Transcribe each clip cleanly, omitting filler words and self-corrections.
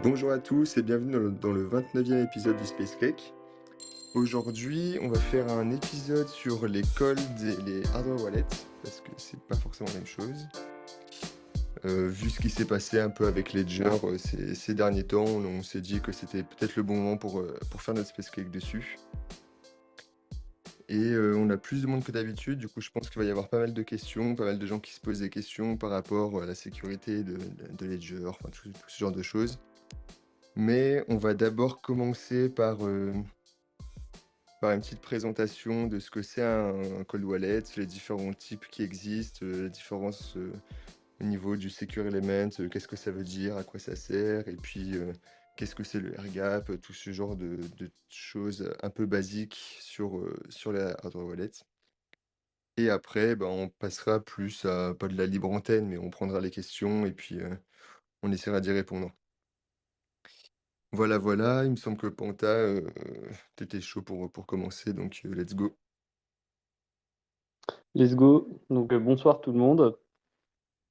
Bonjour à tous et bienvenue dans le 29e épisode du Space Cake. Aujourd'hui, on va faire un épisode sur les cold et les hardware wallets, parce que c'est pas forcément la même chose. Vu ce qui s'est passé un peu avec Ledger ces derniers temps, on s'est dit que c'était peut-être le bon moment pour faire notre Space Cake dessus. Et on a plus de monde que d'habitude, du coup je pense qu'il va y avoir pas mal de questions, pas mal de gens qui se posent des questions par rapport à la sécurité de Ledger, enfin tout ce genre de choses. Mais on va d'abord commencer par une petite présentation de ce que c'est un cold wallet, les différents types qui existent, la différence au niveau du secure element, qu'est-ce que ça veut dire, à quoi ça sert, et puis qu'est-ce que c'est le airgap, tout ce genre de choses un peu basiques sur la hardware wallet. Et après, ben, on passera plus à, pas de la libre antenne, mais on prendra les questions et puis on essaiera d'y répondre. Voilà, voilà, il me semble que Panta, tu chaud pour commencer, donc let's go. Let's go. Donc bonsoir tout le monde.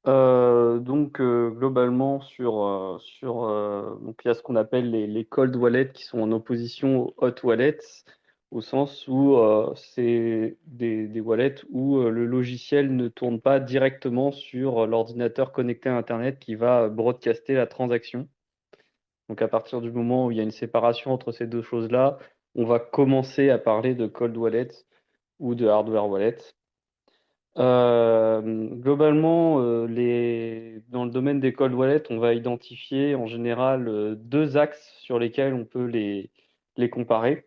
Globalement donc il y a ce qu'on appelle les cold wallets qui sont en opposition aux hot wallets, au sens où c'est des wallets où le logiciel ne tourne pas directement sur l'ordinateur connecté à Internet qui va broadcaster la transaction. Donc à partir du moment où il y a une séparation entre ces deux choses-là, on va commencer à parler de cold wallets ou de hardware wallets. Globalement, dans le domaine des cold wallets, on va identifier en général deux axes sur lesquels on peut les comparer.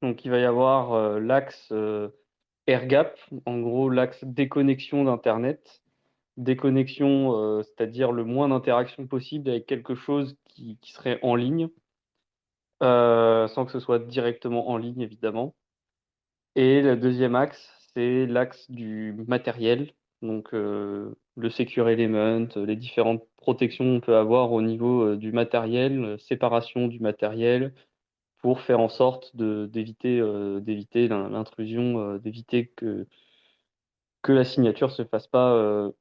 Donc, il va y avoir l'axe air gap, en gros l'axe déconnexion d'Internet. Déconnexion, c'est-à-dire le moins d'interaction possible avec quelque chose qui serait en ligne, sans que ce soit directement en ligne, évidemment. Et le deuxième axe, c'est l'axe du matériel, donc le secure element, les différentes protections qu'on peut avoir au niveau du matériel, séparation du matériel, pour faire en sorte d'éviter l'intrusion, d'éviter que la signature se fasse pas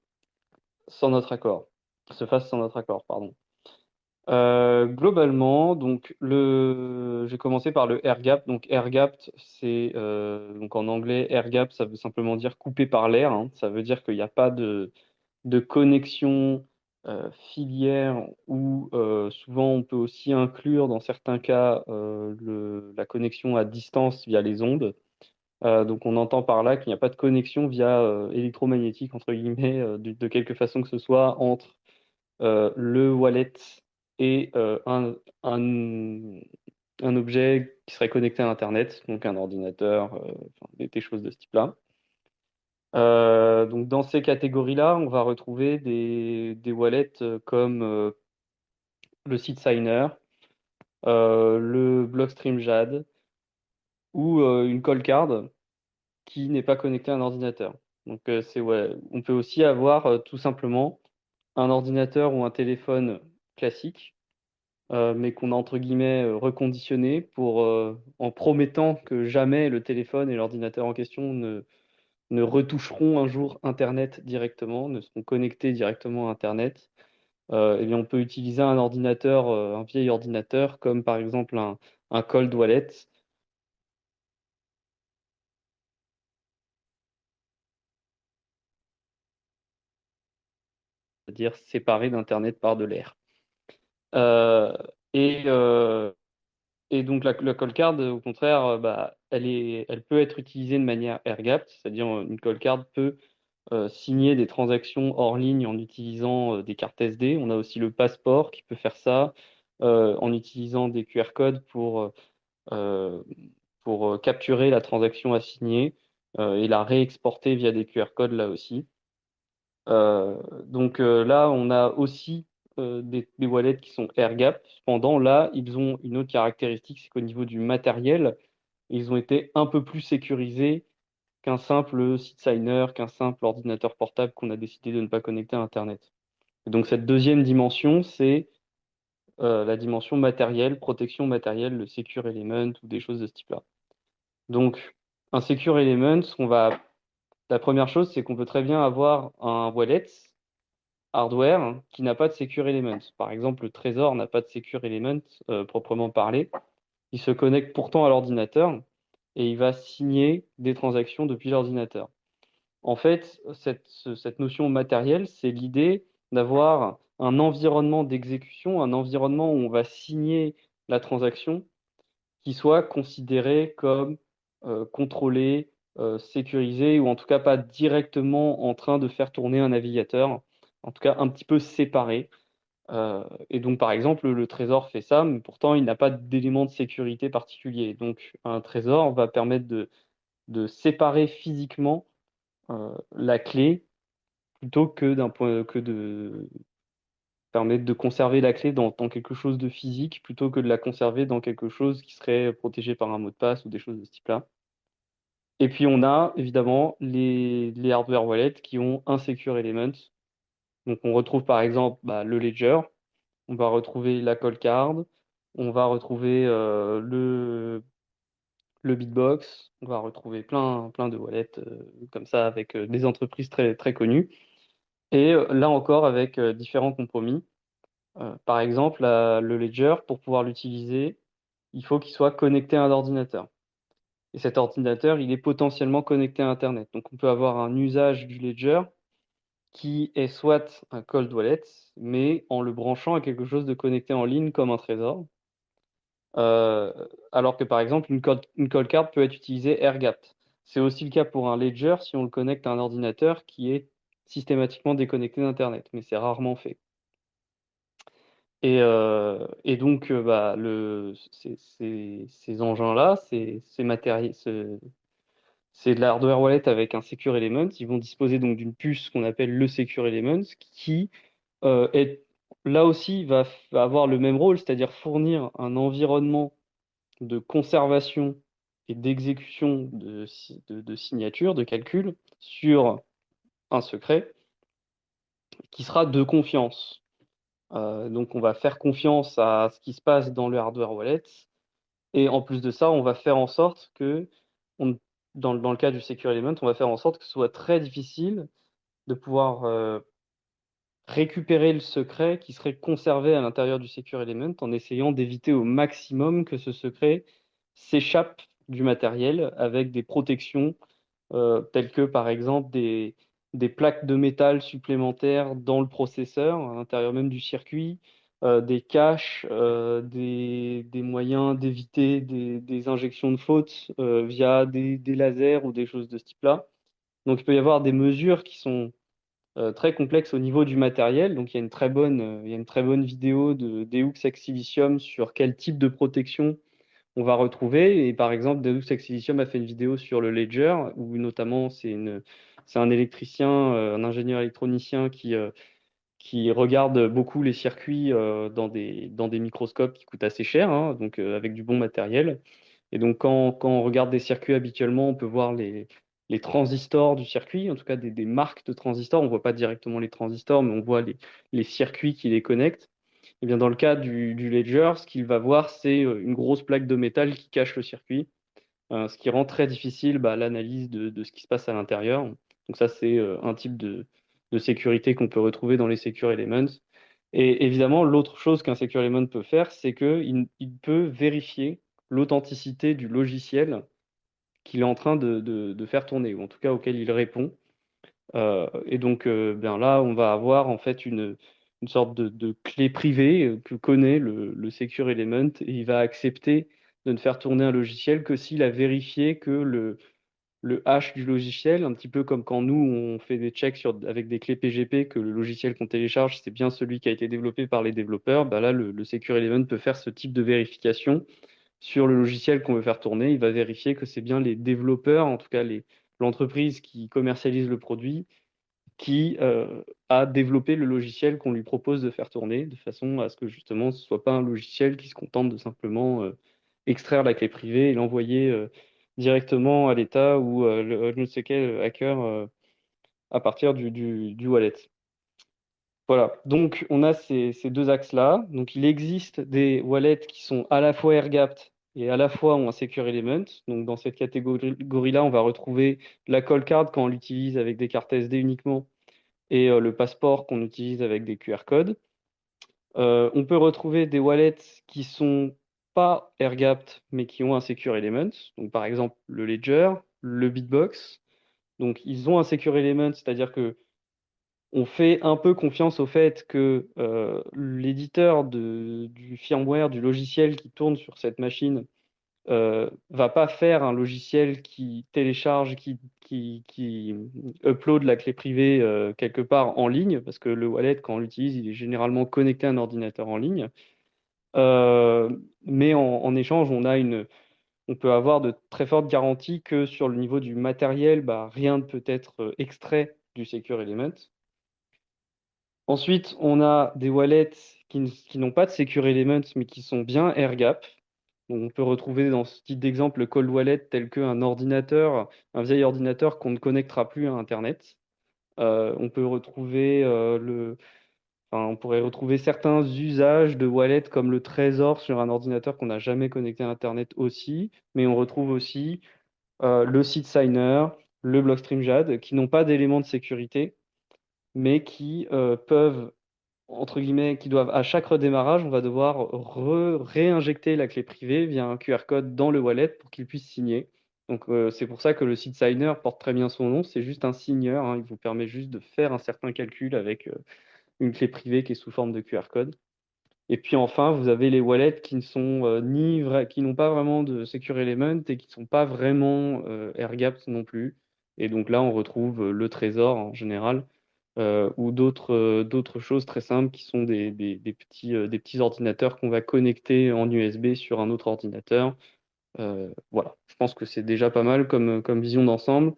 sans notre accord, se fasse sans notre accord, pardon. Globalement, j'ai commencé par le air gap. Donc air gap, c'est donc en anglais air gap, ça veut simplement dire coupé par l'air, hein. Ça veut dire qu'il n'y a pas de connexion filière ou souvent on peut aussi inclure dans certains cas la connexion à distance via les ondes. Donc on entend par là qu'il n'y a pas de connexion via électromagnétique entre guillemets de quelque façon que ce soit entre le wallet et un objet qui serait connecté à Internet, donc un ordinateur, enfin, des choses de ce type-là. Donc dans ces catégories-là, on va retrouver des wallets comme le Signer, le Blockstream Jade ou une Cold Card qui n'est pas connectée à un ordinateur. Donc ouais. On peut aussi avoir tout simplement un ordinateur ou un téléphone classique mais qu'on a entre guillemets reconditionné en promettant que jamais le téléphone et l'ordinateur en question ne retoucheront un jour Internet directement, ne seront connectés directement à Internet. Eh bien, on peut utiliser un vieil ordinateur, comme par exemple un cold wallet, c'est-à-dire séparé d'Internet par de l'air. Euh, et, euh, et donc la cold card, au contraire, bah, elle peut être utilisée de manière air-gapped, c'est-à-dire une cold card peut signer des transactions hors ligne en utilisant des cartes SD. On a aussi le passeport qui peut faire ça en utilisant des QR codes euh, pour capturer la transaction à signer et la réexporter via des QR codes là aussi. Là, on a aussi des wallets qui sont air-gap. Cependant, là, ils ont une autre caractéristique, c'est qu'au niveau du matériel, ils ont été un peu plus sécurisés qu'un simple site signer, qu'un simple ordinateur portable qu'on a décidé de ne pas connecter à Internet. Et donc cette deuxième dimension, c'est la dimension matérielle, protection matérielle, le secure element ou des choses de ce type-là. Donc un secure element, la première chose, c'est qu'on peut très bien avoir un wallet hardware qui n'a pas de secure element. Par exemple, le Trésor n'a pas de secure element proprement parlé. Il se connecte pourtant à l'ordinateur et il va signer des transactions depuis l'ordinateur. En fait, cette notion matérielle, c'est l'idée d'avoir un environnement d'exécution, un environnement où on va signer la transaction qui soit considéré comme contrôlé, sécurisé, ou en tout cas pas directement en train de faire tourner un navigateur, en tout cas un petit peu séparé. Et donc, par exemple, le Trésor fait ça, mais pourtant, il n'a pas d'élément de sécurité particulier. Donc, un Trésor va permettre de séparer physiquement la clé plutôt que d'un point que de permettre de conserver la clé dans quelque chose de physique plutôt que de la conserver dans quelque chose qui serait protégé par un mot de passe ou des choses de ce type-là. Et puis on a évidemment les hardware wallets qui ont un secure element. Donc on retrouve par exemple le ledger, on va retrouver la cold card, on va retrouver le Bitbox, on va retrouver plein de wallets comme ça avec des entreprises très, très connues. Et là encore avec différents compromis. Par exemple, le ledger, pour pouvoir l'utiliser, il faut qu'il soit connecté à un ordinateur. Et cet ordinateur, il est potentiellement connecté à Internet. Donc on peut avoir un usage du ledger qui est soit un cold wallet, mais en le branchant à quelque chose de connecté en ligne comme un trésor. Euh, Alors que par exemple, une cold card peut être utilisée air-gapped. C'est aussi le cas pour un ledger si on le connecte à un ordinateur qui est systématiquement déconnecté d'Internet, mais c'est rarement fait. Et donc, ces engins-là, c'est de la hardware wallet avec un secure element. Ils vont disposer donc d'une puce qu'on appelle le secure element, qui est là aussi va avoir le même rôle, c'est-à-dire fournir un environnement de conservation et d'exécution de signature, de calcul sur un secret qui sera de confiance. Donc, on va faire confiance à ce qui se passe dans le hardware wallet. Et en plus de ça, on va faire en sorte que, on- dans le cas du secure element, on va faire en sorte que ce soit très difficile de pouvoir récupérer le secret qui serait conservé à l'intérieur du secure element en essayant d'éviter au maximum que ce secret s'échappe du matériel avec des protections telles que par exemple des plaques de métal supplémentaires dans le processeur, à l'intérieur même du circuit, des caches, des moyens d'éviter des injections de faute via des lasers ou des choses de ce type-là. Donc il peut y avoir des mesures qui sont très complexes au niveau du matériel. Donc il y a une très bonne vidéo de Deux Ex Silicium sur quel type de protection on va retrouver. Et par exemple, Deus Ex Silicium a fait une vidéo sur le Ledger, où notamment c'est un électricien, un ingénieur électronicien qui regarde beaucoup les circuits dans des microscopes qui coûtent assez cher, hein, donc avec du bon matériel. Et donc quand on regarde des circuits habituellement, on peut voir les transistors du circuit, en tout cas des marques de transistors. On ne voit pas directement les transistors, mais on voit les circuits qui les connectent. Et bien dans le cas du Ledger, ce qu'il va voir, c'est une grosse plaque de métal qui cache le circuit, ce qui rend très difficile l'analyse de ce qui se passe à l'intérieur. Donc ça, c'est un type de sécurité qu'on peut retrouver dans les Secure Elements. Et évidemment, l'autre chose qu'un Secure Element peut faire, c'est qu'il peut vérifier l'authenticité du logiciel qu'il est en train de faire tourner, ou en tout cas auquel il répond. Et donc, bien là, on va avoir en fait une sorte de clé privée que connaît le Secure Element et il va accepter de ne faire tourner un logiciel que s'il a vérifié que le hash du logiciel, un petit peu comme quand nous, on fait des checks avec des clés PGP, que le logiciel qu'on télécharge, c'est bien celui qui a été développé par les développeurs, bah là, le Secure Element peut faire ce type de vérification sur le logiciel qu'on veut faire tourner. Il va vérifier que c'est bien les développeurs, en tout cas l'entreprise qui commercialise le produit, qui a développé le logiciel qu'on lui propose de faire tourner, de façon à ce que justement ce ne soit pas un logiciel qui se contente de simplement extraire la clé privée et l'envoyer directement à l'État ou je ne sais quel hacker à partir du wallet. Voilà, donc on a ces deux axes-là. Donc il existe des wallets qui sont à la fois air-gapped et à la fois ont un secure element. Donc dans cette catégorie-là, on va retrouver la call card quand on l'utilise avec des cartes SD uniquement et le passeport qu'on utilise avec des QR codes. On peut retrouver des wallets qui sont pas air-gapped, mais qui ont un Secure Element. Donc, par exemple, le Ledger, le Bitbox. Donc, ils ont un Secure Element, c'est-à-dire que on fait un peu confiance au fait que l'éditeur du firmware, du logiciel qui tourne sur cette machine, va pas faire un logiciel qui télécharge, qui upload la clé privée quelque part en ligne, parce que le wallet, quand on l'utilise, il est généralement connecté à un ordinateur en ligne. Euh, mais en échange, on peut avoir de très fortes garanties que sur le niveau du matériel, bah, rien ne peut être extrait du Secure Element. Ensuite, on a des wallets qui n'ont pas de Secure Element, mais qui sont bien air-gap. Donc, on peut retrouver dans ce type d'exemple le cold wallet tel qu'un ordinateur, un vieil ordinateur qu'on ne connectera plus à Internet. On peut retrouver enfin, on pourrait retrouver certains usages de wallet comme le Trésor sur un ordinateur qu'on n'a jamais connecté à Internet aussi, mais on retrouve aussi le Seed Signer, le Blockstream Jade, qui n'ont pas d'éléments de sécurité, mais qui peuvent entre guillemets, qui doivent, à chaque redémarrage, on va devoir réinjecter la clé privée via un QR code dans le wallet pour qu'il puisse signer. Donc, c'est pour ça que le seed signer porte très bien son nom. C'est juste un signeur, hein. Il vous permet juste de faire un certain calcul avec une clé privée qui est sous forme de QR code. Et puis enfin, vous avez les wallets qui ne sont qui n'ont pas vraiment de secure element et qui ne sont pas vraiment air-gapped non plus. Et donc là, on retrouve le trésor en général ou d'autres choses très simples qui sont des petits ordinateurs qu'on va connecter en USB sur un autre ordinateur. Voilà, je pense que c'est déjà pas mal comme vision d'ensemble.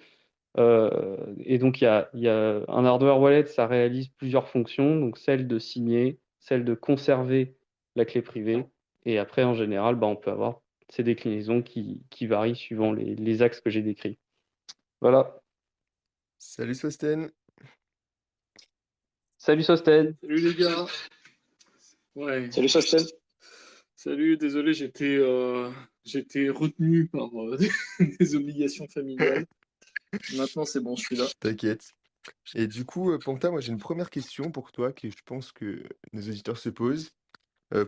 Et donc, il y a un hardware wallet, ça réalise plusieurs fonctions, donc celle de signer, celle de conserver la clé privée. Et après, en général, bah, on peut avoir ces déclinaisons qui varient suivant les axes que j'ai décrits. Voilà. Salut Sosten. Salut Sosten. Salut les gars. Ouais. Salut Sosten. Salut, désolé, j'étais retenu par des obligations familiales. Maintenant, c'est bon, je suis là. T'inquiète. Et du coup, Panta, moi j'ai une première question pour toi que je pense que nos auditeurs se posent.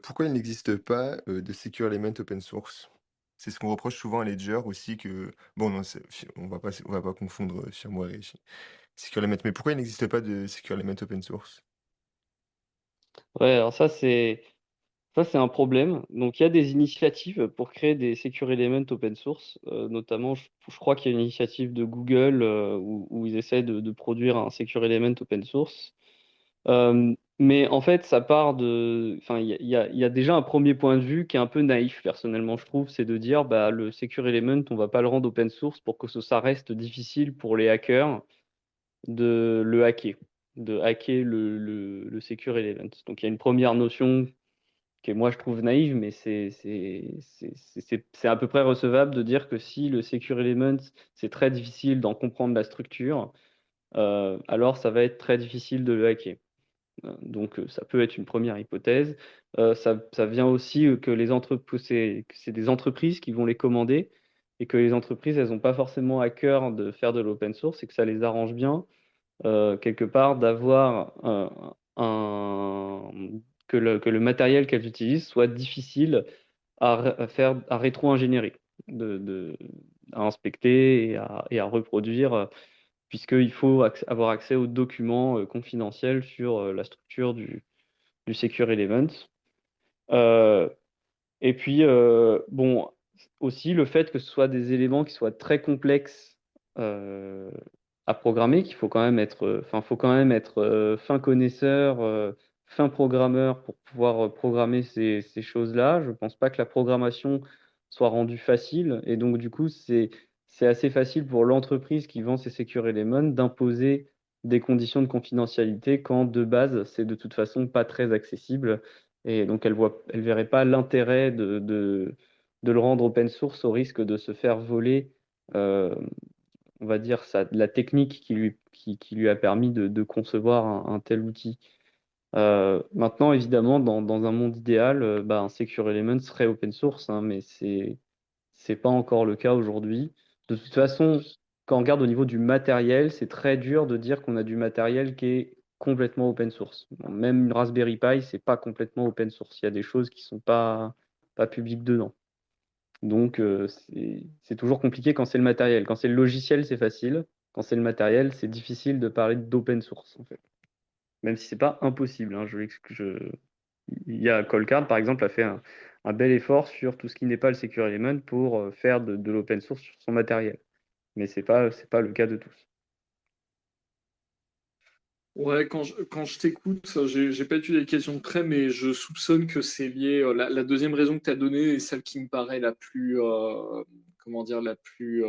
Pourquoi il n'existe pas de Secure Element open source? C'est ce qu'on reproche souvent à Ledger aussi que bon non, on va pas confondre firmware et Secure Element, mais pourquoi il n'existe pas de Secure Element open source? Ouais, alors ça, c'est un problème. Donc, il y a des initiatives pour créer des secure elements open source. Notamment, je crois qu'il y a une initiative de Google où ils essaient de produire un secure element open source. Mais en fait, ça part de. Enfin, il y a déjà un premier point de vue qui est un peu naïf, personnellement, je trouve, c'est de dire bah, le secure element, on va pas le rendre open source pour que ça reste difficile pour les hackers de le hacker, de hacker le secure element. Donc, il y a une première notion que moi je trouve naïve, mais c'est à peu près recevable de dire que si le secure element, c'est très difficile d'en comprendre la structure, alors ça va être très difficile de le hacker. Donc ça peut être une première hypothèse. Ça vient aussi que que c'est des entreprises qui vont les commander et que les entreprises, elles n'ont pas forcément à cœur de faire de l'open source et que ça les arrange bien quelque part d'avoir que le matériel qu'elles utilisent soit difficile à faire, à rétro-ingénierer, de, à inspecter et à reproduire, puisqu'il faut avoir accès aux documents confidentiels sur la structure du Secure Element. Euh, et puis, bon, aussi le fait que ce soit des éléments qui soient très complexes à programmer, qu'il faut quand même être, enfin, faut quand même être fin connaisseur, fin programmeur pour pouvoir programmer ces choses-là. Je pense pas que la programmation soit rendue facile. Et donc, du coup, c'est assez facile pour l'entreprise qui vend ses Secure Elements d'imposer des conditions de confidentialité quand de base, c'est de toute façon pas très accessible. Et donc, elle verrait pas l'intérêt de le rendre open source au risque de se faire voler, on va dire, la technique qui lui a permis de concevoir un tel outil. Maintenant, évidemment, dans un monde idéal, bah, un Secure Element serait open source, hein, mais c'est pas encore le cas aujourd'hui. De toute façon, quand on regarde au niveau du matériel, c'est très dur de dire qu'on a du matériel qui est complètement open source. Bon, même une Raspberry Pi, c'est pas complètement open source. Il y a des choses qui sont pas publiques dedans. Donc, c'est toujours compliqué quand c'est le matériel. Quand c'est le logiciel, c'est facile. Quand c'est le matériel, c'est difficile de parler d'open source, en fait. Même si c'est pas impossible, hein. Il y a Coldcard, par exemple, a fait un bel effort sur tout ce qui n'est pas le Secure Element pour faire de l'open source sur son matériel. Mais c'est pas le cas de tous. Ouais, quand je t'écoute, j'ai pas eu des questions de près, mais je soupçonne que c'est lié. La deuxième raison que tu as donnée est celle qui me paraît la plus, comment dire, la plus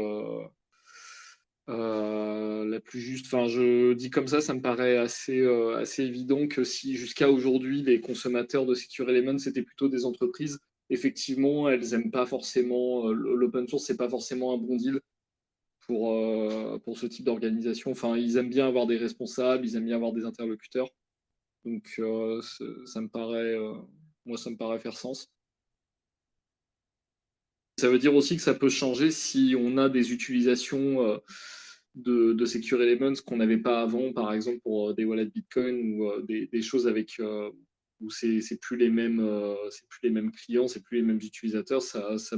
juste. Enfin, je dis comme ça me paraît assez évident que si jusqu'à aujourd'hui les consommateurs de Secure Elements c'était plutôt des entreprises, effectivement, elles aiment pas forcément l'open source, c'est pas forcément un bon deal pour ce type d'organisation. Enfin, ils aiment bien avoir des responsables, ils aiment bien avoir des interlocuteurs. Donc, ça me paraît, moi, ça me paraît faire sens. Ça veut dire aussi que ça peut changer si on a des utilisations de Secure Elements qu'on n'avait pas avant, par exemple pour des wallets Bitcoin ou des choses avec où c'est plus les mêmes, c'est plus les mêmes clients, c'est plus les mêmes utilisateurs. Ça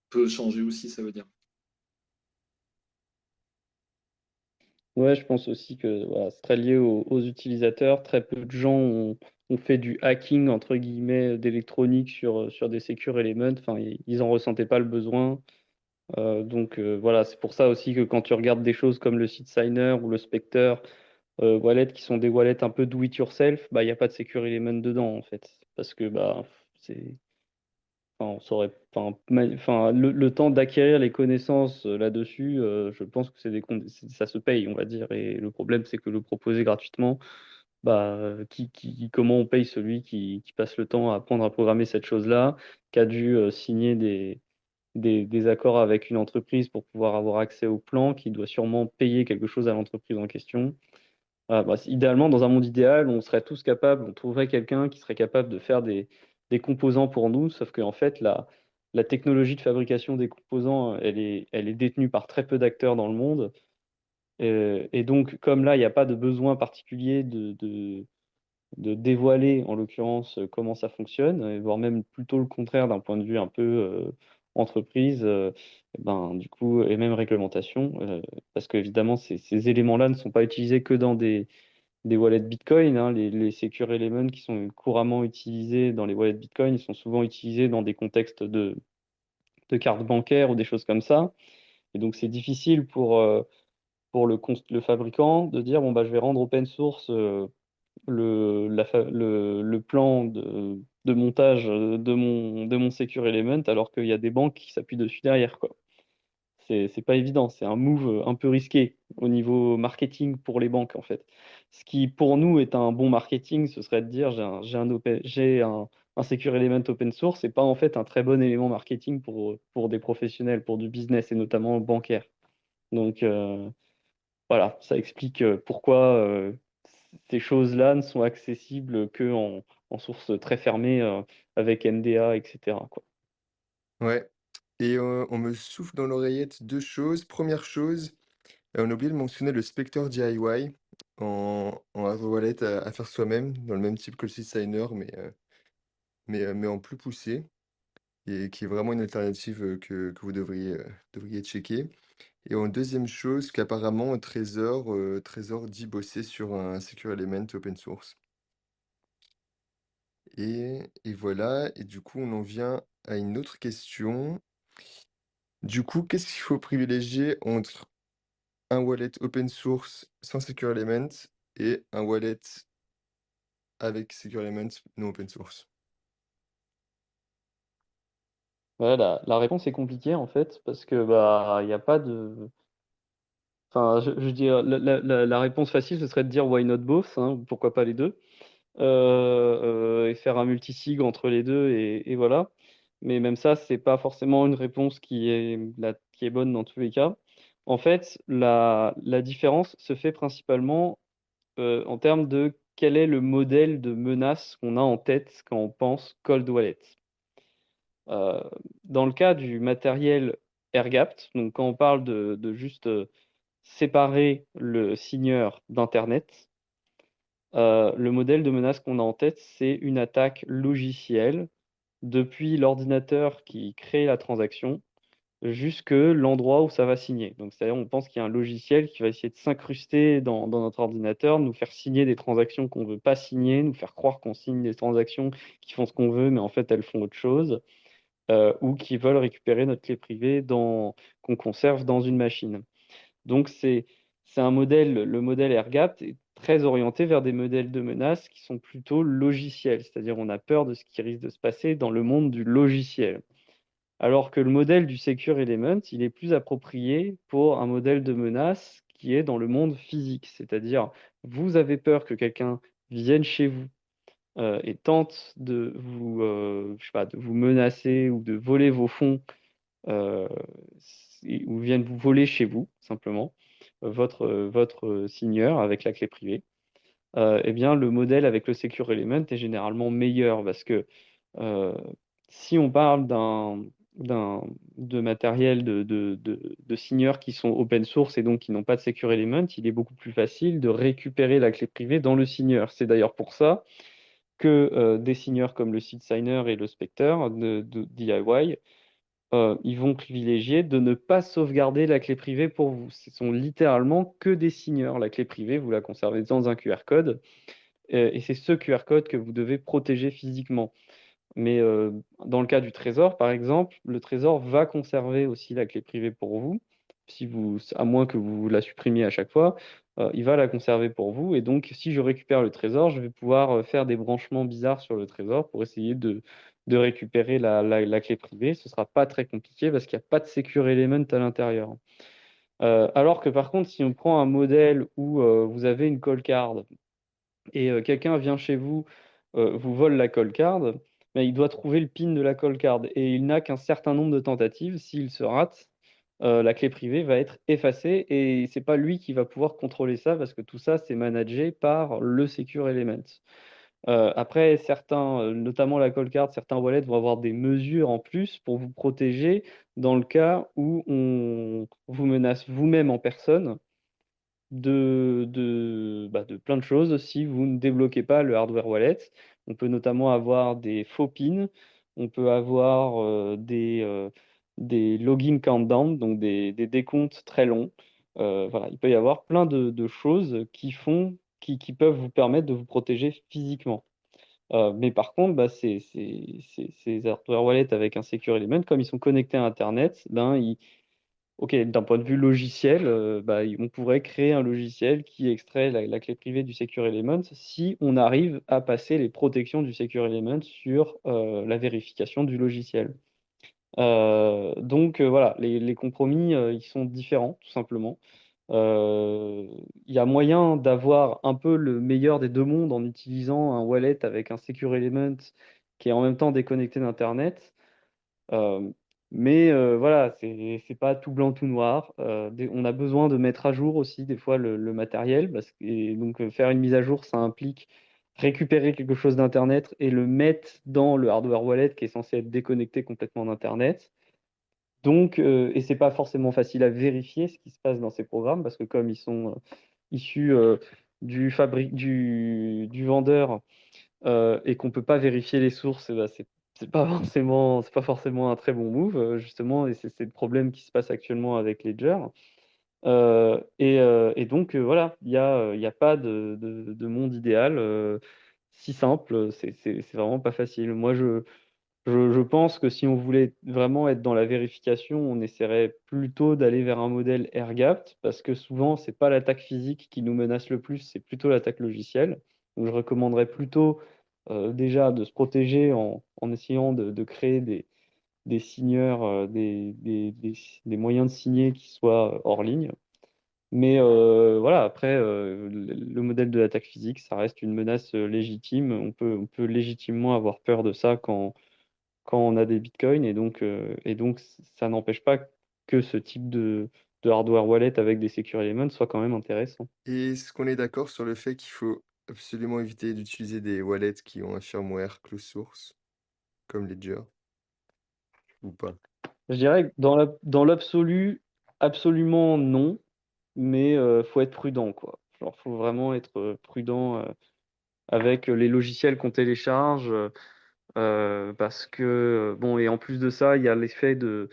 peut changer aussi, ça veut dire. Ouais, je pense aussi que voilà, c'est très lié aux utilisateurs. Très peu de gens ont fait du hacking, entre guillemets, d'électronique sur des Secure Elements. Enfin, ils en ressentaient pas le besoin. Donc voilà, c'est pour ça aussi que quand tu regardes des choses comme le Seed Signer ou le Spectre Wallet, qui sont des wallets un peu do it yourself, bah il n'y a pas de Secure Element dedans en fait. Parce que bah c'est. Enfin, on saurait, enfin, le temps d'acquérir les connaissances là-dessus, je pense que ça se paye, on va dire. Et le problème, c'est que le proposer gratuitement, bah, comment on paye celui qui passe le temps à apprendre à programmer cette chose-là, qui a dû signer des accords avec une entreprise pour pouvoir avoir accès au plan, qui doit sûrement payer quelque chose à l'entreprise en question. Voilà, bah, idéalement, dans un monde idéal, on serait tous capables, on trouverait quelqu'un qui serait capable de faire des composants pour nous, sauf qu'en fait, la technologie de fabrication des composants, elle est détenue par très peu d'acteurs dans le monde. Et donc, comme là, il n'y a pas de besoin particulier de dévoiler, en l'occurrence, comment ça fonctionne, voire même plutôt le contraire d'un point de vue un peu entreprise, ben, du coup, et même réglementation, parce qu'évidemment, ces éléments-là ne sont pas utilisés que dans des wallets Bitcoin, hein. Les Secure Elements qui sont couramment utilisés dans les wallets Bitcoin, ils sont souvent utilisés dans des contextes de cartes bancaires ou des choses comme ça. Et donc, c'est difficile pour le fabricant de dire, bon, bah, je vais rendre open source le plan de montage de mon Secure Element alors qu'il y a des banques qui s'appuient dessus derrière, quoi. C'est pas évident, c'est un move un peu risqué au niveau marketing pour les banques en fait. Ce qui pour nous est un bon marketing, ce serait de dire j'ai un Secure Element open source, c'est pas en fait un très bon élément marketing pour des professionnels, pour du business et notamment bancaire. Donc voilà, ça explique pourquoi ces choses-là ne sont accessibles que en source très fermée avec NDA, etc., quoi. Ouais. Et on me souffle dans l'oreillette 2 choses. Première chose, on a oublié de mentionner le Spectre DIY en hardware wallet à faire soi-même, dans le même type que le Signer, mais en plus poussé et qui est vraiment une alternative, que vous devriez checker. Et en deuxième chose, qu'apparemment Trésor dit bosser sur un secure element open source. Et voilà, et du coup, on en vient à une autre question. Du coup, qu'est-ce qu'il faut privilégier entre un wallet open source sans secure element et un wallet avec secure element non open source? Ouais, la réponse est compliquée en fait, parce que bah il n'y a pas de. Enfin, je dis la réponse facile, ce serait de dire why not both, hein, pourquoi pas les deux, et faire un multisig entre les deux et voilà. Mais même ça, c'est pas forcément une réponse qui est bonne dans tous les cas. En fait, la différence se fait principalement en termes de quel est le modèle de menace qu'on a en tête quand on pense cold wallet. Euh, Dans le cas du matériel air-gapped, donc quand on parle de juste séparer le signeur d'Internet, le modèle de menace qu'on a en tête, c'est une attaque logicielle depuis l'ordinateur qui crée la transaction jusque l'endroit où ça va signer. Donc, c'est-à-dire, on pense qu'il y a un logiciel qui va essayer de s'incruster dans notre ordinateur, nous faire signer des transactions qu'on ne veut pas signer, nous faire croire qu'on signe des transactions qui font ce qu'on veut, mais en fait, elles font autre chose, ou qui veulent récupérer notre clé privée qu'on conserve dans une machine. Donc, c'est un modèle, le modèle AirGap est très orienté vers des modèles de menaces qui sont plutôt logiciels, c'est-à-dire on a peur de ce qui risque de se passer dans le monde du logiciel. Alors que le modèle du Secure Element, il est plus approprié pour un modèle de menace qui est dans le monde physique, c'est-à-dire vous avez peur que quelqu'un vienne chez vous et tente de vous, je sais pas, de vous menacer ou de voler vos fonds euh, ou viennent vous voler chez vous, simplement, votre signeur avec la clé privée, eh bien, le modèle avec le Secure Element est généralement meilleur parce que euh, si on parle d'un, de matériel de signeurs qui sont open source et donc qui n'ont pas de Secure Element, il est beaucoup plus facile de récupérer la clé privée dans le signeur. C'est d'ailleurs pour ça que des signeurs comme le Seed Signer et le Spectre de DIY ils vont privilégier de ne pas sauvegarder la clé privée pour vous. Ce sont littéralement que des signeurs. La clé privée, vous la conservez dans un QR code, et c'est ce QR code que vous devez protéger physiquement. Mais dans le cas du trésor, par exemple, le trésor va conserver aussi la clé privée pour vous. Si vous, à moins que vous la supprimiez à chaque fois, il va la conserver pour vous. Et donc, si je récupère le trésor, je vais pouvoir faire des branchements bizarres sur le trésor pour essayer de récupérer la clé privée. Ce ne sera pas très compliqué parce qu'il n'y a pas de secure element à l'intérieur. Alors que par contre, si on prend un modèle où vous avez une call card et quelqu'un vient chez vous, vous vole la call card, mais il doit trouver le PIN de la call card et il n'a qu'un certain nombre de tentatives. S'il se rate, la clé privée va être effacée et c'est pas lui qui va pouvoir contrôler ça parce que tout ça, c'est managé par le Secure Element. Après, certains, notamment la call card, certains wallets vont avoir des mesures en plus pour vous protéger dans le cas où on vous menace vous-même en personne de plein de choses si vous ne débloquez pas le hardware wallet. On peut notamment avoir des faux pins, on peut avoir des login countdown, donc des décomptes très longs. Voilà, il peut y avoir plein de choses qui peuvent vous permettre de vous protéger physiquement. Mais par contre, bah, ces hardware wallets avec un secure element, comme ils sont connectés à Internet, ben, ok, d'un point de vue logiciel, bah, on pourrait créer un logiciel qui extrait la clé privée du Secure Element si on arrive à passer les protections du Secure Element sur la vérification du logiciel. Donc voilà, les compromis, ils sont différents, tout simplement. Euh, Il y a moyen d'avoir un peu le meilleur des deux mondes en utilisant un wallet avec un Secure Element qui est en même temps déconnecté d'Internet. Euh, mais voilà, c'est pas tout blanc, tout noir. On a besoin de mettre à jour aussi des fois le matériel, et donc faire une mise à jour, ça implique récupérer quelque chose d'Internet et le mettre dans le hardware wallet qui est censé être déconnecté complètement d'Internet. Donc, et c'est pas forcément facile à vérifier ce qui se passe dans ces programmes parce que comme ils sont issus du vendeur et qu'on peut pas vérifier les sources, bah, c'est pas forcément un très bon move, justement, et c'est le problème qui se passe actuellement avec Ledger. Et donc, voilà, il y a pas de monde idéal si simple, c'est vraiment pas facile. Moi, je pense que si on voulait vraiment être dans la vérification, on essaierait plutôt d'aller vers un modèle air-gapped, parce que souvent, c'est pas l'attaque physique qui nous menace le plus, c'est plutôt l'attaque logicielle. Donc, je recommanderais plutôt déjà de se protéger en essayant de créer des signeurs, des moyens de signer qui soient hors ligne. Mais voilà, après, le modèle de l'attaque physique, ça reste une menace légitime. On peut légitimement avoir peur de ça quand on a des bitcoins. Et donc ça n'empêche pas que ce type de hardware wallet avec des secure elements soit quand même intéressant. Et est-ce qu'on est d'accord sur le fait qu'il faut absolument éviter d'utiliser des wallets qui ont un firmware closed source, comme Ledger, ou pas? Je dirais que dans l'absolu, absolument non. mais faut être prudent, quoi. Genre, faut vraiment être prudent avec les logiciels qu'on télécharge, parce que, bon, et en plus de ça, il y a l'effet de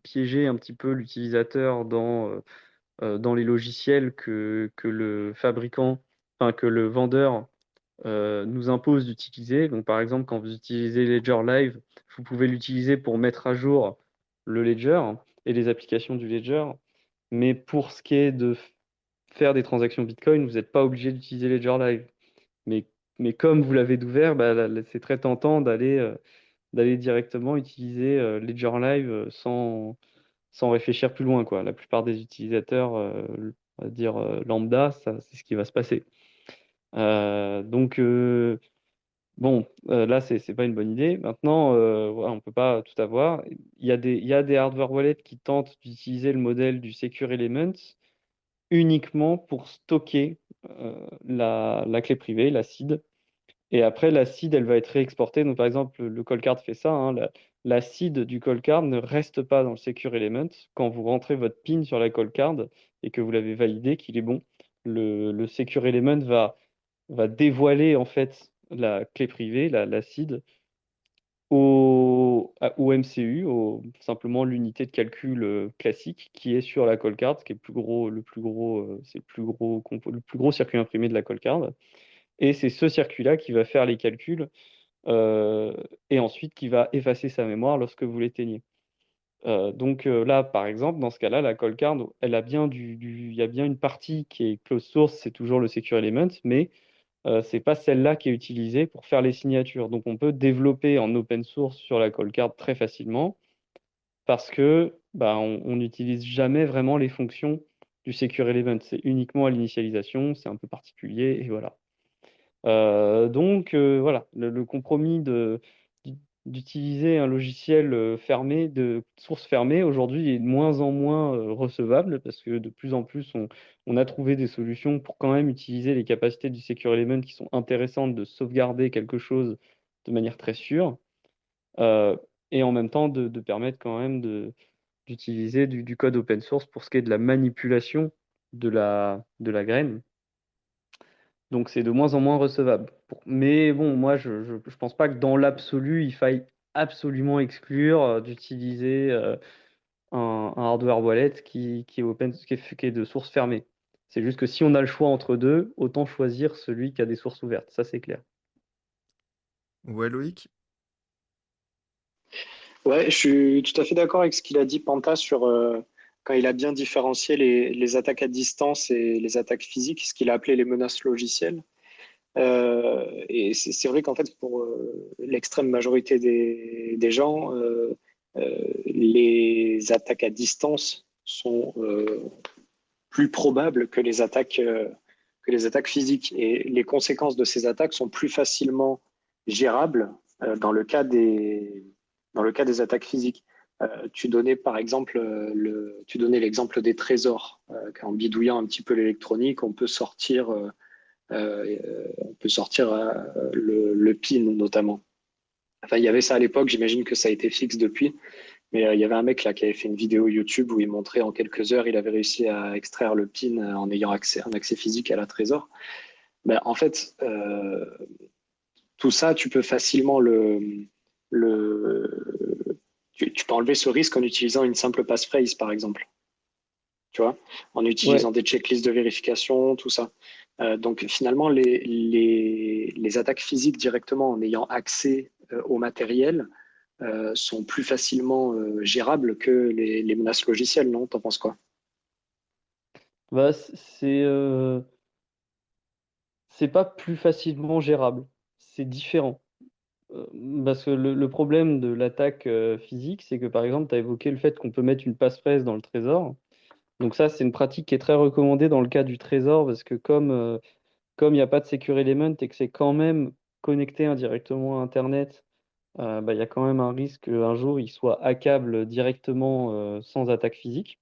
piéger un petit peu l'utilisateur dans les logiciels que le fabricant, enfin que le vendeur nous impose d'utiliser. Donc, par exemple, quand vous utilisez Ledger Live, vous pouvez l'utiliser pour mettre à jour le Ledger et les applications du Ledger. Mais pour ce qui est de faire des transactions Bitcoin, vous n'êtes pas obligé d'utiliser Ledger Live. Mais, mais comme vous l'avez ouvert, bah, c'est très tentant d'aller directement utiliser Ledger Live sans réfléchir plus loin, quoi. La plupart des utilisateurs, on va dire lambda, ça, c'est ce qui va se passer. Donc, bon, là, c'est pas une bonne idée. Maintenant, voilà, on peut pas tout avoir. Il y a des hardware wallets qui tentent d'utiliser le modèle du Secure Element uniquement pour stocker la clé privée, la seed. Et après, la seed, elle va être réexportée. Donc, par exemple, le Coldcard fait ça, hein. La seed du Coldcard ne reste pas dans le Secure Element. Quand vous rentrez votre PIN sur la Coldcard et que vous l'avez validé, qu'il est bon, le Secure Element va dévoiler en fait la clé privée, la seed, au MCU, simplement l'unité de calcul classique qui est sur la Coldcard, qui est c'est le plus gros circuit imprimé de la Coldcard. Et c'est ce circuit-là qui va faire les calculs euh, et ensuite qui va effacer sa mémoire lorsque vous l'éteignez. Donc là, par exemple, dans ce cas-là, la Coldcard, elle a bien il y a bien une partie qui est closed source, c'est toujours le Secure Element, mais c'est pas celle-là qui est utilisée pour faire les signatures. Donc on peut développer en open source sur la Coldcard très facilement parce que bah, on n'utilise jamais vraiment les fonctions du Secure Element. C'est uniquement à l'initialisation, c'est un peu particulier et voilà. Donc voilà, le compromis d'utiliser un logiciel fermé, de source fermée, aujourd'hui est de moins en moins recevable parce que de plus en plus on a trouvé des solutions pour quand même utiliser les capacités du Secure Element qui sont intéressantes de sauvegarder quelque chose de manière très sûre euh, et en même temps de permettre quand même d'utiliser du code open source pour ce qui est de la manipulation de la graine. Donc c'est de moins en moins recevable. Mais bon, moi je pense pas que dans l'absolu, il faille absolument exclure d'utiliser un hardware wallet qui est open, qui est de source fermée. C'est juste que si on a le choix entre deux, autant choisir celui qui a des sources ouvertes. Ça, c'est clair. Ouais, Loïc? Ouais, je suis tout à fait d'accord avec ce qu'il a dit, Panta, sur quand il a bien différencié les attaques à distance et les attaques physiques, ce qu'il a appelé les menaces logicielles. Et c'est vrai qu'en fait, pour l'extrême majorité des gens, les attaques à distance sont plus probables que les attaques physiques. Et les conséquences de ces attaques sont plus facilement gérables dans le cas des attaques physiques. Tu donnais par exemple tu donnais l'exemple des trésors. En bidouillant un petit peu l'électronique, on peut sortir le PIN notamment. Enfin, il y avait ça à l'époque, j'imagine que ça a été fixe depuis, mais il y avait un mec là qui avait fait une vidéo YouTube où il montrait en quelques heures, il avait réussi à extraire le PIN en ayant un accès physique à la trésor. Ben, en fait, tout ça, tu peux facilement tu peux enlever ce risque en utilisant une simple passphrase, par exemple, tu vois, en utilisant Ouais, des checklists de vérification, tout ça. Donc finalement, les attaques physiques directement en ayant accès au matériel sont plus facilement gérables que les menaces logicielles, non? T'en penses quoi? bah, c'est pas plus facilement gérable. C'est différent. Euh, Parce que le problème de l'attaque physique, c'est que par exemple, tu as évoqué le fait qu'on peut mettre une passerelle dans le trésor. Donc ça, c'est une pratique qui est très recommandée dans le cas du trésor, parce que comme il n'y a pas de secure element et que c'est quand même connecté indirectement à Internet, bah, il y a quand même un risque qu'un jour il soit hackable directement sans attaque physique.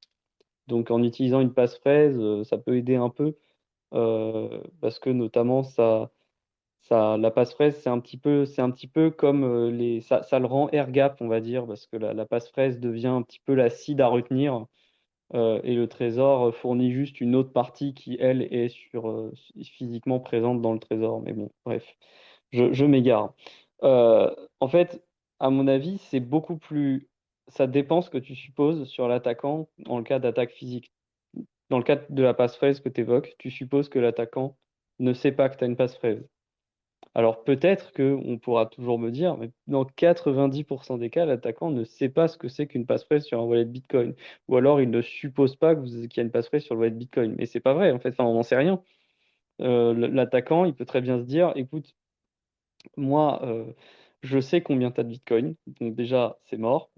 Donc en utilisant une passphrase, ça peut aider un peu, parce que notamment la passphrase, c'est un petit peu comme ça le rend air gap, on va dire, parce que la passphrase devient un petit peu la seed à retenir et le trésor fournit juste une autre partie qui, elle, est physiquement présente dans le trésor. Mais bon, bref, je m'égare. En fait, à mon avis, c'est beaucoup plus. Ça dépend ce que tu supposes sur l'attaquant en le cas d'attaque physique. Dans le cas de la passerelle que tu évoques, tu supposes que l'attaquant ne sait pas que tu as une passerelle. Alors peut-être qu'on pourra toujours me dire, mais dans 90% des cas, l'attaquant ne sait pas ce que c'est qu'une passerelle sur un wallet Bitcoin. Ou alors il ne suppose pas qu'il y a une passerelle sur le wallet Bitcoin. Mais c'est pas vrai, en fait, enfin, on n'en sait rien. L'attaquant, il peut très bien se dire, écoute, moi, je sais combien tu as de Bitcoin. Donc déjà, c'est mort.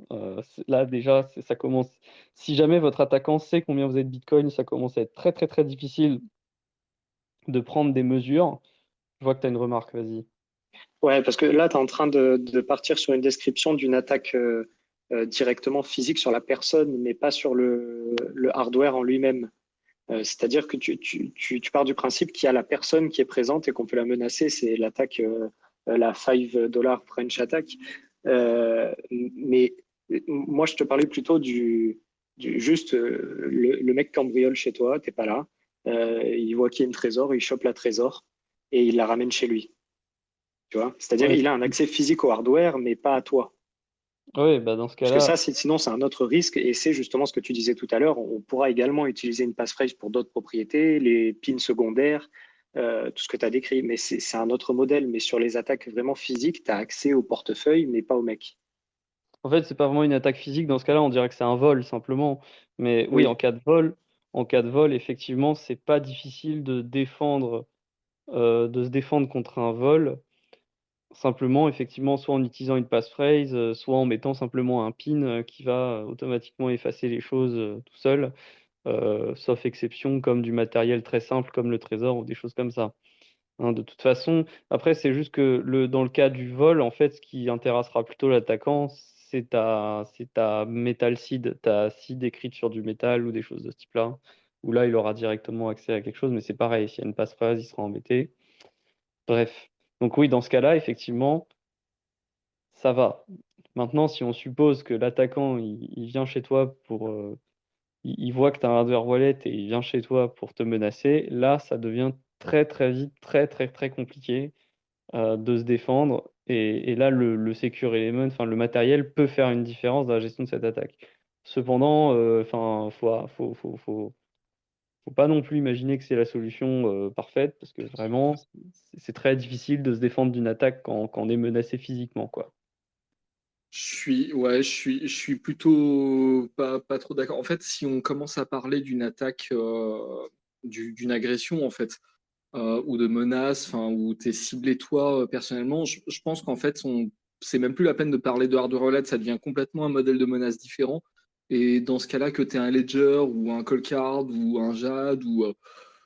Là, déjà, ça commence. Si jamais votre attaquant sait combien vous avez de Bitcoin, ça commence à être très, très, très difficile de prendre des mesures. Je vois que tu as une remarque, vas-y. Ouais, parce que là, tu es en train de partir sur une description d'une attaque directement physique sur la personne, mais pas sur le hardware en lui-même. C'est-à-dire que tu pars du principe qu'il y a la personne qui est présente et qu'on peut la menacer. C'est l'attaque, la $5 French attack. Mais moi, je te parlais plutôt juste le mec cambriole chez toi, t'es pas là. Il voit qu'il y a une trésor, il chope la trésor et il la ramène chez lui. Tu vois? C'est-à-dire Ouais, il a un accès physique au hardware, mais pas à toi. ouais, bah dans ce Parce que cas-là, ça, sinon, c'est un autre risque. Et c'est justement ce que tu disais tout à l'heure. On pourra également utiliser une passphrase pour d'autres propriétés, les pins secondaires, tout ce que tu as décrit. Mais c'est un autre modèle. Mais sur les attaques vraiment physiques, tu as accès au portefeuille, mais pas au mec. en fait, c'est pas vraiment une attaque physique. Dans ce cas-là, on dirait que c'est un vol simplement. Mais oui, Oui, en cas de vol, effectivement, c'est pas difficile de se défendre contre un vol. Simplement, effectivement, soit en utilisant une passphrase, soit en mettant simplement un pin qui va automatiquement effacer les choses tout seul, sauf exception comme du matériel très simple comme le trésor ou des choses comme ça. Hein, de toute façon, après, c'est juste que dans le cas du vol, en fait, ce qui intéressera plutôt l'attaquant, c'est ta metal seed, ta seed écrite sur du métal ou des choses de ce type-là, où là, il aura directement accès à quelque chose, mais c'est pareil, s'il y a une passphrase, il sera embêté. Bref. Donc oui, dans ce cas-là, effectivement, ça va. Maintenant, si on suppose que l'attaquant, il vient chez toi il voit que tu as un hardware wallet et il vient chez toi pour te menacer, là, ça devient très, très vite, très, très, très compliqué de se défendre. Et là, le secure element, enfin, le matériel peut faire une différence dans la gestion de cette attaque. Cependant, enfin, faut pas non plus imaginer que c'est la solution parfaite, parce que vraiment, c'est très difficile de se défendre d'une attaque quand on est menacé physiquement, quoi. Je suis plutôt pas trop d'accord. En fait, si on commence à parler d'une attaque, d'une agression, en fait, ou de menaces, enfin, où tu es ciblé toi personnellement, je pense qu'en fait, c'est même plus la peine de parler de hardware wallet, ça devient complètement un modèle de menace différent. Et dans ce cas-là, que tu aies un Ledger ou un Coldcard ou un Jade,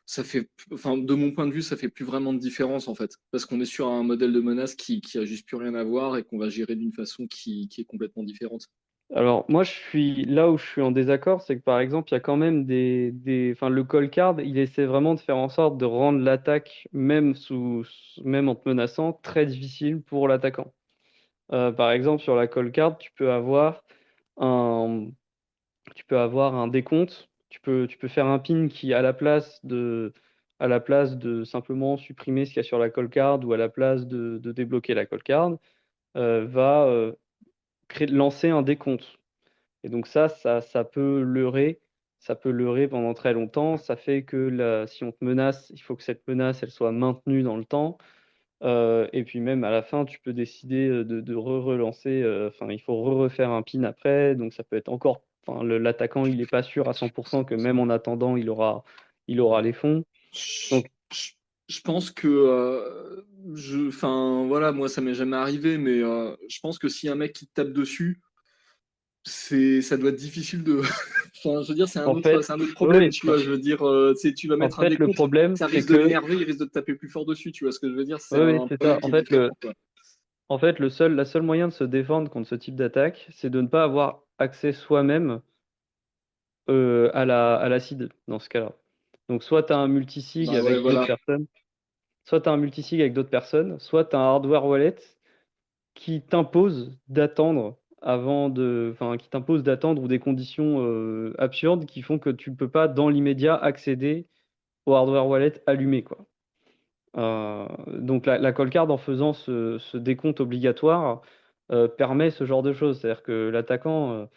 ça fait, enfin, de mon point de vue, ça fait plus vraiment de différence en fait, parce qu'on est sur un modèle de menace qui a juste plus rien à voir et qu'on va gérer d'une façon qui est complètement différente. Alors, moi, je suis là où je suis en désaccord, c'est que par exemple, il y a quand même enfin, le call card, il essaie vraiment de faire en sorte de rendre l'attaque, même en te menaçant, très difficile pour l'attaquant. Par exemple, sur la call card, un, tu peux avoir un décompte, tu peux faire un pin qui, à la place de simplement supprimer ce qu'il y a sur la call card ou à la place de débloquer la call card, va lancer un décompte. Et donc ça peut leurrer pendant très longtemps. Ça fait que si on te menace, il faut que cette menace, elle soit maintenue dans le temps. Et puis même à la fin, tu peux décider de relancer. Enfin, il faut refaire un pin après. Donc ça peut être encore. Enfin, l'attaquant, il n'est pas sûr à 100% que même en attendant, il aura les fonds. Je, Donc je- je pense que, enfin, voilà, moi ça m'est jamais arrivé, mais je pense que si un mec qui te tape dessus, ça doit être difficile de. Enfin, je veux dire, en fait, c'est un autre oui, problème, oui, tu vois. Je veux dire, tu vas en mettre un fait, le décompte, problème, ça c'est risque de que, l'énerver, il risque de te taper plus fort dessus, tu vois ce que je veux dire. C'est oui, oui, un c'est problème ça. qui est différent, quoi. En fait, la seule moyen de se défendre contre ce type d'attaque, c'est de ne pas avoir accès soi-même à l'acide dans ce cas-là. Donc soit tu as un multisig Bah ouais, avec d'autres voilà. personnes, soit tu as un multisig avec d'autres personnes, soit tu as un hardware wallet qui t'impose d'attendre qui t'impose d'attendre ou des conditions absurdes qui font que tu ne peux pas dans l'immédiat accéder au hardware wallet allumé, quoi. Donc la call card en faisant ce décompte obligatoire permet ce genre de choses. C'est-à-dire que l'attaquant,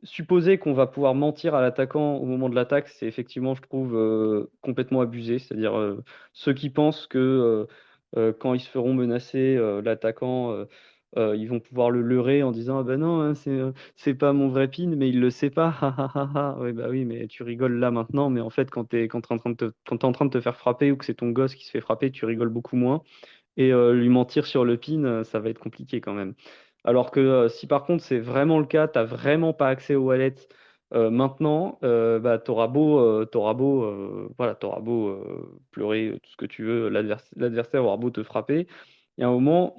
supposer qu'on va pouvoir mentir à l'attaquant au moment de l'attaque, c'est effectivement, je trouve, complètement abusé. C'est-à-dire ceux qui pensent que quand ils se feront menacer, l'attaquant, ils vont pouvoir le leurrer en disant: «Ah ben non, hein, c'est pas mon vrai PIN, mais il le sait pas, ha ha ha ha». Ouais, bah oui, mais tu rigoles là maintenant, mais en fait, quand tu en train de te faire frapper ou que c'est ton gosse qui se fait frapper, tu rigoles beaucoup moins et lui mentir sur le PIN, ça va être compliqué quand même. Alors que, si par contre c'est vraiment le cas, tu as vraiment pas accès aux wallets, maintenant, bah, tu auras beau, pleurer, tout ce que tu veux, l'adversaire aura beau te frapper, il y a un moment,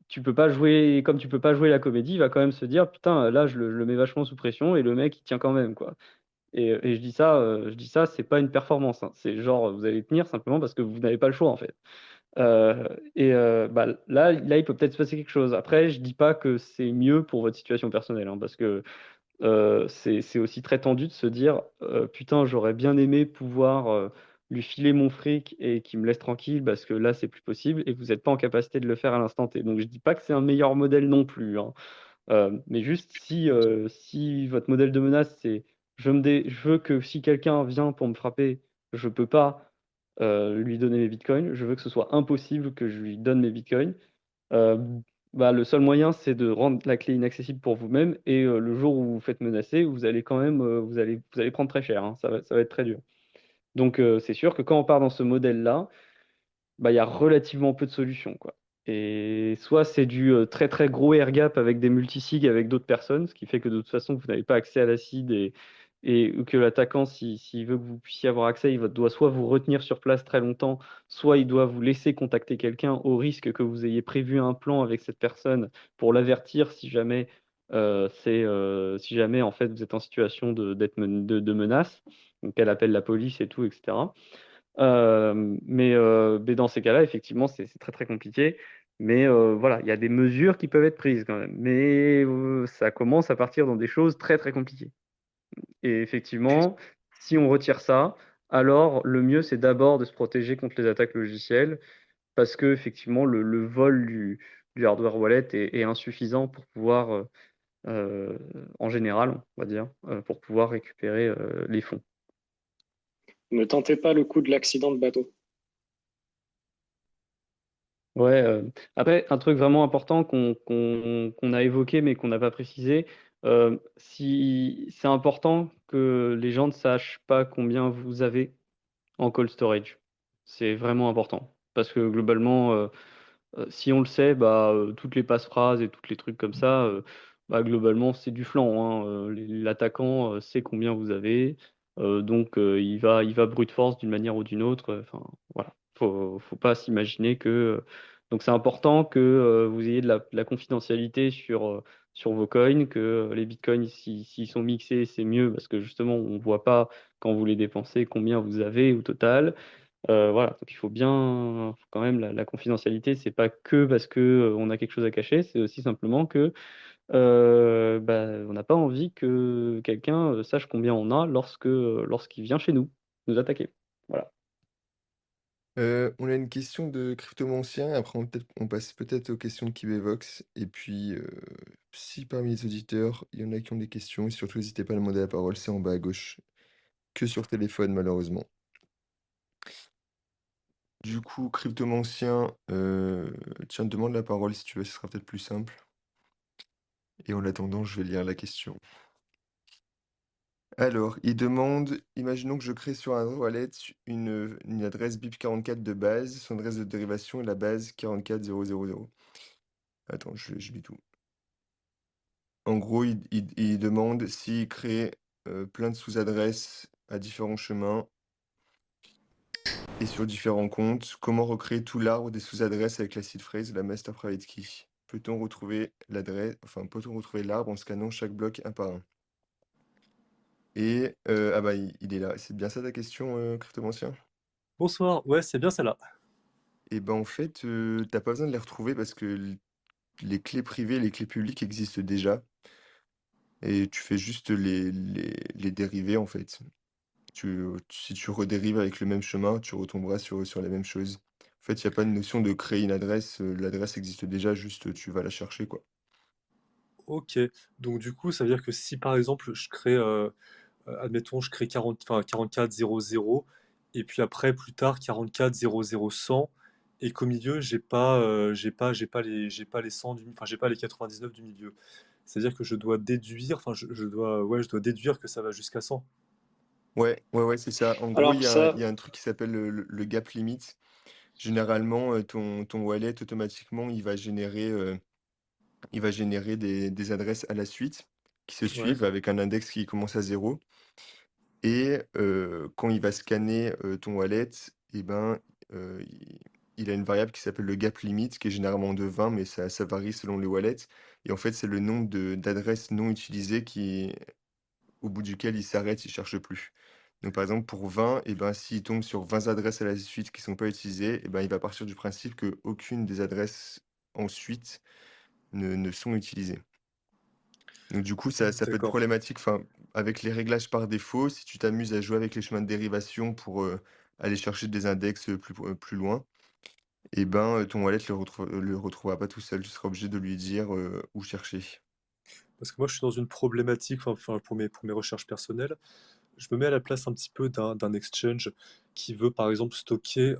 tu peux pas jouer comme tu peux pas jouer la comédie, il va quand même se dire: «Putain, là je le mets vachement sous pression et le mec il tient quand même, quoi». Et je dis ça, c'est pas une performance, hein. C'est genre, vous allez tenir simplement parce que vous n'avez pas le choix, en fait. Bah, là, il peut peut-être se passer quelque chose. Après, je dis pas que c'est mieux pour votre situation personnelle, hein, parce que, c'est aussi très tendu de se dire, «Putain, j'aurais bien aimé pouvoir, lui filer mon fric et qu'il me laisse tranquille parce que là, c'est plus possible» et vous êtes pas en capacité de le faire à l'instant T. Donc je dis pas que c'est un meilleur modèle non plus, hein. Mais juste si votre modèle de menace, c'est: «Je veux que si quelqu'un vient pour me frapper, je peux pas, lui donner mes bitcoins. Je veux que ce soit impossible que je lui donne mes bitcoins». Heu, Bah, le seul moyen, c'est de rendre la clé inaccessible pour vous-même et le jour où vous vous faites menacer, vous allez quand même, vous allez prendre très cher, hein. Ça va être très dur. Donc c'est sûr que quand on part dans ce modèle-là, bah, il y a relativement peu de solutions, quoi. Et soit c'est du, très, très gros air gap avec des multisigs avec d'autres personnes, ce qui fait que de toute façon, vous n'avez pas accès à la seed et ou que l'attaquant, s'il veut que vous puissiez avoir accès, doit soit vous retenir sur place très longtemps, soit il doit vous laisser contacter quelqu'un au risque que vous ayez prévu un plan avec cette personne pour l'avertir si jamais, en fait, vous êtes en situation de menace, donc elle appelle la police et tout et cetera. Mais dans ces cas-là, effectivement, c'est très, très compliqué. Mais voilà, il y a des mesures qui peuvent être prises quand même. Mais ça commence à partir dans des choses très, très compliquées. Et effectivement, si on retire ça, alors le mieux, c'est d'abord de se protéger contre les attaques logicielles parce qu'effectivement, le vol du hardware wallet est insuffisant pour pouvoir, en général, on va dire, pour pouvoir récupérer, les fonds. Ne tentez pas le coup de l'accident de bateau. Ouais, après un truc vraiment important qu'on a évoqué, mais qu'on n'a pas précisé, si c'est important que les gens ne sachent pas combien vous avez en cold storage. C'est vraiment important parce que globalement, si on le sait, bah, toutes les passe-phrases et toutes les trucs comme ça, bah, globalement, c'est du flan, hein, l'attaquant, sait combien vous avez, donc il va brute force d'une manière ou d'une autre, enfin, voilà. Faut pas s'imaginer que, donc c'est important que, vous ayez de la confidentialité sur vos coins, que, les bitcoins, s'ils sont mixés, c'est mieux parce que justement, on voit pas quand vous les dépensez combien vous avez au total. Voilà, donc il faut quand même la confidentialité, c'est pas que parce que, on a quelque chose à cacher, c'est aussi simplement que, bah, on n'a pas envie que quelqu'un, sache combien on a lorsqu'il vient chez nous, nous attaquer. Voilà. On a une question de Cryptomancien, après on passe peut-être aux questions de Kibévox et puis, si parmi les auditeurs, il y en a qui ont des questions, surtout n'hésitez pas à demander la parole, c'est en bas à gauche. Que sur téléphone malheureusement. Du coup, Cryptomancien, tiens, demande la parole si tu veux, ce sera peut-être plus simple. Et en attendant, je vais lire la question. Alors, il demande, imaginons que je crée sur un wallet une adresse BIP44 de base, son adresse de dérivation est la base 44000. Attends, je lis tout. En gros, il demande s'il crée plein de sous-adresses à différents chemins et sur différents comptes, comment recréer tout l'arbre des sous-adresses avec la seed phrase et la master private key? Peut-on retrouver peut-on retrouver l'arbre en scannant chaque bloc un par un? Et ah bah il est là. C'est bien ça ta question, Cryptomancien? Bonsoir, ouais, c'est bien celle-là. Et ben en fait, tu pas besoin de les retrouver parce que les clés privées, les clés publiques existent déjà et tu fais juste les dérivés, en fait. Si tu redérives avec le même chemin, tu retomberas sur les mêmes choses. En fait, il y a pas de notion de créer une adresse, l'adresse existe déjà, juste, tu vas la chercher, quoi. Ok, donc du coup, ça veut dire que si par exemple je crée, admettons, je crée 40, enfin, 44 00, et puis après, plus tard, 44 00 100, et qu'au milieu, j'ai pas les 100 enfin, j'ai pas les 99 du milieu. C'est-à-dire que je dois déduire, enfin, je dois déduire que ça va jusqu'à 100. Ouais, ouais, ouais, c'est ça. En gros, Alors ça, il y a un truc qui s'appelle le gap limit. Généralement, ton wallet, automatiquement, il va générer des adresses à la suite qui se Ouais, suivent avec un index qui commence à 0. Et quand il va scanner, ton wallet et ben, il a une variable qui s'appelle le gap limit qui est généralement de 20 mais ça varie selon les wallets et en fait, c'est le nombre d'adresses non utilisées au bout duquel il s'arrête, il cherche plus. Donc par exemple pour 20 et ben, s'il tombe sur 20 adresses à la suite qui sont pas utilisées et ben, il va partir du principe qu'aucune des adresses ensuite ne sont utilisées. Donc du coup, ça peut être d'accord. problématique, enfin, avec les réglages par défaut, si tu t'amuses à jouer avec les chemins de dérivation pour, aller chercher des index, plus loin et ben, ton wallet le retrouvera pas tout seul. Tu seras obligé de lui dire, où chercher. Parce que moi, je suis dans une problématique, enfin, pour mes recherches personnelles. Je me mets à la place un petit peu d'un exchange qui veut par exemple stocker,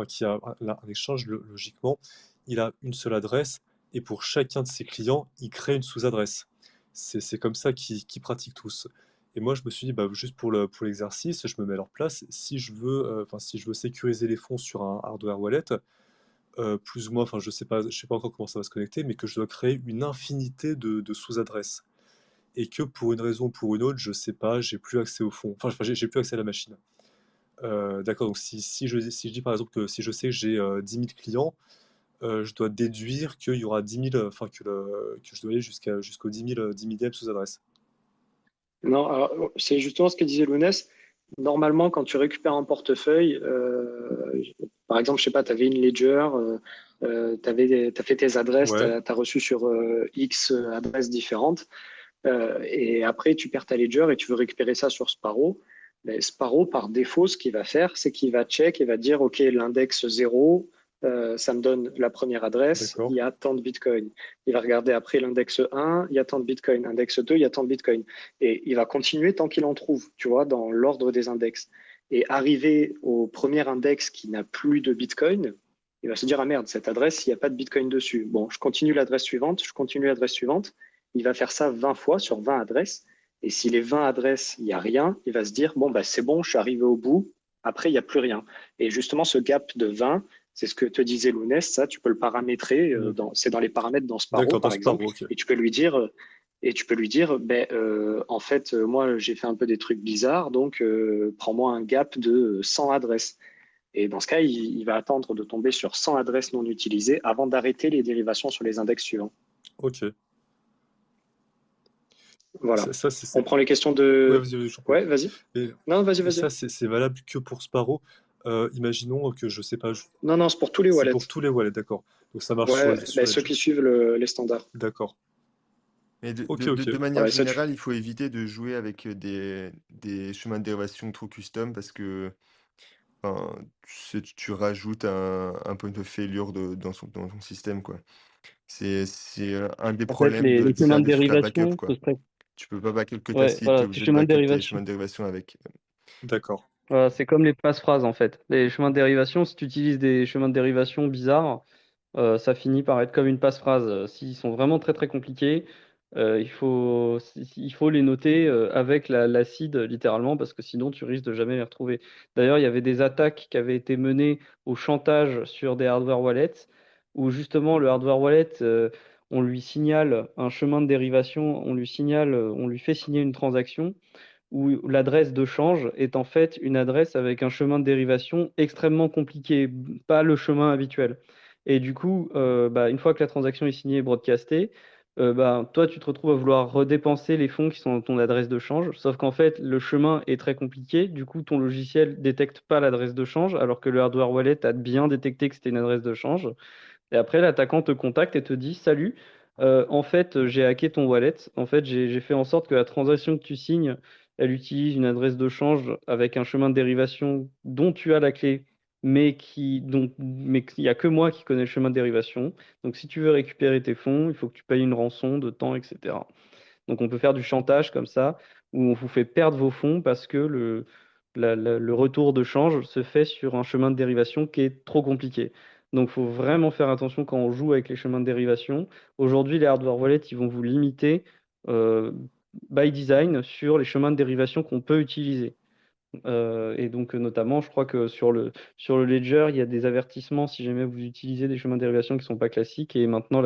qui a un exchange, logiquement, il a une seule adresse et pour chacun de ses clients, il crée une sous-adresse. C'est comme ça qu'ils pratiquent tous. Et moi, je me suis dit, bah, juste pour l'exercice, je me mets à leur place. Si je veux, enfin, si je veux sécuriser les fonds sur un hardware wallet, plus ou moins, enfin, je sais pas encore comment ça va se connecter, mais que je dois créer une infinité de sous-adresses et que pour une raison ou pour une autre, je sais pas, j'ai plus accès au fond. Enfin, j'ai plus accès à la machine. D'accord, donc si je dis par exemple que si je sais que j'ai 10 000 clients, je dois déduire qu'il y aura 10 000, enfin que je dois aller jusqu'au 10 millième sous-adresse. non, alors, c'est justement ce que disait Lounès. Normalement, quand tu récupères un portefeuille, par exemple, je sais pas, tu avais une ledger, tu as fait tes adresses, tu Ouais, as reçu sur X adresses différentes, et après tu perds ta ledger et tu veux récupérer ça sur Sparrow. Mais Sparrow, par défaut, ce qu'il va faire, c'est qu'il va check et va dire, OK, l'index 0, ça me donne la première adresse, il d'accord. y a tant de Bitcoin. Il va regarder après l'index 1, il y a tant de Bitcoin. Index 2, il y a tant de Bitcoin. Et il va continuer tant qu'il en trouve, tu vois, dans l'ordre des index. Et arrivé au premier index qui n'a plus de Bitcoin, il va se dire, ah merde, cette adresse, il n'y a pas de Bitcoin dessus. Bon, je continue l'adresse suivante, je continue l'adresse suivante. Il va faire ça 20 fois sur 20 adresses. Et si les 20 adresses, il n'y a rien, il va se dire, bon, bah, c'est bon, je suis arrivé au bout, après, il n'y a plus rien. Et justement, ce gap de 20, c'est ce que te disait Lounès, ça, tu peux le paramétrer, Hmm. c'est dans les paramètres dans Sparrow, D'accord, dans par exemple, Sparrow, ok. et tu peux lui dire, ben, en fait, moi, j'ai fait un peu des trucs bizarres, donc prends-moi un gap de 100 adresses. Et dans ce cas, il va attendre de tomber sur 100 adresses non utilisées avant d'arrêter les dérivations sur les index suivants. Ok. Voilà. Ça, On prend les questions ouais, de... vas-y, j'en prie. Ouais, vas-y. Et, Non, vas-y, et ça, vas-y. c'est valable que pour Sparrow. Imaginons que je sais pas, Non, non, c'est pour tous les c'est wallets. pour tous les wallets, d'accord. Donc ça marche Ouais, sur ben, ceux Ledger. qui suivent les standards. D'accord. Mais Ok, ok. de manière Voilà, ça, générale, il faut éviter de jouer avec, des chemins de dérivation trop custom parce que, enfin, tu rajoutes un point of failure dans ton système, quoi. C'est un des En fait, problèmes les de chemins faire de des trucs à backup, dérivation, ce quoi. serait, Tu peux pas backup que ta ouais, cible, tu es voilà, ces obligé de chemins de backup tes dérivation. chemins de dérivation avec. D'accord. Voilà, c'est comme les passe-phrases en fait. Les chemins de dérivation, si tu utilises des chemins de dérivation bizarres, ça finit par être comme une passe-phrase. S'ils sont vraiment très très compliqués, il faut les noter avec la seed littéralement parce que sinon tu risques de jamais les retrouver. D'ailleurs, il y avait des attaques qui avaient été menées au chantage sur des hardware wallets où justement le hardware wallet, on lui signale un chemin de dérivation, on lui fait signer une transaction où l'adresse de change est en fait une adresse avec un chemin de dérivation extrêmement compliqué, pas le chemin habituel. Et du coup, bah, une fois que la transaction est signée et broadcastée, bah, toi, tu te retrouves à vouloir redépenser les fonds qui sont dans ton adresse de change, sauf qu'en fait, le chemin est très compliqué. Du coup, ton logiciel détecte pas l'adresse de change, alors que le hardware wallet a bien détecté que c'était une adresse de change. Et après, l'attaquant te contacte et te dit, Salut, en fait, j'ai hacké ton wallet. En fait, j'ai fait en sorte que la transaction que tu signes, elle utilise une adresse de change avec un chemin de dérivation dont tu as la clé, mais qu'il n'y a que moi qui connais le chemin de dérivation. Donc, si tu veux récupérer tes fonds, il faut que tu payes une rançon de temps, etc. Donc, on peut faire du chantage comme ça, où on vous fait perdre vos fonds parce que le retour de change se fait sur un chemin de dérivation qui est trop compliqué. Donc, il faut vraiment faire attention quand on joue avec les chemins de dérivation. Aujourd'hui, les hardware wallets, ils vont vous limiter euh, by design sur les chemins de dérivation qu'on peut utiliser. Et donc, notamment, je crois que sur le Ledger, il y a des avertissements si jamais vous utilisez des chemins de dérivation qui ne sont pas classiques. Et maintenant,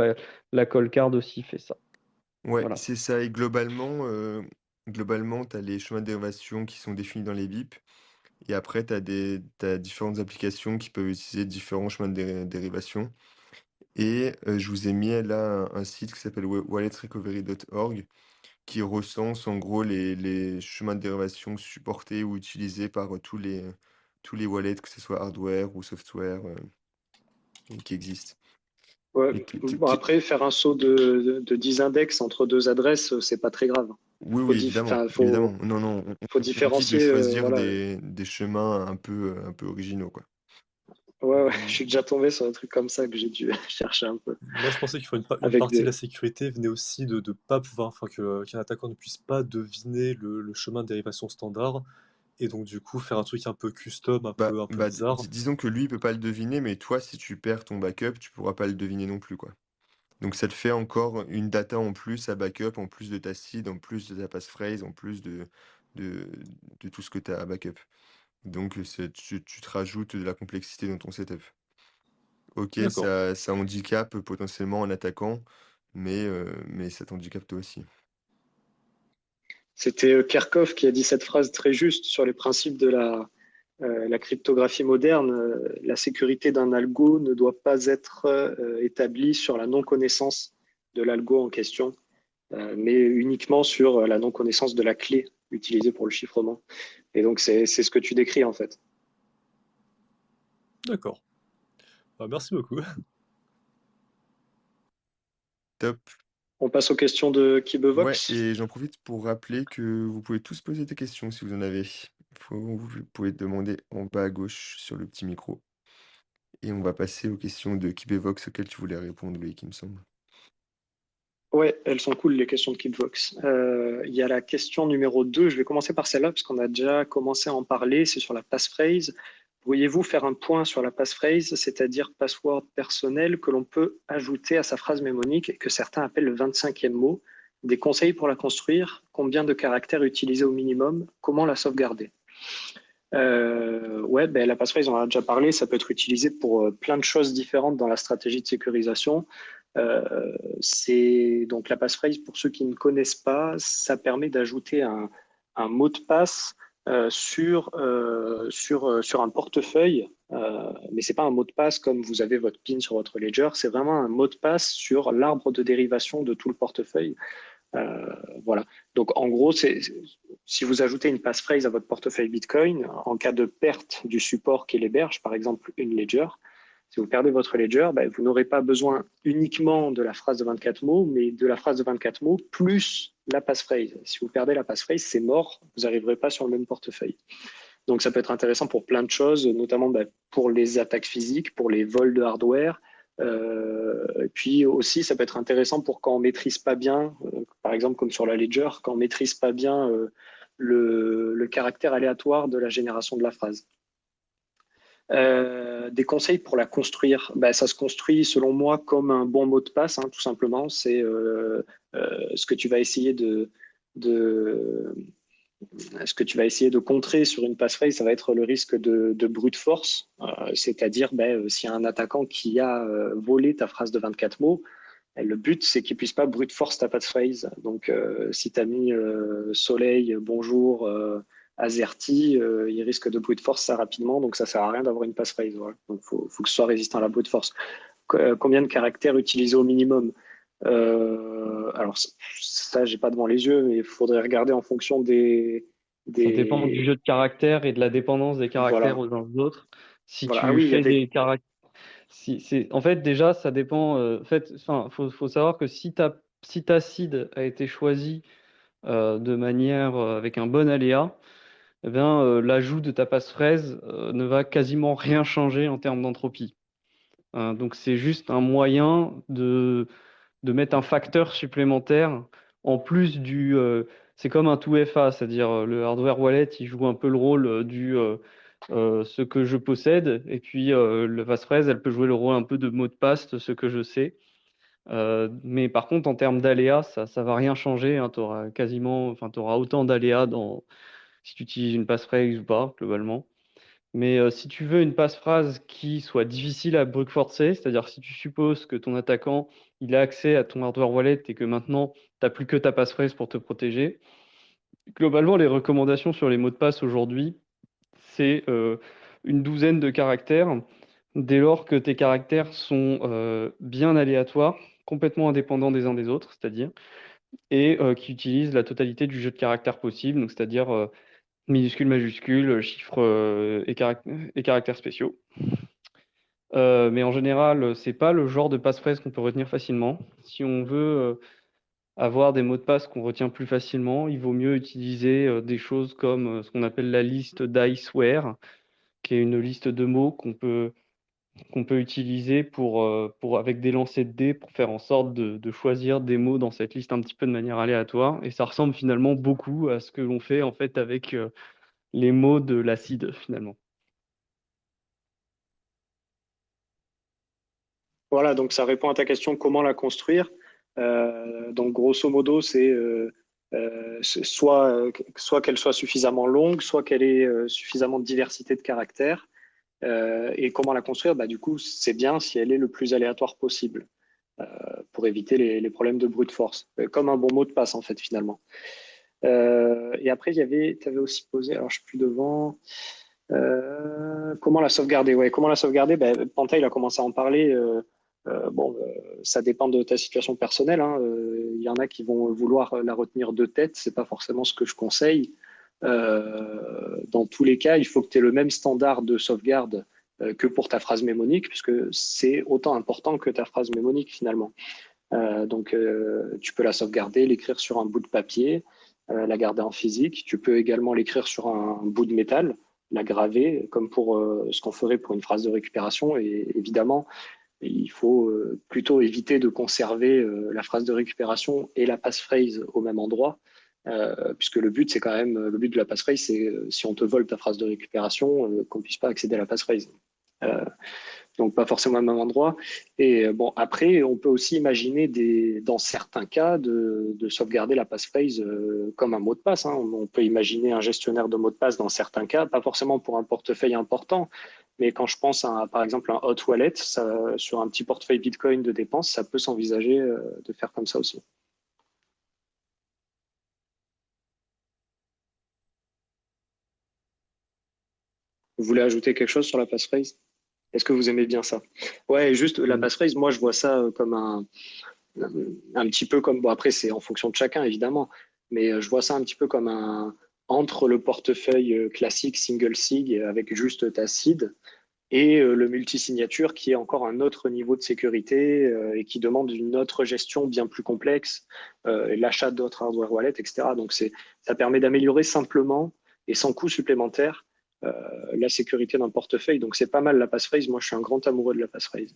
la Coldcard aussi fait ça. Ouais, Voilà. c'est ça. Et globalement, tu as les chemins de dérivation qui sont définis dans les BIP. Et après, t'as différentes applications qui peuvent utiliser différents chemins de dérivation. Et je vous ai mis là un site qui s'appelle walletrecovery.org qui recense en gros les chemins de dérivation supportés ou utilisés par tous les wallets, que ce soit hardware ou software, qui existent. Ouais. Et Bon, après, faire un saut de 10 index entre deux adresses, c'est pas très grave. oui, oui, évidemment, Enfin, évidemment. Non, non, faut on dit de différencier. choisir Voilà. des chemins un peu originaux, quoi. Ouais, ouais, je Hum, suis déjà tombé sur un truc comme ça que j'ai dû chercher un peu. Moi, je pensais qu'il faut une Avec partie de la des. sécurité venait aussi de ne pas pouvoir, enfin qu'un attaquant ne puisse pas deviner le chemin de dérivation standard, et donc du coup faire un truc un peu custom, un peu bizarre. Disons que lui, il peut pas le deviner, mais toi, si tu perds ton backup, tu pourras pas le deviner non plus, quoi. Donc ça te fait encore une data en plus à backup, en plus de ta seed, en plus de ta passphrase, en plus de, de tout ce que tu as à backup. Donc tu te rajoutes de la complexité dans ton setup. Ok, D'accord. ça handicape potentiellement un attaquant, mais ça t'handicape toi aussi. C'était Kerckhoff qui a dit cette phrase très juste sur les principes de la cryptographie moderne. La sécurité d'un algo ne doit pas être établie sur la non-connaissance de l'algo en question, mais uniquement sur la non-connaissance de la clé utilisée pour le chiffrement. Et donc, c'est ce que tu décris en fait. D'accord. Bah, merci beaucoup. Top. On passe aux questions de Ouais, Kibevox. et j'en profite pour rappeler que vous pouvez tous poser des questions si vous en avez. Vous pouvez demander en bas à gauche sur le petit micro. Et on va passer aux questions de Kibévox auxquelles tu voulais répondre, Loïc, il me semble. Ouais, elles sont cool, les questions de Kickbox. Il y a la question numéro 2. Je vais commencer par celle-là, parce qu'on a déjà commencé à en parler. C'est sur la passphrase. Pourriez-vous faire un point sur la passphrase, c'est-à-dire password personnel que l'on peut ajouter à sa phrase mémonique et que certains appellent le 25e mot? Des conseils pour la construire? Combien de caractères utiliser au minimum? Comment la sauvegarder? Ouais, ben, la passphrase, on en a déjà parlé, ça peut être utilisé pour plein de choses différentes dans la stratégie de sécurisation. C'est donc la passphrase, pour ceux qui ne connaissent pas, ça permet d'ajouter un mot de passe sur un portefeuille, mais c'est pas un mot de passe comme vous avez votre PIN sur votre ledger, c'est vraiment un mot de passe sur l'arbre de dérivation de tout le portefeuille. Voilà. Donc, en gros, si vous ajoutez une passphrase à votre portefeuille Bitcoin, en cas de perte du support qui l'héberge, par exemple une ledger, si vous perdez votre ledger, ben, vous n'aurez pas besoin uniquement de la phrase de 24 mots, mais de la phrase de 24 mots plus la passphrase. Si vous perdez la passphrase, c'est mort, vous n'arriverez pas sur le même portefeuille. Donc, ça peut être intéressant pour plein de choses, notamment ben, pour les attaques physiques, pour les vols de hardware. Et puis aussi, ça peut être intéressant pour quand on maîtrise pas bien, par exemple comme sur la Ledger, quand on maîtrise pas bien le caractère aléatoire de la génération de la phrase. Des conseils pour la construire, ben, ça se construit selon moi comme un bon mot de passe, hein, tout simplement. C'est ce que tu vas essayer de ce que tu vas essayer de contrer sur une passphrase, ça va être le risque de brute force, c'est-à-dire ben, s'il y a un attaquant qui a volé ta phrase de 24 mots, le but c'est qu'il puisse pas brute force ta passphrase. Donc si tu as mis soleil, bonjour, Azerty, il risque de brute force ça rapidement, donc ça sert à rien d'avoir une passphrase. Voilà. Donc faut que ce soit résistant à la brute force. Combien de caractères utiliser au minimum? Alors ça, j'ai pas devant les yeux, mais il faudrait regarder en fonction Ça dépend du des jeu de caractères et de la dépendance des caractères voilà, aux uns aux autres. Si voilà. Ah tu oui, il y a fais des des caractères, En fait, déjà, ça dépend. Faut savoir que si ta seed a été choisie de manière avec un bon aléa, eh bien, l'ajout de ta passerelle ne va quasiment rien changer en termes d'entropie. Donc, c'est juste un moyen de mettre un facteur supplémentaire en plus du. C'est comme un 2FA, c'est-à-dire le hardware wallet, il joue un peu le rôle ce que je possède, et puis le passphrase, elle peut jouer le rôle un peu de mot de passe, de ce que je sais. Mais par contre, en termes d'aléas, ça va rien changer. Hein, tu auras autant d'aléas si tu utilises une passphrase ou pas, globalement. Mais si tu veux une passphrase qui soit difficile à brute forcer, c'est-à-dire si tu supposes que ton attaquant il a accès à ton hardware wallet et que maintenant tu n'as plus que ta passphrase pour te protéger, globalement les recommandations sur les mots de passe aujourd'hui, c'est une douzaine de caractères, dès lors que tes caractères sont bien aléatoires, complètement indépendants des uns des autres, c'est-à-dire, et qui utilisent la totalité du jeu de caractères possible, donc c'est-à-dire minuscules, majuscules, chiffres et caractères spéciaux. Mais en général, c'est pas le genre de passphrase qu'on peut retenir facilement. Si on veut avoir des mots de passe qu'on retient plus facilement, il vaut mieux utiliser des choses comme ce qu'on appelle la liste d'Iceware, qui est une liste de mots qu'on peut utiliser avec des lancers de dés pour faire en sorte de choisir des mots dans cette liste un petit peu de manière aléatoire. Et ça ressemble finalement beaucoup à ce que l'on fait en fait avec les mots de l'acide finalement. Voilà, donc ça répond à ta question, comment la construire. Donc grosso modo, c'est soit qu'elle soit suffisamment longue, soit qu'elle ait suffisamment de diversité de caractères. Et comment la construire? Bah, du coup, c'est bien si elle est le plus aléatoire possible pour éviter les problèmes de brute force, comme un bon mot de passe en fait finalement. Et après, tu avais aussi posé, alors je suis plus devant. Comment la sauvegarder? Ouais, comment la sauvegarder? Ben, Panta, il a commencé à en parler. Ça dépend de ta situation personnelle. Hein. Il y en a qui vont vouloir la retenir de tête. C'est pas forcément ce que je conseille. Dans tous les cas, il faut que tu aies le même standard de sauvegarde que pour ta phrase mémonique, puisque c'est autant important que ta phrase mémonique finalement. Tu peux la sauvegarder, l'écrire sur un bout de papier, la garder en physique. Tu peux également l'écrire sur un bout de métal, la graver, comme pour ce qu'on ferait pour une phrase de récupération. Et évidemment, il faut plutôt éviter de conserver la phrase de récupération et la passphrase au même endroit, puisque le but de la passphrase, c'est si on te vole ta phrase de récupération, qu'on puisse pas accéder à la passphrase. Donc pas forcément au même endroit. Et bon, après, on peut aussi imaginer dans certains cas de sauvegarder la passphrase comme un mot de passe. Hein. On peut imaginer un gestionnaire de mots de passe dans certains cas, pas forcément pour un portefeuille important, mais quand je pense à, par exemple, un hot wallet, sur un petit portefeuille Bitcoin de dépenses, ça peut s'envisager de faire comme ça aussi. Vous voulez ajouter quelque chose sur la passphrase? Est-ce que vous aimez bien ça? Ouais, juste la passphrase, moi je vois ça comme un petit peu comme, bon après c'est en fonction de chacun évidemment, mais je vois ça un petit peu comme entre le portefeuille classique single sig avec juste ta seed et le multisignature qui est encore un autre niveau de sécurité et qui demande une autre gestion bien plus complexe, l'achat d'autres hardware wallets, etc. Donc ça permet d'améliorer simplement et sans coût supplémentaire la sécurité d'un portefeuille. Donc c'est pas mal la passphrase. Moi, je suis un grand amoureux de la passphrase.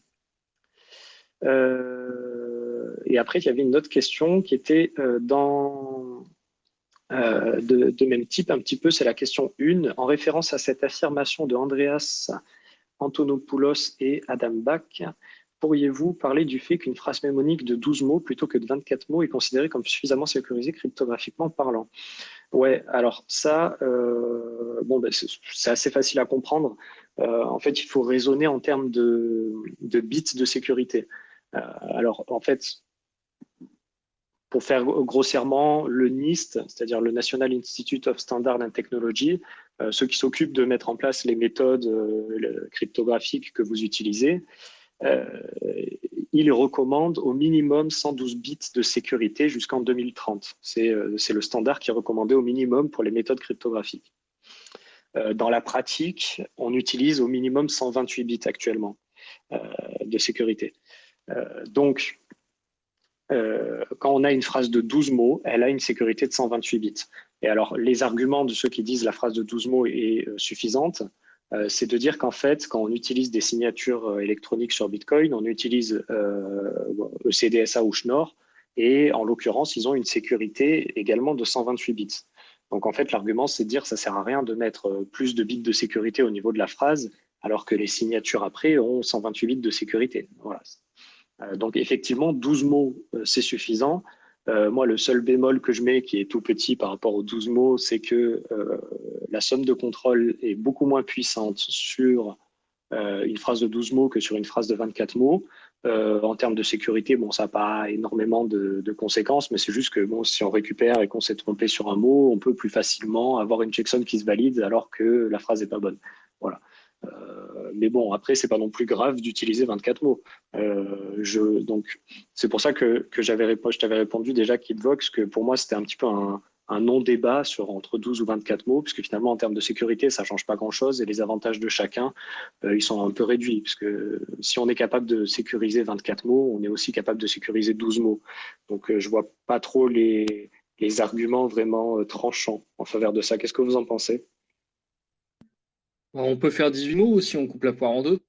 Et après, il y avait une autre question qui était de même type un petit peu, c'est la question 1, en référence à cette affirmation de Andreas Antonopoulos et Adam Back. Pourriez-vous parler du fait qu'une phrase mémonique de 12 mots plutôt que de 24 mots est considérée comme suffisamment sécurisée cryptographiquement parlant? Ouais, alors ça, c'est assez facile à comprendre. En fait, il faut raisonner en termes de bits de sécurité. Alors, en fait, pour faire grossièrement, le NIST, c'est-à-dire le National Institute of Standard and Technology, ceux qui s'occupent de mettre en place les méthodes cryptographiques que vous utilisez, il recommande au minimum 112 bits de sécurité jusqu'en 2030. C'est le standard qui est recommandé au minimum pour les méthodes cryptographiques. Dans la pratique, on utilise au minimum 128 bits actuellement. de sécurité. Donc, quand on a une phrase de 12 mots, elle a une sécurité de 128 bits. Et alors, les arguments de ceux qui disent la phrase de 12 mots est suffisante, c'est de dire qu'en fait, quand on utilise des signatures électroniques sur Bitcoin, on utilise ECDSA ou Schnorr, et en l'occurrence, ils ont une sécurité également de 128 bits. Donc en fait, l'argument, c'est de dire que ça ne sert à rien de mettre plus de bits de sécurité au niveau de la phrase, alors que les signatures après ont 128 bits de sécurité. Voilà. Donc effectivement, 12 mots, c'est suffisant. Moi, le seul bémol que je mets, qui est tout petit par rapport aux 12 mots, c'est que la somme de contrôle est beaucoup moins puissante sur une phrase de 12 mots que sur une phrase de 24 mots. En termes de sécurité, bon, ça n'a pas énormément de conséquences, mais c'est juste que bon, si on récupère et qu'on s'est trompé sur un mot, on peut plus facilement avoir une checksum qui se valide alors que la phrase n'est pas bonne. Voilà. Mais bon, après, c'est pas non plus grave d'utiliser 24 mots. Donc, c'est pour ça que je t'avais répondu déjà, Kidvox, que pour moi, c'était un petit peu un non-débat sur entre 12 ou 24 mots, puisque finalement, en termes de sécurité, ça change pas grand-chose et les avantages de chacun, ils sont un peu réduits, puisque si on est capable de sécuriser 24 mots, on est aussi capable de sécuriser 12 mots. Donc, je vois pas trop les arguments vraiment tranchants en faveur de ça. Qu'est-ce que vous en pensez? On peut faire 18 mots si on coupe la poire en deux.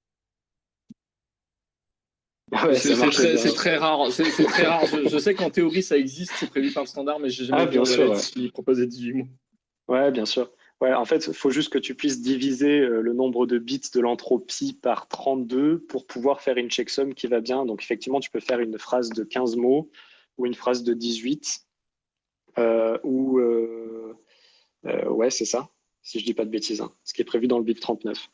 Ouais, C'est ça marche bien. très rare. C'est très rare. Je sais qu'en théorie, ça existe, c'est prévu par le standard, mais j'ai jamais vu bien en sûr, Wallet qui proposait 18 mots. Ouais, bien sûr. Ouais, en fait, il faut juste que tu puisses diviser le nombre de bits de l'entropie par 32 pour pouvoir faire une checksum qui va bien. Donc, effectivement, tu peux faire une phrase de 15 mots ou une phrase de 18. Ou ouais, c'est ça, si je dis pas de bêtises, hein, ce qui est prévu dans le BIP 39.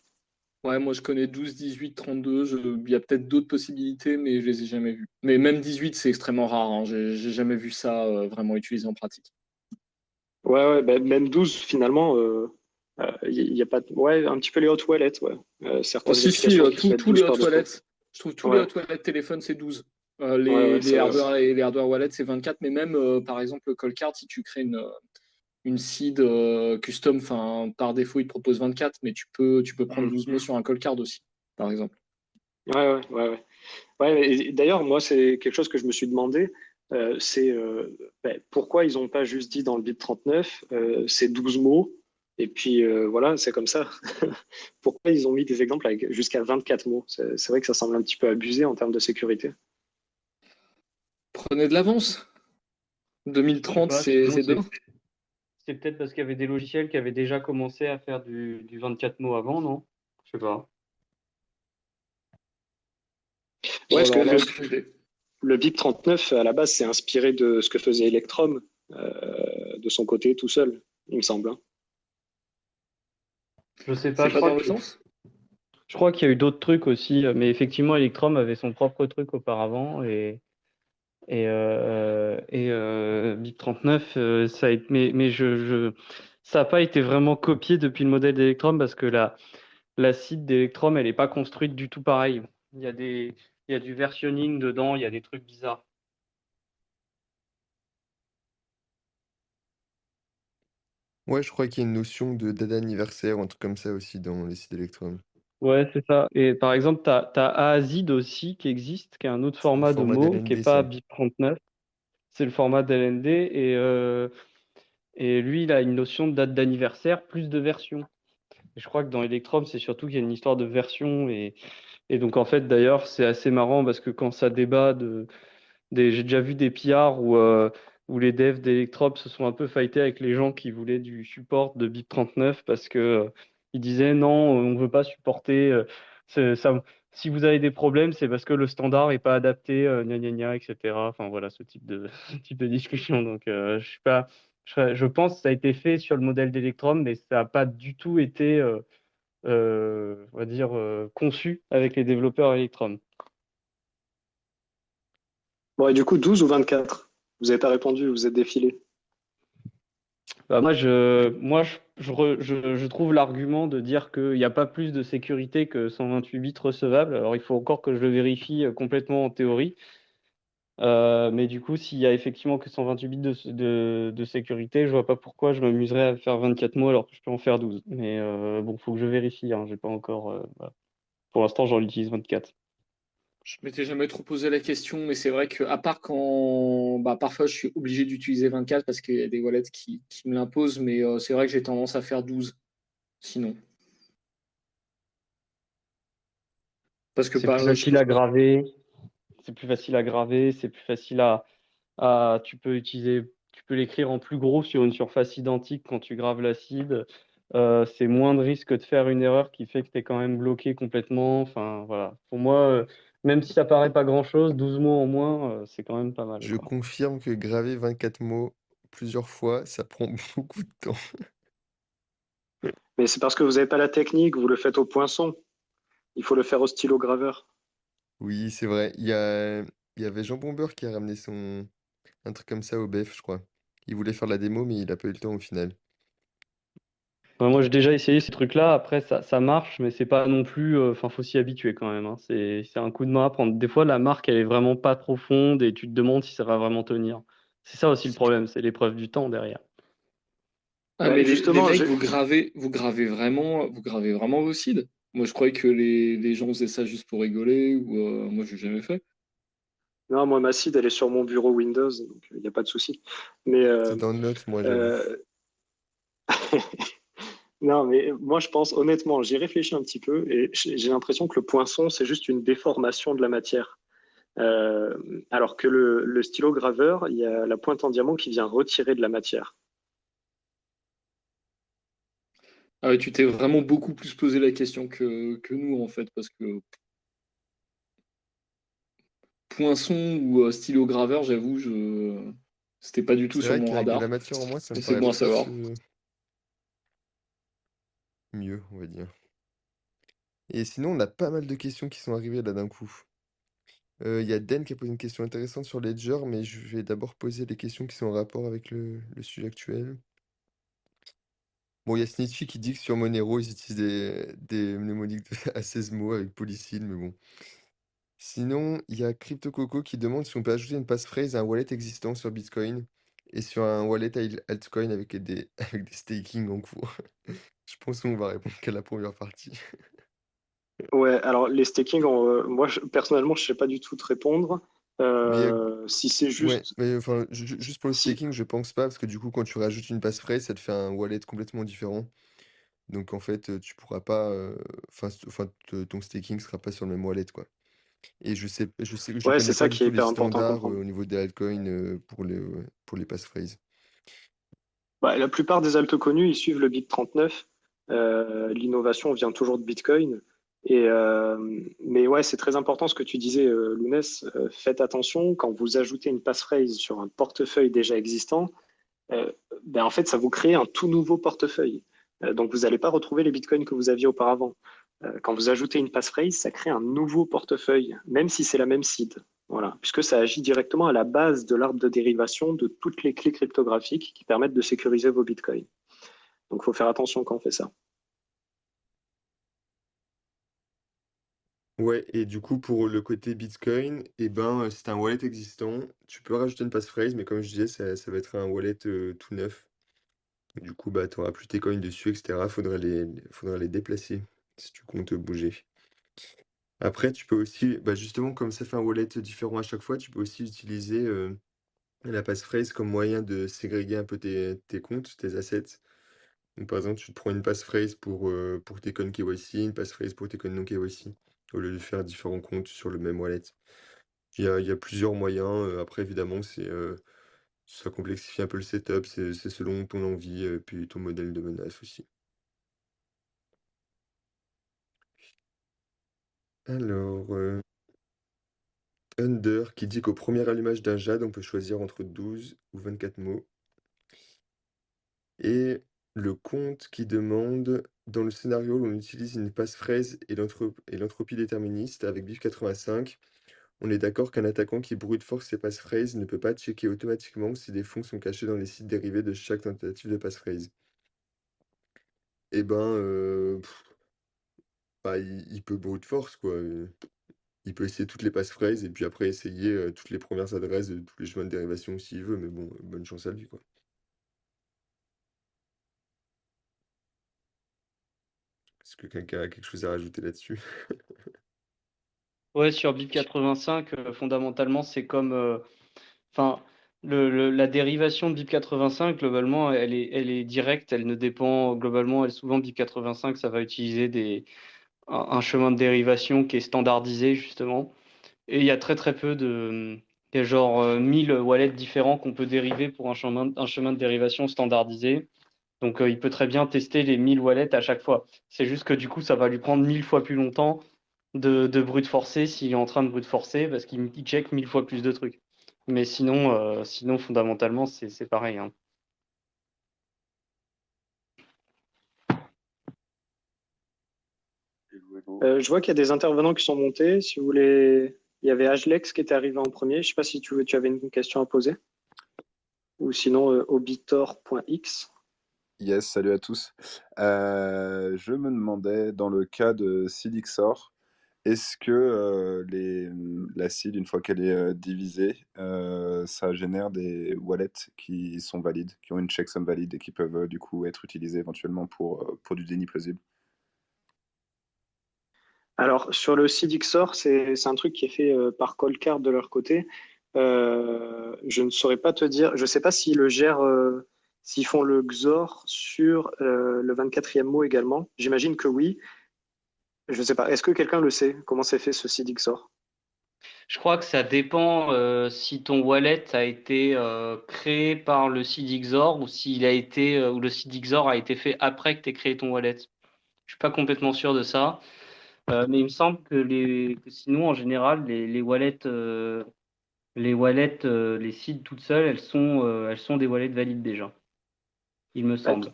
Ouais, moi je connais 12, 18, 32. Il y a peut-être d'autres possibilités, mais je les ai jamais vues. Mais même 18, c'est extrêmement rare. Hein. J'ai jamais vu ça vraiment utilisé en pratique. Ouais, ouais, bah, même 12, finalement, y a pas ouais, un petit peu les hot wallets, ouais. Oh, Certaines si, applications qui te mettent tous les 12 hot par défaut. wallets. Je trouve tous les Ouais, hot wallets téléphone, c'est 12. ouais, ouais, Les c'est vrai. hardware et les hardware wallets, c'est 24. Mais même, par exemple, le Coldcard, si tu crées une seed custom, par défaut, il te propose 24, mais tu peux prendre 12 mots sur un Coldcard aussi, par exemple. Ouais, ouais, ouais, ouais. Ouais, et d'ailleurs, moi, c'est quelque chose que je me suis demandé, c'est pourquoi ils n'ont pas juste dit dans le BIP 39, c'est 12 mots, et puis voilà, c'est comme ça. Pourquoi ils ont mis des exemples avec jusqu'à 24 mots? C'est vrai que ça semble un petit peu abusé en termes de sécurité. Prenez de l'avance. Je sais 2030, pas, sinon c'est demain. c'est peut-être parce qu'il y avait des logiciels qui avaient déjà commencé à faire du 24 mots avant, non? Je sais pas. Bon, Ouais, parce que alors là, aucune idée. le BIP 39, à la base, c'est inspiré de ce que faisait Electrum, de son côté, tout seul, il me semble, hein. Je sais pas, C'est pas dans le sens? je crois qu'il y a eu d'autres trucs aussi, mais effectivement, Electrum avait son propre truc auparavant et BIP39, ça a été, ça n'a pas été vraiment copié depuis le modèle d'Electrum parce que la site d'Electrum, elle n'est pas construite du tout pareil. Il y a du versionning dedans, il y a des trucs bizarres. Ouais, je crois qu'il y a une notion de date d'anniversaire, un truc comme ça aussi dans les sites Electrum. Ouais, c'est ça. Et par exemple, tu as A à Z aussi qui existe, qui est un autre C'est le format de format mots, qui n'est d'LND, pas ça. BIP39. C'est le format d'LND et lui, il a une notion de date d'anniversaire plus de version. Et je crois que dans Electrum, c'est surtout qu'il y a une histoire de version. Et donc, en fait, d'ailleurs, c'est assez marrant parce que quand ça débat j'ai déjà vu des PR où les devs d'Electrum se sont un peu fightés avec les gens qui voulaient du support de BIP39 parce que ils disaient non, on ne veut pas supporter. Ça, si vous avez des problèmes, c'est parce que le standard n'est pas adapté, gna gna gna, etc. Enfin voilà, ce type de, ce type de discussion. Donc je suis pas, je pense que ça a été fait sur le modèle d'Electrum, mais ça n'a pas du tout été, on va dire, conçu avec les développeurs Electrum. Bon, et du coup, 12 ou 24? Vous n'avez pas répondu, vous êtes défilé. Bah, je trouve l'argument de dire qu'il n'y a pas plus de sécurité que 128 bits recevables. Alors, il faut encore que je le vérifie complètement en théorie. Mais du coup, s'il y a effectivement que 128 bits de sécurité, je vois pas pourquoi je m'amuserais à faire 24 mots alors que je peux en faire 12. Mais bon, faut que je vérifie, hein, j'ai pas encore. Voilà. Pour l'instant, j'en utilise 24. Je m'étais jamais trop posé la question, mais c'est vrai que à part quand bah, parfois je suis obligé d'utiliser 24 parce qu'il y a des wallets qui me l'imposent, mais c'est vrai que j'ai tendance à faire 12 sinon. Parce que C'est plus pas, facile à graver. C'est plus facile à graver. C'est plus facile tu peux l'écrire en plus gros sur une surface identique quand tu graves l'acide. C'est moins de risque de faire une erreur qui fait que tu es quand même bloqué complètement. Enfin, voilà. Pour moi, même si ça paraît pas grand-chose, 12 mots en moins, c'est quand même pas mal, Je quoi. confirme que graver 24 mots plusieurs fois, ça prend beaucoup de temps. Mais c'est parce que vous n'avez pas la technique, vous le faites au poinçon. Il faut le faire au stylo graveur. Oui, c'est vrai. Il y avait Jean Bomber qui a ramené un truc comme ça au BEF, je crois. Il voulait faire la démo, mais il a pas eu le temps au final. Ouais, moi, j'ai déjà essayé ces trucs-là. Après, ça marche, mais c'est pas non plus. Enfin, faut s'y habituer quand même, hein. C'est un coup de main à prendre. Des fois, la marque, elle est vraiment pas profonde et tu te demandes si ça va vraiment tenir. C'est ça aussi le problème, c'est l'épreuve du temps derrière. Ah, Bah, mais les justement, mecs, vous gravez vraiment vos seeds. Moi, je croyais que les gens faisaient ça juste pour rigoler, ou moi, je l'ai jamais fait. non, moi, ma seed, elle est sur mon bureau Windows, donc il n'y a pas de souci. Mais C'est dans Notes, moi, j'avoue. euh, non, mais moi, je pense, honnêtement, j'y réfléchi un petit peu et j'ai l'impression que le poinçon, c'est juste une déformation de la matière. Euh, alors que le stylo graveur, il y a la pointe en diamant qui vient retirer de la matière. Ah ouais, tu t'es vraiment beaucoup plus posé la question que nous, en fait, parce que poinçon ou stylo graveur, j'avoue, c'était pas du tout C'est sur vrai mon qu'avec de la radar. matière en moins, ça me Mais c'est paraît bon à savoir. plus mieux, on va dire. Et sinon, on a pas mal de questions qui sont arrivées là d'un coup. Il y a Den qui a posé une question intéressante sur Ledger, mais je vais d'abord poser les questions qui sont en rapport avec le sujet actuel. Bon, il y a Snitchy qui dit que sur Monero, ils utilisent des mnémoniques à 16 mots avec Polysylle, mais bon. Sinon, il y a CryptoCoco qui demande si on peut ajouter une passphrase à un wallet existant sur Bitcoin et sur un wallet altcoin avec avec des staking en cours. Je pense qu'on va répondre qu'à la première partie. Ouais, alors les staking, moi, personnellement, je sais pas du tout te répondre. Mais Si c'est ouais, juste, mais enfin, juste pour le si, staking, je pense pas, parce que du coup, quand tu rajoutes une passphrase, ça te fait un wallet complètement différent. Donc en fait, tu pourras pas, ton staking sera pas sur le même wallet, quoi. Et je ouais, c'est connais ça pas du qui est tout les hyper important à standards comprendre. au niveau des altcoins pour les passphrases. Bah, la plupart des altes connus, ils suivent le BIP 39. L'innovation vient toujours de Bitcoin. Mais ouais, c'est très important ce que tu disais, Lounès. Faites attention, quand vous ajoutez une passphrase sur un portefeuille déjà existant, euh, ben en fait, ça vous crée un tout nouveau portefeuille. Donc, vous n'allez pas retrouver les bitcoins que vous aviez auparavant. Quand vous ajoutez une passphrase, ça crée un nouveau portefeuille, même si c'est la même seed. Voilà, puisque ça agit directement à la base de l'arbre de dérivation de toutes les clés cryptographiques qui permettent de sécuriser vos bitcoins. Donc, il faut faire attention quand on fait ça. Ouais, et du coup, pour le côté Bitcoin, eh ben, c'est un wallet existant. Tu peux rajouter une passphrase, mais comme je disais, ça va être un wallet tout neuf. Du coup, bah, tu n'auras plus tes coins dessus, etc. Faudra les déplacer si tu comptes bouger. Après, tu peux aussi, bah, justement, comme ça fait un wallet différent à chaque fois, tu peux aussi utiliser la passphrase comme moyen de ségréguer un peu tes comptes, tes assets. Donc, par exemple, tu te prends une passphrase pour tes coins KYC, une passphrase pour tes coins non KYC, au lieu de faire différents comptes sur le même wallet. Il y a plusieurs moyens. Après, évidemment, ça complexifie un peu le setup. C'est selon ton envie, puis ton modèle de menace aussi. Alors, Under qui dit qu'au premier allumage d'un jade, on peut choisir entre 12 ou 24 mots. Et le compte qui demande, dans le scénario où on utilise une passphrase et l'entropie déterministe avec BIF 85, on est d'accord qu'un attaquant qui brute force ses passphrases ne peut pas checker automatiquement si des fonds sont cachés dans les sites dérivés de chaque tentative de passphrase. Eh ben, bah, il peut brute force, quoi. Il peut essayer toutes les passphrases et puis après essayer toutes les premières adresses de tous les chemins de dérivation s'il veut, mais bon, bonne chance à lui, quoi. Est-ce que quelqu'un a quelque chose à rajouter là-dessus? Ouais, sur BIP85, fondamentalement, c'est comme, enfin, la dérivation de BIP85, globalement, elle est directe, elle ne dépend, globalement, souvent BIP85, ça va utiliser un chemin de dérivation qui est standardisé, justement. Et il y a très très peu il y a genre 1000 wallets différents qu'on peut dériver pour un chemin de dérivation standardisé. Donc il peut très bien tester les 1000 wallets à chaque fois. C'est juste que du coup, ça va lui prendre 1000 fois plus longtemps de brute forcer s'il est en train de brute forcer parce qu'il check 1000 fois plus de trucs. Mais sinon fondamentalement, c'est pareil, hein. Je vois qu'il y a des intervenants qui sont montés. Si vous voulez, il y avait Ajlex qui était arrivé en premier. Je ne sais pas si tu avais une question à poser. Ou sinon, obitor.x. Yes, salut à tous. Je me demandais, dans le cas de Silixor, est-ce que la seed, une fois qu'elle est divisée, ça génère des wallets qui sont valides, qui ont une checksum valide et qui peuvent du coup être utilisés éventuellement pour du déni plausible? Alors, sur le CDXOR, c'est un truc qui est fait par Coldcard de leur côté. Je ne saurais pas te dire. Je ne sais pas s'ils le gèrent, s'ils font le XOR sur le 24e mot également. J'imagine que oui. Je ne sais pas. Est-ce que quelqu'un le sait? Comment c'est fait ce CDXOR? Je crois que ça dépend si ton wallet a été créé par le CDXOR ou s'il a été ou le CDXOR a été fait après que tu aies créé ton wallet. Je suis pas complètement sûr de ça. Mais il me semble que sinon, en général, les seeds toutes seules, elles sont des wallets valides déjà, il me Bah, de semble.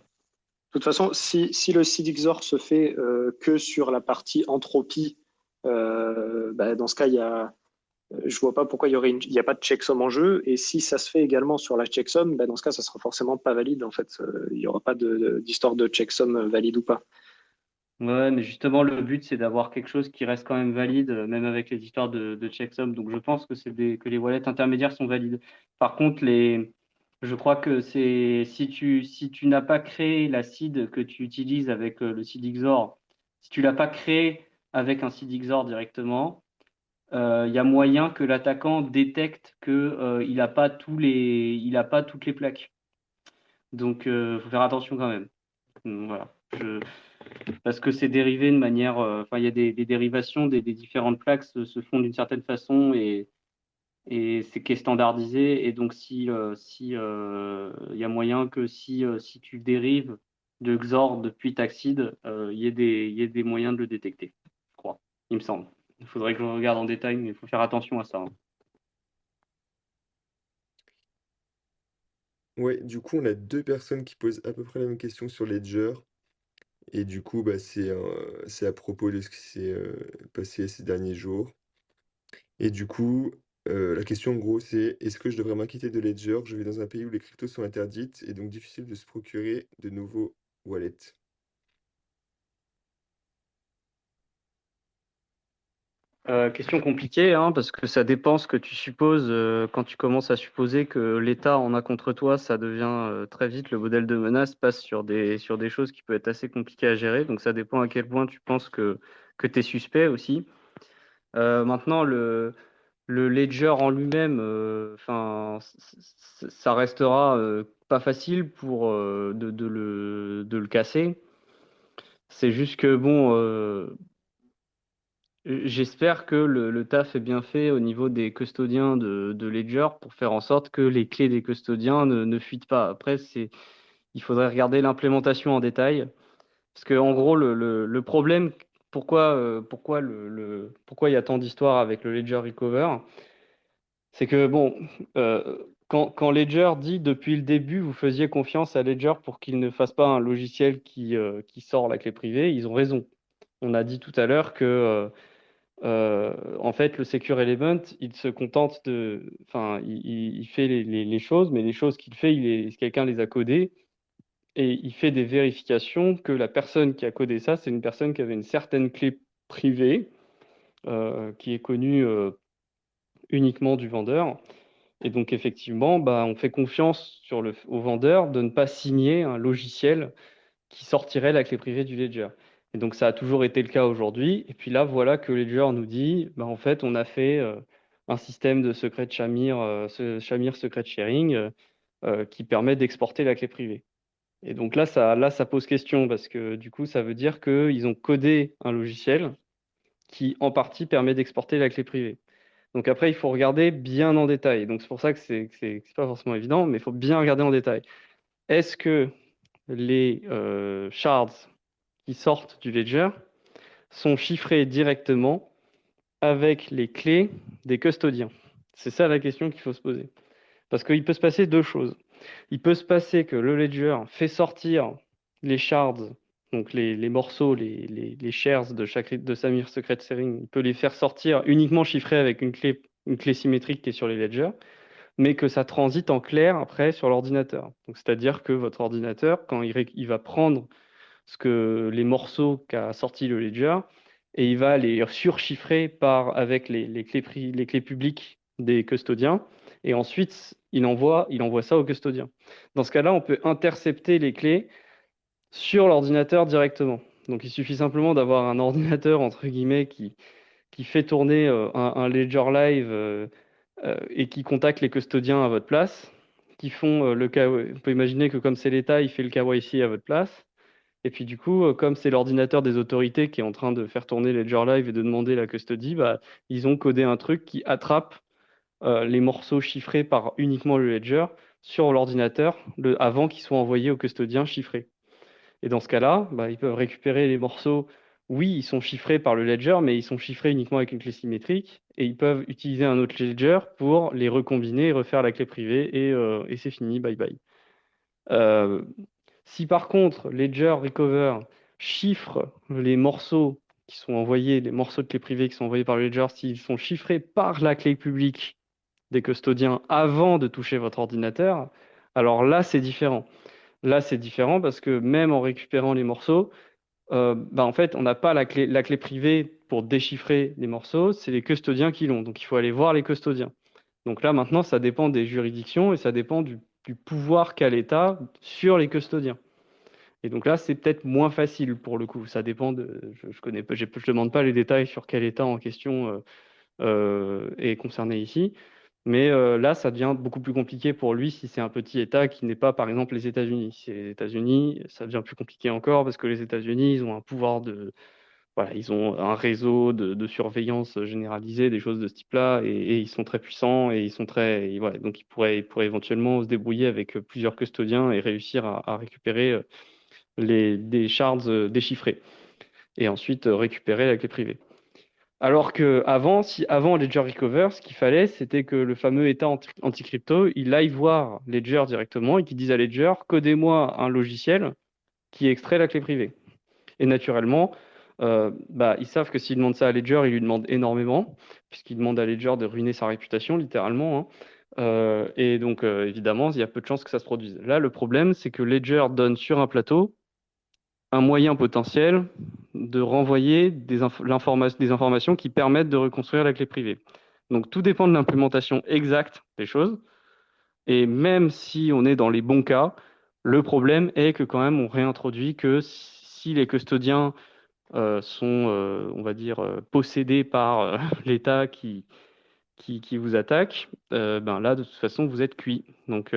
toute façon, si le CDXOR se fait que sur la partie entropie, bah, dans ce cas, je vois pas pourquoi il y a pas de checksum en jeu. Et si ça se fait également sur la checksum, bah, dans ce cas, ça sera forcément pas valide. En fait, il y aura pas d'histoire de checksum valide ou pas. Ouais, mais justement, le but, c'est d'avoir quelque chose qui reste quand même valide, même avec les histoires de checksum. Donc, je pense que les wallets intermédiaires sont valides. Par contre, je crois que si tu n'as pas créé la seed que tu utilises avec le seed XOR, si tu l'as pas créé avec un seed XOR directement, il y a moyen que l'attaquant détecte que, il a pas toutes les plaques. Donc, faut faire attention quand même. Voilà. Parce que c'est dérivé de manière, enfin, il y a des dérivations des différentes plaques se font d'une certaine façon et c'est qui est standardisé. Et donc, il y a moyen que si tu dérives de XOR depuis Taxid, il y ait des moyens de le détecter, je crois, il me semble. Il faudrait que je regarde en détail, mais il faut faire attention à ça, hein. Ouais, du coup, on a 2 personnes qui posent à peu près la même question sur Ledger et du coup, bah, c'est à propos de ce qui s'est, passé ces derniers jours et du coup, la question en gros c'est: «Est-ce que je devrais m'inquiéter de Ledger? Je vis dans un pays où les cryptos sont interdites et donc difficile de se procurer de nouveaux wallets». Question compliquée, hein, parce que ça dépend ce que tu supposes. Quand tu commences à supposer que l'État en a contre toi, ça devient très vite, le modèle de menace passe sur des choses qui peuvent être assez compliquées à gérer. Donc ça dépend à quel point tu penses que tu es suspect aussi. Maintenant, le ledger en lui-même, enfin, ça restera pas facile de le casser. C'est juste que bon. J'espère que le taf est bien fait au niveau des custodiens de Ledger pour faire en sorte que les clés des custodiens ne fuitent pas. Après, il faudrait regarder l'implémentation en détail. Parce que, en gros, le problème, pourquoi il y a tant d'histoires avec le Ledger Recover, c'est que, bon, quand Ledger dit depuis le début, vous faisiez confiance à Ledger pour qu'il ne fasse pas un logiciel qui sort la clé privée, ils ont raison. On a dit tout à l'heure que. En fait, le Secure Element, il se contente enfin, il fait les choses, mais les choses qu'il fait, quelqu'un les a codées et il fait des vérifications que la personne qui a codé ça, c'est une personne qui avait une certaine clé privée qui est connue uniquement du vendeur. Et donc, effectivement, bah, on fait confiance au vendeur de ne pas signer un logiciel qui sortirait la clé privée du ledger. Et donc ça a toujours été le cas aujourd'hui. Et puis là, voilà que Ledger nous dit, bah, en fait, on a fait un système de secret Shamir, Shamir Secret Sharing qui permet d'exporter la clé privée. Et donc là, ça pose question parce que du coup, ça veut dire qu'ils ont codé un logiciel qui, en partie, permet d'exporter la clé privée. Donc après, il faut regarder bien en détail. Donc c'est pour ça que c'est pas forcément évident, mais il faut bien regarder en détail. Est-ce que les shards qui sortent du ledger sont chiffrés directement avec les clés des custodiens? C'est ça la question qu'il faut se poser. Parce qu'il peut se passer deux choses. Il peut se passer que le ledger fait sortir les shards, donc les morceaux, les shares de Samir Secret Sharing, il peut les faire sortir uniquement chiffrés avec une clé symétrique qui est sur les ledgers, mais que ça transite en clair après sur l'ordinateur. Donc c'est-à-dire que votre ordinateur, quand il va prendre les morceaux qu'a sorti le ledger, et il va les surchiffrer avec les clés publiques des custodiens, et ensuite il envoie ça aux custodiens. Dans ce cas-là, on peut intercepter les clés sur l'ordinateur directement. Donc il suffit simplement d'avoir un ordinateur, entre guillemets, qui fait tourner un ledger live et qui contacte les custodiens à votre place, qui font le KYC. On peut imaginer que comme c'est l'État, il fait le KYC à votre place. Et puis du coup, comme c'est l'ordinateur des autorités qui est en train de faire tourner Ledger Live et de demander la custody, bah, ils ont codé un truc qui attrape les morceaux chiffrés par uniquement le Ledger sur l'ordinateur avant qu'ils soient envoyés au custodien chiffrés. Et dans ce cas-là, bah, ils peuvent récupérer les morceaux. Oui, ils sont chiffrés par le Ledger, mais ils sont chiffrés uniquement avec une clé symétrique. Et ils peuvent utiliser un autre Ledger pour les recombiner et refaire la clé privée. Et c'est fini, bye bye. Euh, Si par contre Ledger Recover chiffre les morceaux qui sont envoyés, les morceaux de clé privée qui sont envoyés par Ledger, s'ils sont chiffrés par la clé publique des custodiens avant de toucher votre ordinateur, alors là c'est différent. Là c'est différent parce que même en récupérant les morceaux, bah, en fait on n'a pas la clé privée pour déchiffrer les morceaux, c'est les custodiens qui l'ont. Donc il faut aller voir les custodiens. Donc là maintenant ça dépend des juridictions et ça dépend du pouvoir qu'a l'État sur les custodiens. Et donc là, c'est peut-être moins facile pour le coup. Ça dépend je connais pas, je demande pas les détails sur quel État en question est concerné ici. Mais là, ça devient beaucoup plus compliqué pour lui si c'est un petit État qui n'est pas, par exemple, les États-Unis. Si c'est les États-Unis, ça devient plus compliqué encore parce que les États-Unis, ils ont un pouvoir voilà, ils ont un réseau de surveillance généralisée, des choses de ce type-là, et ils sont très puissants et ils sont très, et voilà, donc ils pourraient éventuellement se débrouiller avec plusieurs custodiens et réussir à récupérer des shards déchiffrés et ensuite récupérer la clé privée. Alors que avant Ledger Recover, ce qu'il fallait, c'était que le fameux État anti-crypto, il aille voir Ledger directement et qu'il dise à Ledger, codez-moi un logiciel qui extrait la clé privée. Et naturellement, bah, ils savent que s'ils demandent ça à Ledger, ils lui demandent énormément, puisqu'ils demandent à Ledger de ruiner sa réputation, littéralement, hein. Et donc, évidemment, il y a peu de chances que ça se produise. Là, le problème, c'est que Ledger donne sur un plateau un moyen potentiel de renvoyer des informations qui permettent de reconstruire la clé privée. Donc tout dépend de l'implémentation exacte des choses. Et même si on est dans les bons cas, le problème est que quand même on réintroduit que si les custodiens sont, on va dire, possédés par l'État qui vous attaque, ben là, de toute façon, vous êtes cuit. Donc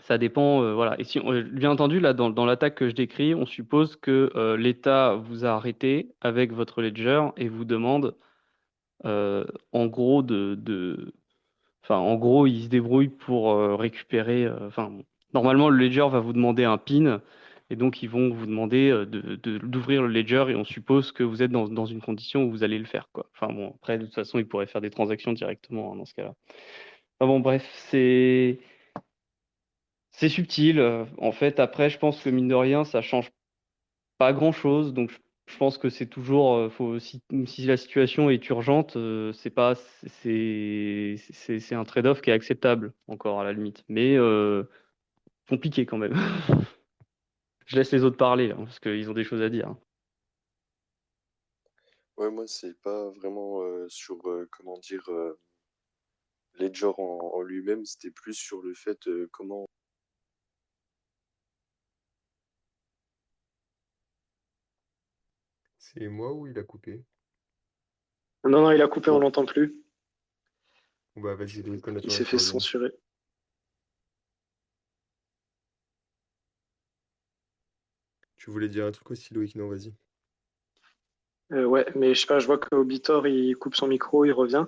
ça dépend, voilà. Et si, bien entendu, là, dans l'attaque que je décris, on suppose que l'État vous a arrêté avec votre ledger et vous demande, euh, en gros, enfin, en gros, il se débrouille pour récupérer. Enfin, normalement, le ledger va vous demander un PIN et donc ils vont vous demander d'ouvrir le ledger et on suppose que vous êtes dans une condition où vous allez le faire, quoi. Enfin bon, après, de toute façon, ils pourraient faire des transactions directement hein, dans ce cas-là. Enfin bon, bref, c'est subtil. En fait, après, je pense que mine de rien, ça change pas grand-chose. Donc, je pense que c'est toujours, si la situation est urgente, c'est pas, c'est un trade-off qui est acceptable encore à la limite, mais compliqué quand même. Je laisse les autres parler hein, parce qu'ils ont des choses à dire, hein. Ouais, moi, c'est pas vraiment sur, comment dire, Ledger en lui-même, c'était plus sur le fait comment C'est moi ou il a coupé? Non, non, il a coupé, on Bon, l'entend plus. bon, bah vas-y, Loïc, en Il attendant s'est que tu fait reviennes. censurer. Tu voulais dire un truc aussi, Loïc? Non, vas-y. Ouais, mais je sais pas, je vois que Obitor, il coupe son micro, il revient.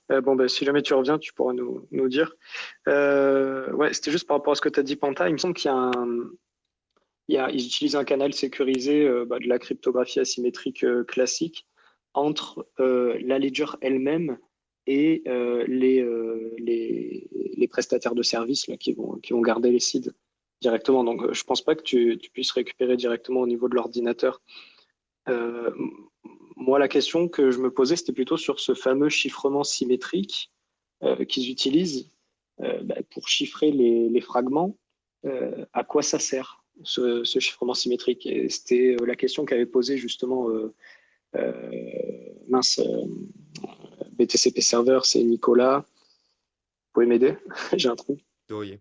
Bon, bah, si jamais tu reviens, tu pourras nous dire. Ouais, c'était juste par rapport à ce que tu as dit, Panta. Il me semble qu'il y a ils utilisent un canal sécurisé de la cryptographie asymétrique classique entre la ledger elle-même et les prestataires de services là, qui vont garder les seeds directement. Donc, je pense pas que tu puisses récupérer directement au niveau de l'ordinateur. Euh, Moi, la question que je me posais, c'était plutôt sur ce fameux chiffrement symétrique qu'ils utilisent pour chiffrer les fragments. À quoi ça sert, ce chiffrement symétrique? Et c'était la question qu'avait posée justement euh, mince, BTCP Server, c'est Nicolas. Vous pouvez m'aider? J'ai un trou. Dorier.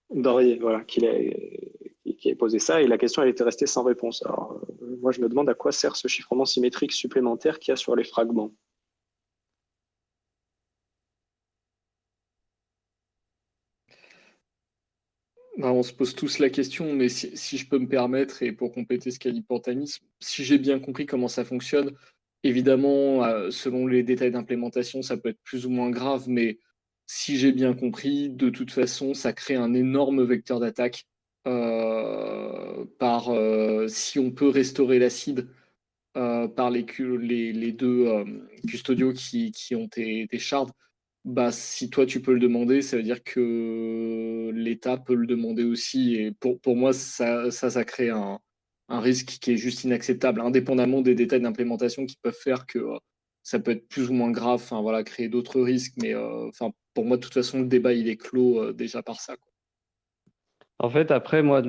Dorier, voilà, qui a posé ça. Et la question, elle était restée sans réponse. Alors, moi, je me demande à quoi sert ce chiffrement symétrique supplémentaire qu'il y a sur les fragments. Bah, on se pose tous la question, mais si je peux me permettre, et pour compléter ce qu'a dit Pantanis, si j'ai bien compris comment ça fonctionne, évidemment, selon les détails d'implémentation, ça peut être plus ou moins grave, mais si j'ai bien compris, de toute façon, ça crée un énorme vecteur d'attaque si on peut restaurer l'acide par les deux custodiaux qui ont tes shards. Bah, si toi tu peux le demander, ça veut dire que l'État peut le demander aussi. Et pour moi, ça crée un risque qui est juste inacceptable, indépendamment des détails d'implémentation qui peuvent faire que ça peut être plus ou moins grave, enfin voilà, créer d'autres risques. Mais enfin, pour moi, de toute façon, le débat il est clos déjà par ça, quoi. En fait, après, moi,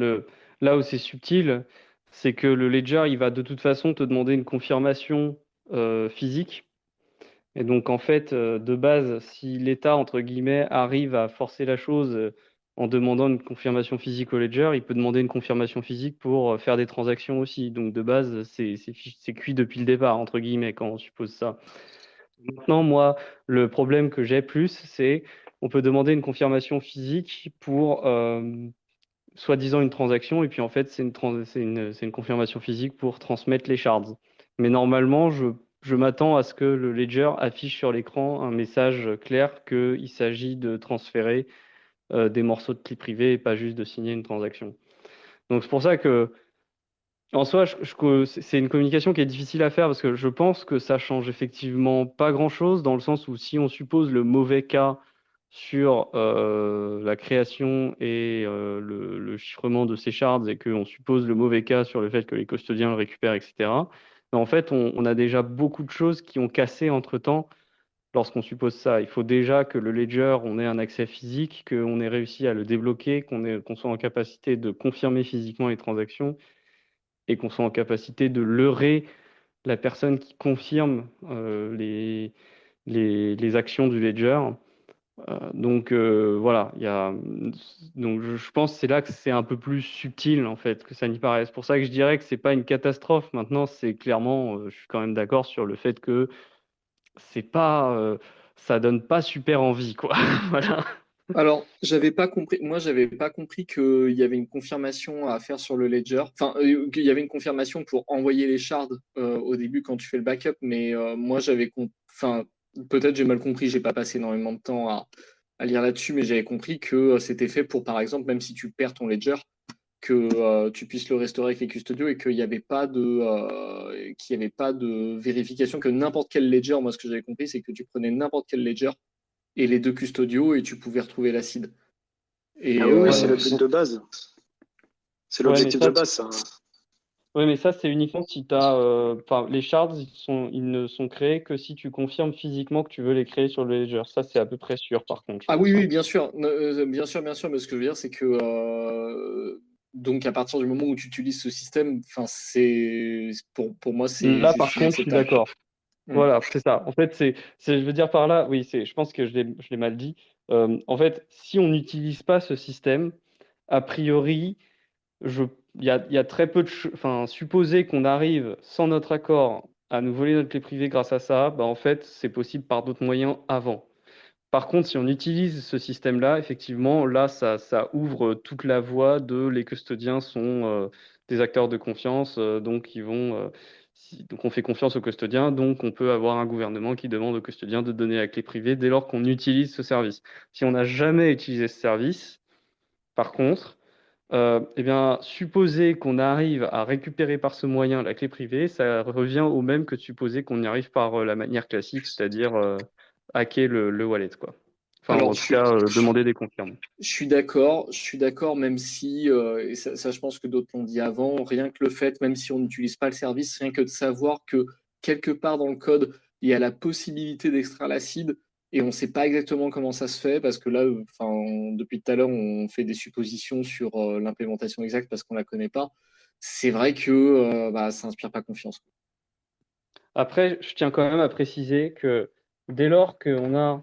là où c'est subtil, c'est que le ledger, il va de toute façon te demander une confirmation physique. Et donc, en fait, de base, si l'État, entre guillemets, arrive à forcer la chose en demandant une confirmation physique au ledger, il peut demander une confirmation physique pour faire des transactions aussi. Donc, de base, c'est cuit depuis le départ, entre guillemets, quand on suppose ça. Maintenant, moi, le problème que j'ai plus, c'est on peut demander une confirmation physique pour soi-disant une transaction, et puis en fait, c'est une confirmation physique pour transmettre les shards. Mais normalement, je m'attends à ce que le ledger affiche sur l'écran un message clair qu'il s'agit de transférer des morceaux de clé privée et pas juste de signer une transaction. Donc c'est pour ça que, en soi, c'est une communication qui est difficile à faire parce que je pense que ça change effectivement pas grand-chose dans le sens où si on suppose le mauvais cas sur la création et le chiffrement de ces shards et qu'on suppose le mauvais cas sur le fait que les custodiens le récupèrent, etc. Mais en fait, on a déjà beaucoup de choses qui ont cassé entre-temps lorsqu'on suppose ça. Il faut déjà que le ledger, on ait un accès physique, qu'on ait réussi à le débloquer, qu'on soit en capacité de confirmer physiquement les transactions et qu'on soit en capacité de leurrer la personne qui confirme les actions du ledger. Voilà, donc je pense que c'est là que c'est un peu plus subtil en fait que ça n'y paraît. C'est pour ça que je dirais que c'est pas une catastrophe. Maintenant, c'est clairement, je suis quand même d'accord sur le fait que c'est pas, ça donne pas super envie quoi. Voilà. Alors, j'avais pas compris qu'il y avait une confirmation à faire sur le ledger. Enfin, qu'il y avait une confirmation pour envoyer les shards au début quand tu fais le backup, mais moi enfin, peut-être j'ai mal compris, j'ai pas passé énormément de temps à lire là-dessus, mais j'avais compris que c'était fait pour, par exemple, même si tu perds ton ledger, que tu puisses le restaurer avec les custodiaux et qu'il y avait pas de vérification, que n'importe quel ledger, moi ce que j'avais compris, c'est que tu prenais n'importe quel ledger et les deux custodiaux et tu pouvais retrouver l'acide. Et Ah oui, oui, Ouais, c'est mais, le but de base. C'est ouais, mais l'objectif de ça, base, ça. ouais, mais ça c'est uniquement si tu as, enfin, les shards, ils ne sont créés que si tu confirmes physiquement que tu veux les créer sur le ledger. Ça, c'est à peu près sûr, par contre, je ah oui, pense, hein. oui, bien sûr, bien sûr, bien sûr, mais ce que je veux dire, c'est que donc à partir du moment où tu utilises ce système, enfin, pour moi, c'est Là, juste par contre, je suis inacceptable. d'accord. Mm. Voilà, c'est ça. En fait, je veux dire par là, oui, je pense que je l'ai mal dit. En fait, si on n'utilise pas ce système, a priori, je, il y a très peu de enfin, supposer qu'on arrive sans notre accord à nous voler notre clé privée grâce à ça, bah, en fait, c'est possible par d'autres moyens avant. Par contre, si on utilise ce système-là, effectivement, là, ça ouvre toute la voie de les custodiens sont des acteurs de confiance, donc donc on fait confiance aux custodiens, donc on peut avoir un gouvernement qui demande aux custodiens de donner la clé privée dès lors qu'on utilise ce service. Si on n'a jamais utilisé ce service, par contre, eh bien, supposer qu'on arrive à récupérer par ce moyen la clé privée, ça revient au même que de supposer qu'on y arrive par la manière classique, c'est-à-dire hacker le wallet, quoi. Enfin, ou Alors, en tout cas, demander des confirmes. je suis d'accord, même si, et ça, je pense que d'autres l'ont dit avant, rien que le fait, même si on n'utilise pas le service, rien que de savoir que quelque part dans le code, il y a la possibilité d'extraire l'acide, et on ne sait pas exactement comment ça se fait, parce que là, enfin, depuis tout à l'heure, on fait des suppositions sur l'implémentation exacte parce qu'on ne la connaît pas. C'est vrai que bah, ça n'inspire pas confiance. Après, je tiens quand même à préciser que dès lors qu'on a,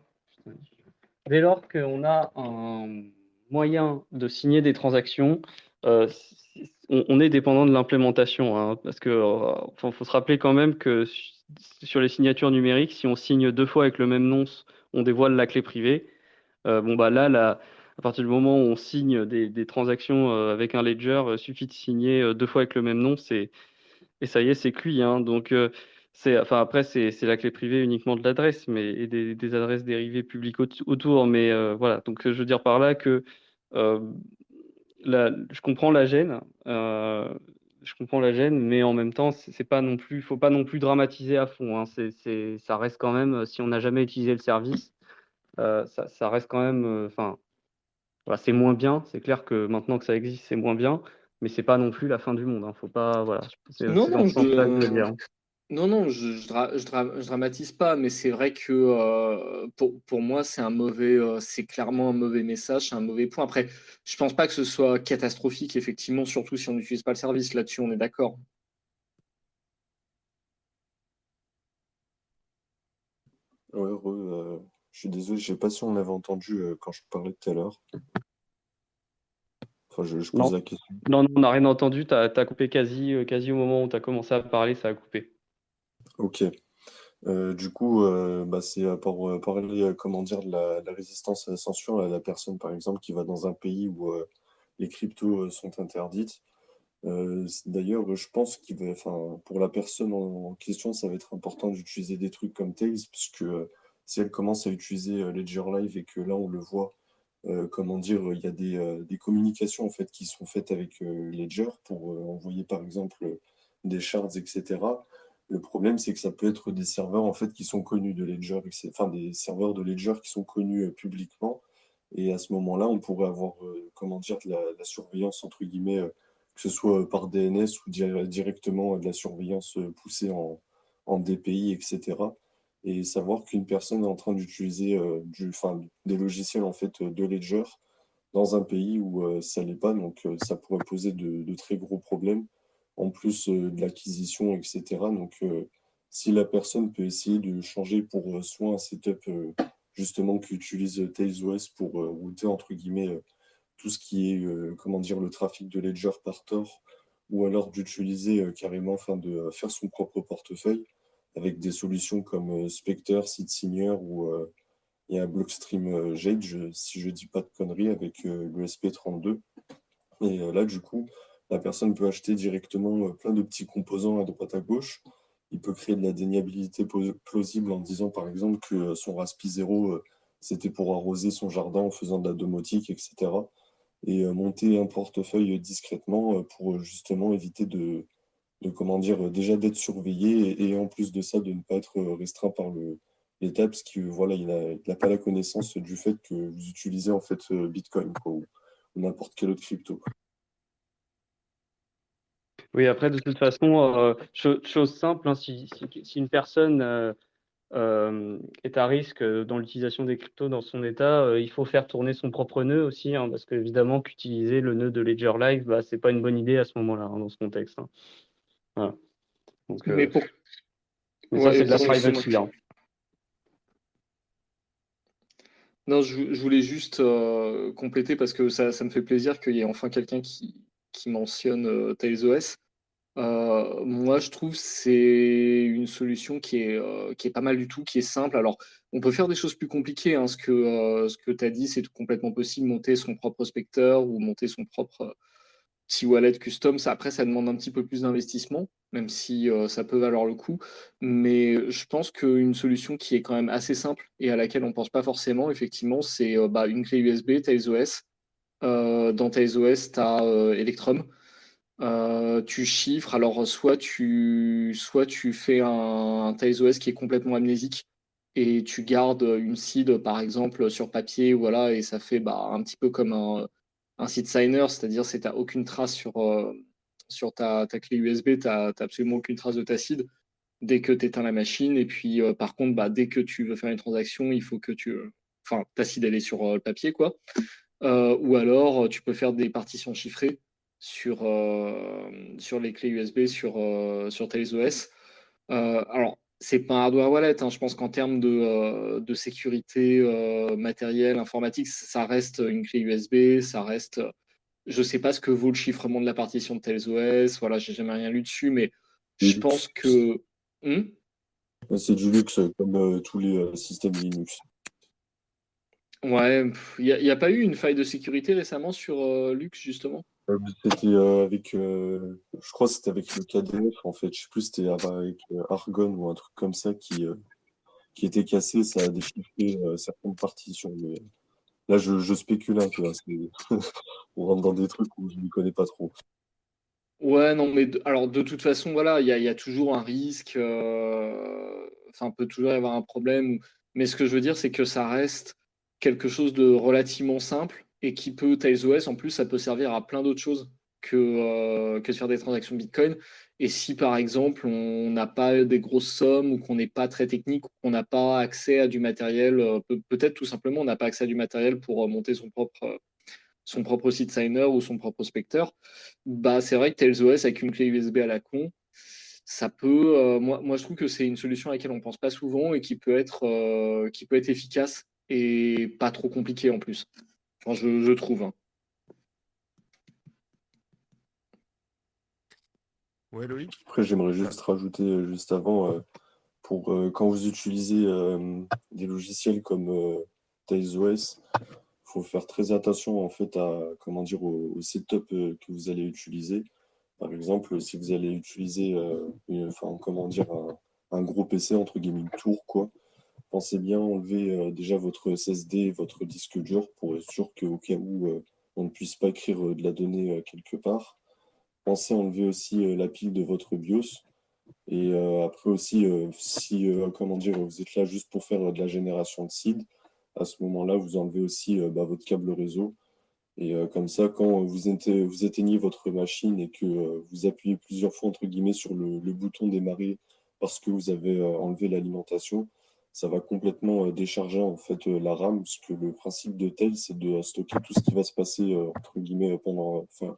dès lors qu'on a un moyen de signer des transactions, on est dépendant de l'implémentation, hein, parce que, enfin, faut se rappeler quand même que sur les signatures numériques, si on signe 2 fois avec le même nom, on dévoile la clé privée. Bon, bah là, à partir du moment où on signe des transactions avec un ledger, suffit de signer 2 fois avec le même nom, et ça y est, c'est cuit, hein. Donc, enfin, après, c'est la clé privée uniquement de l'adresse, mais et des adresses dérivées publiques autour. Mais voilà, donc je veux dire par là que euh, je comprends la gêne. Je comprends la gêne, mais en même temps, c'est pas non plus, faut pas non plus dramatiser à fond, hein. Ça reste quand même, si on n'a jamais utilisé le service, ça reste quand même, enfin, voilà, c'est moins bien. C'est clair que maintenant que ça existe, c'est moins bien, mais c'est pas non plus la fin du monde, hein. Faut pas, voilà, Non, c'est dans non, ce sens-là que je veux dire. non, non, je dramatise pas, mais c'est vrai que pour moi, c'est clairement un mauvais message, c'est un mauvais point. Après, je pense pas que ce soit catastrophique, effectivement, surtout si on n'utilise pas le service. Là-dessus, on est d'accord. Ouais, je suis désolé, je sais pas si on l'avait entendu quand je parlais tout à l'heure. Enfin, je pose Non, la question. non, non, on n'a rien entendu. T'as coupé quasi au moment où tu as commencé à parler, ça a coupé. Ok. Du coup, bah, c'est pour parler, comment dire, de la résistance à la censure à la personne, par exemple, qui va dans un pays où les cryptos sont interdites. D'ailleurs, je pense enfin, pour la personne en question, ça va être important d'utiliser des trucs comme Tails, puisque si elle commence à utiliser Ledger Live et que là, on le voit, comment dire, il y a des communications en fait qui sont faites avec Ledger pour envoyer par exemple des shards, etc. Le problème, c'est que ça peut être des serveurs en fait qui sont connus de Ledger, enfin des serveurs de Ledger qui sont connus publiquement. Et à ce moment-là, on pourrait avoir, comment dire, de la surveillance entre guillemets, que ce soit par DNS ou directement de la surveillance poussée en DPI, etc. Et savoir qu'une personne est en train d'utiliser enfin, des logiciels en fait de Ledger dans un pays où ça l'est pas, donc ça pourrait poser de très gros problèmes, en plus de l'acquisition, etc. Donc si la personne peut essayer de changer pour soit un setup justement qu'utilise TailsOS pour router entre guillemets tout ce qui est comment dire le trafic de Ledger par Tor, ou alors d'utiliser carrément, enfin de faire son propre portefeuille avec des solutions comme Spectre, SeedSigner ou il y a Blockstream Jade, si je dis pas de conneries, avec le SP32. Et là, du coup, la personne peut acheter directement plein de petits composants à droite à gauche. Il peut créer de la déniabilité plausible en disant par exemple que son Raspi 0, c'était pour arroser son jardin en faisant de la domotique, etc. Et monter un portefeuille discrètement pour justement éviter comment dire, déjà d'être surveillé et en plus de ça, de ne pas être restreint par l'État, parce que voilà, il n'a pas la connaissance du fait que vous utilisez en fait Bitcoin, quoi, ou n'importe quelle autre crypto. Oui, après, de toute façon, chose simple, hein, si une personne est à risque dans l'utilisation des cryptos dans son état, il faut faire tourner son propre nœud aussi, hein, parce qu'évidemment qu'utiliser le nœud de Ledger Live, bah, c'est pas une bonne idée à ce moment-là, hein, dans ce contexte, hein. Voilà. Donc, Mais pour. mais ça, Ouais, c'est de la vas-y, excuse-moi. privacy, hein. Non, je voulais juste compléter parce que ça me fait plaisir qu'il y ait enfin quelqu'un qui mentionne TailsOS. Moi, je trouve que c'est une solution qui est pas mal du tout, qui est simple. Alors, on peut faire des choses plus compliquées, hein. Ce que tu as dit, c'est complètement possible, monter son propre prospecteur ou monter son propre petit wallet custom. Ça, après, ça demande un petit peu plus d'investissement, même si ça peut valoir le coup. Mais je pense qu'une solution qui est quand même assez simple et à laquelle on pense pas forcément, effectivement, c'est une clé USB, TailsOS. Dans TailsOS, tu as Electrum. Tu chiffres, alors soit tu fais un TailsOS qui est complètement amnésique et tu gardes une seed par exemple sur papier, voilà, et ça fait un petit peu comme un seed signer, c'est-à-dire que tu n'as aucune trace sur ta clé USB, tu n'as absolument aucune trace de ta seed dès que tu éteins la machine. Et puis par contre, dès que tu veux faire une transaction, il faut que enfin, ta seed elle est sur le papier, quoi. Ou alors, tu peux faire des partitions chiffrées sur les clés USB sur TailsOS. Alors, c'est pas un hardware wallet, hein. Je pense qu'en termes de sécurité matérielle, informatique, ça reste une clé USB, ça reste. Je sais pas ce que vaut le chiffrement de la partition de TailsOS, voilà, j'ai jamais rien lu dessus, mais Du je luxe. pense que. Hmm. C'est du luxe, comme tous les systèmes Linux. Ouais, il n'y a pas eu une faille de sécurité récemment sur Lux, justement? C'était avec, je crois que c'était avec le KDF en fait, je sais plus, c'était avec Argon ou un truc comme ça qui était cassé, ça a déchiffré certaines partitions. Mais là, je spécule un peu, hein, on rentre dans des trucs où je ne connais pas trop. Ouais, non, mais alors de toute façon, voilà, il y a toujours un risque, enfin, peut toujours y avoir un problème. Mais ce que je veux dire, c'est que ça reste quelque chose de relativement simple et qui peut, TailsOS, en plus, ça peut servir à plein d'autres choses que de faire des transactions Bitcoin. Et si, par exemple, on n'a pas des grosses sommes ou qu'on n'est pas très technique ou qu'on n'a pas accès à du matériel, peut-être tout simplement, on n'a pas accès à du matériel pour monter son propre site signer ou son propre prospecteur, c'est vrai que TailsOS avec une clé USB à la con, ça peut. Moi, je trouve que c'est une solution à laquelle on pense pas souvent et qui peut être efficace et pas trop compliqué en plus. Enfin, je trouve, hein. Ouais, Loïc? Après, j'aimerais juste rajouter juste avant, pour quand vous utilisez des logiciels comme TailsOS, faut faire très attention en fait à comment dire au setup que vous allez utiliser. Par exemple, si vous allez utiliser enfin comment dire un gros PC entre guillemets une tour quoi, pensez bien enlever déjà votre SSD, votre disque dur pour être sûr qu'au cas où on ne puisse pas écrire de la donnée quelque part. Pensez enlever aussi la pile de votre BIOS. Et après aussi, si comment dire, vous êtes là juste pour faire de la génération de seed, à ce moment-là, vous enlevez aussi votre câble réseau. Et comme ça, quand vous éteignez votre machine et que vous appuyez plusieurs fois, entre guillemets, sur le bouton démarrer parce que vous avez enlevé l'alimentation, ça va complètement décharger en fait la RAM, parce que le principe de Tail, c'est de stocker tout ce qui va se passer, entre guillemets, enfin,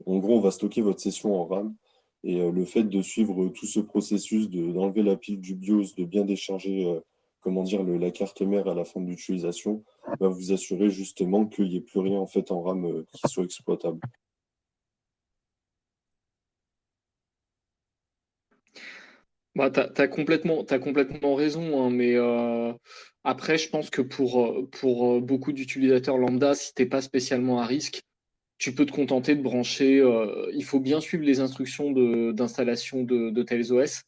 en gros, on va stocker votre session en RAM. Et le fait de suivre tout ce processus, d'enlever la pile du BIOS, de bien décharger comment dire, la carte mère à la fin de l'utilisation, va vous assurer justement qu'il n'y ait plus rien en fait en RAM qui soit exploitable. T'as complètement raison, hein, mais après, je pense que pour beaucoup d'utilisateurs lambda, si t'es pas spécialement à risque, tu peux te contenter de brancher. Il faut bien suivre les instructions d'installation de TailsOS,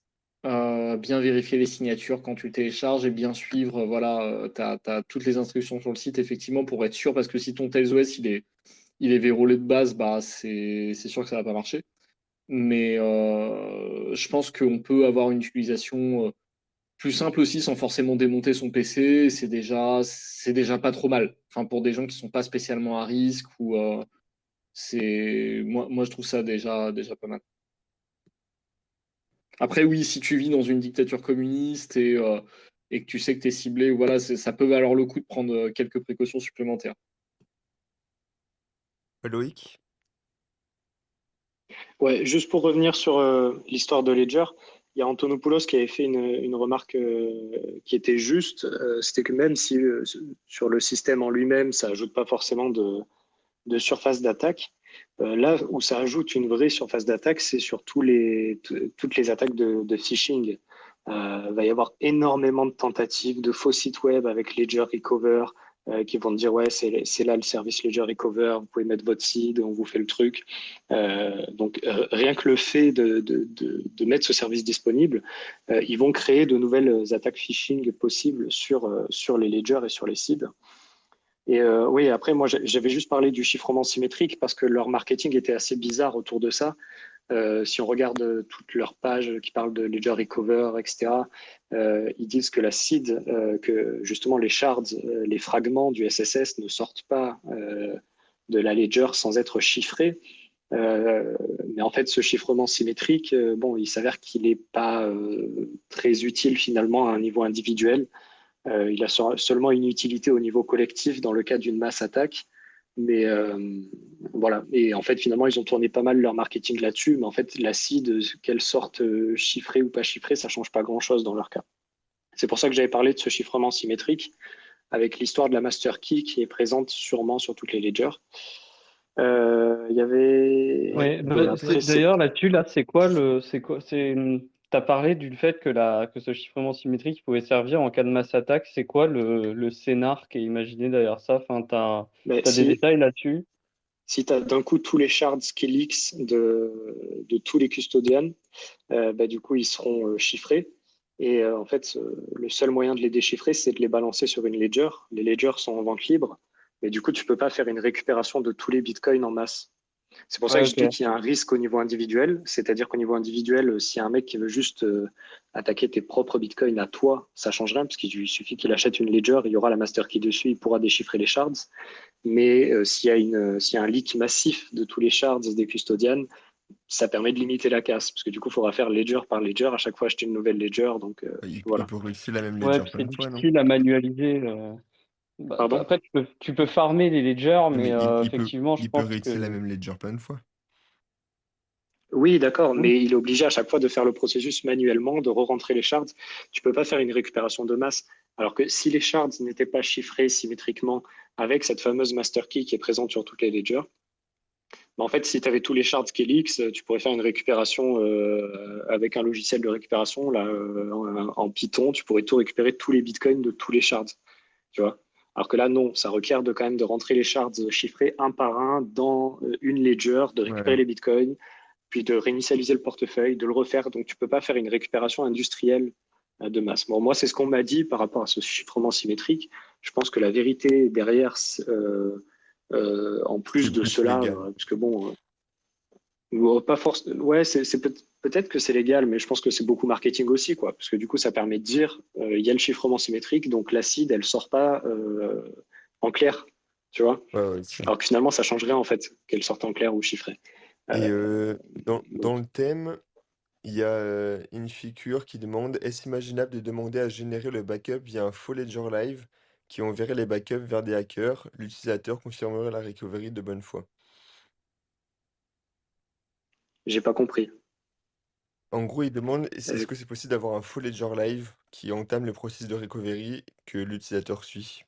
bien vérifier les signatures quand tu le télécharges et bien suivre. Voilà, t'as toutes les instructions sur le site, effectivement, pour être sûr, parce que si ton TailsOS il est verrouillé de base, c'est sûr que ça va pas marcher. Mais je pense qu'on peut avoir une utilisation plus simple aussi sans forcément démonter son PC. C'est déjà pas trop mal. Enfin, pour des gens qui sont pas spécialement à risque ou moi, je trouve ça déjà pas mal. Après, oui, si tu vis dans une dictature communiste et que tu sais que tu es ciblé, voilà, ça peut valoir le coup de prendre quelques précautions supplémentaires. Loïc? Ouais, juste pour revenir sur l'histoire de Ledger, il y a Antonopoulos qui avait fait une remarque qui était juste. C'était que même si sur le système en lui-même, ça ajoute pas forcément de surface d'attaque, Là où ça ajoute une vraie surface d'attaque, c'est sur toutes les attaques de phishing. Va y avoir énormément de tentatives de faux sites web avec Ledger Recover qui vont te dire ouais, c'est là le service Ledger Recover, vous pouvez mettre votre seed, on vous fait le truc. Donc rien que le fait de mettre ce service disponible, ils vont créer de nouvelles attaques phishing possibles sur les ledgers et sur les seeds. Et oui, après, moi, j'avais juste parlé du chiffrement symétrique parce que leur marketing était assez bizarre autour de ça. Si on regarde toutes leurs pages qui parlent de Ledger Recover, etc., ils disent que la seed, que justement les shards, les fragments du SSS ne sortent pas de la Ledger sans être chiffrés. Mais en fait, ce chiffrement symétrique, bon, il s'avère qu'il n'est pas très utile finalement à un niveau individuel. Il a seulement une utilité au niveau collectif dans le cas d'une masse attaque. Mais voilà. Et en fait, finalement, ils ont tourné pas mal leur marketing là-dessus. Mais en fait, la seed, qu'elle sorte chiffrée ou pas chiffrée, ça change pas grand-chose dans leur cas. C'est pour ça que j'avais parlé de ce chiffrement symétrique avec l'histoire de la master key qui est présente sûrement sur toutes les ledgers. Il y avait. Ouais, Et après, d'ailleurs, là-dessus, t'as parlé du fait que ce chiffrement symétrique pouvait servir en cas de mass attack. C'est quoi le scénar qui est imaginé derrière ça? Enfin, mais t'as des détails là-dessus? si tu as d'un coup tous les shards Skelix de tous les custodians, bah, du coup, ils seront chiffrés. Et en fait, le seul moyen de les déchiffrer, c'est de les balancer sur une ledger. Les ledgers sont en vente libre, mais du coup, tu peux pas faire une récupération de tous les bitcoins en masse. C'est pour ça Ouais, que je dis ok. qu'il y a un risque au niveau individuel, c'est-à-dire qu'au niveau individuel, s'il y a un mec qui veut juste attaquer tes propres bitcoins à toi, ça change rien, parce qu'il suffit qu'il achète une ledger, il y aura la master key dessus, il pourra déchiffrer les shards. Mais s'il y a un leak massif de tous les shards des custodians, ça permet de limiter la casse, parce que du coup, il faudra faire ledger par ledger, à chaque fois acheter une nouvelle ledger. Donc Il voilà. peut réutiliser la même Ouais, ledger puis plein c'est de fois, non? difficile à manualiser. Pardon? Après, tu peux farmer les ledgers, Non, mais mais effectivement, je il peut pense réutiliser la que. même ledger plein de fois. Oui, d'accord, Oui. mais il est obligé à chaque fois de faire le processus manuellement, de re-rentrer les shards. Tu peux pas faire une récupération de masse. Alors que si les shards n'étaient pas chiffrés symétriquement avec cette fameuse master key qui est présente sur toutes les ledgers, bah, en fait, si tu avais tous les shards Kelix, tu pourrais faire une récupération avec un logiciel de récupération là, en Python. Tu pourrais tout récupérer, tous les bitcoins de tous les shards. Tu vois. Alors que là, non, ça requiert quand même de rentrer les shards chiffrés un par un dans une ledger, de récupérer Ouais. les bitcoins, puis de réinitialiser le portefeuille, de le refaire. Donc, tu peux pas faire une récupération industrielle de masse. Bon, moi, c'est ce qu'on m'a dit par rapport à ce chiffrement symétrique. Je pense que la vérité derrière, en C'est plus de plus cela, légal. parce que bon, pas force. Ouais, peut-être que c'est légal, mais je pense que c'est beaucoup marketing aussi, quoi. Parce que du coup, ça permet de dire, il y a le chiffrement symétrique, donc l'acide, elle sort pas en clair, tu vois. Ouais, ouais, aussi. Alors que finalement, ça change rien en fait qu'elle sorte en clair ou chiffrée. Et Euh, dans donc, le thème, il y a une figure qui demande: est-ce imaginable de demander à générer le backup via un faux ledger live qui enverrait les backups vers des hackers? L'utilisateur confirmerait la recovery de bonne foi. j'ai pas compris. En gros, il demande est-ce Euh, que c'est possible d'avoir un faux ledger live qui entame le processus de recovery que l'utilisateur suit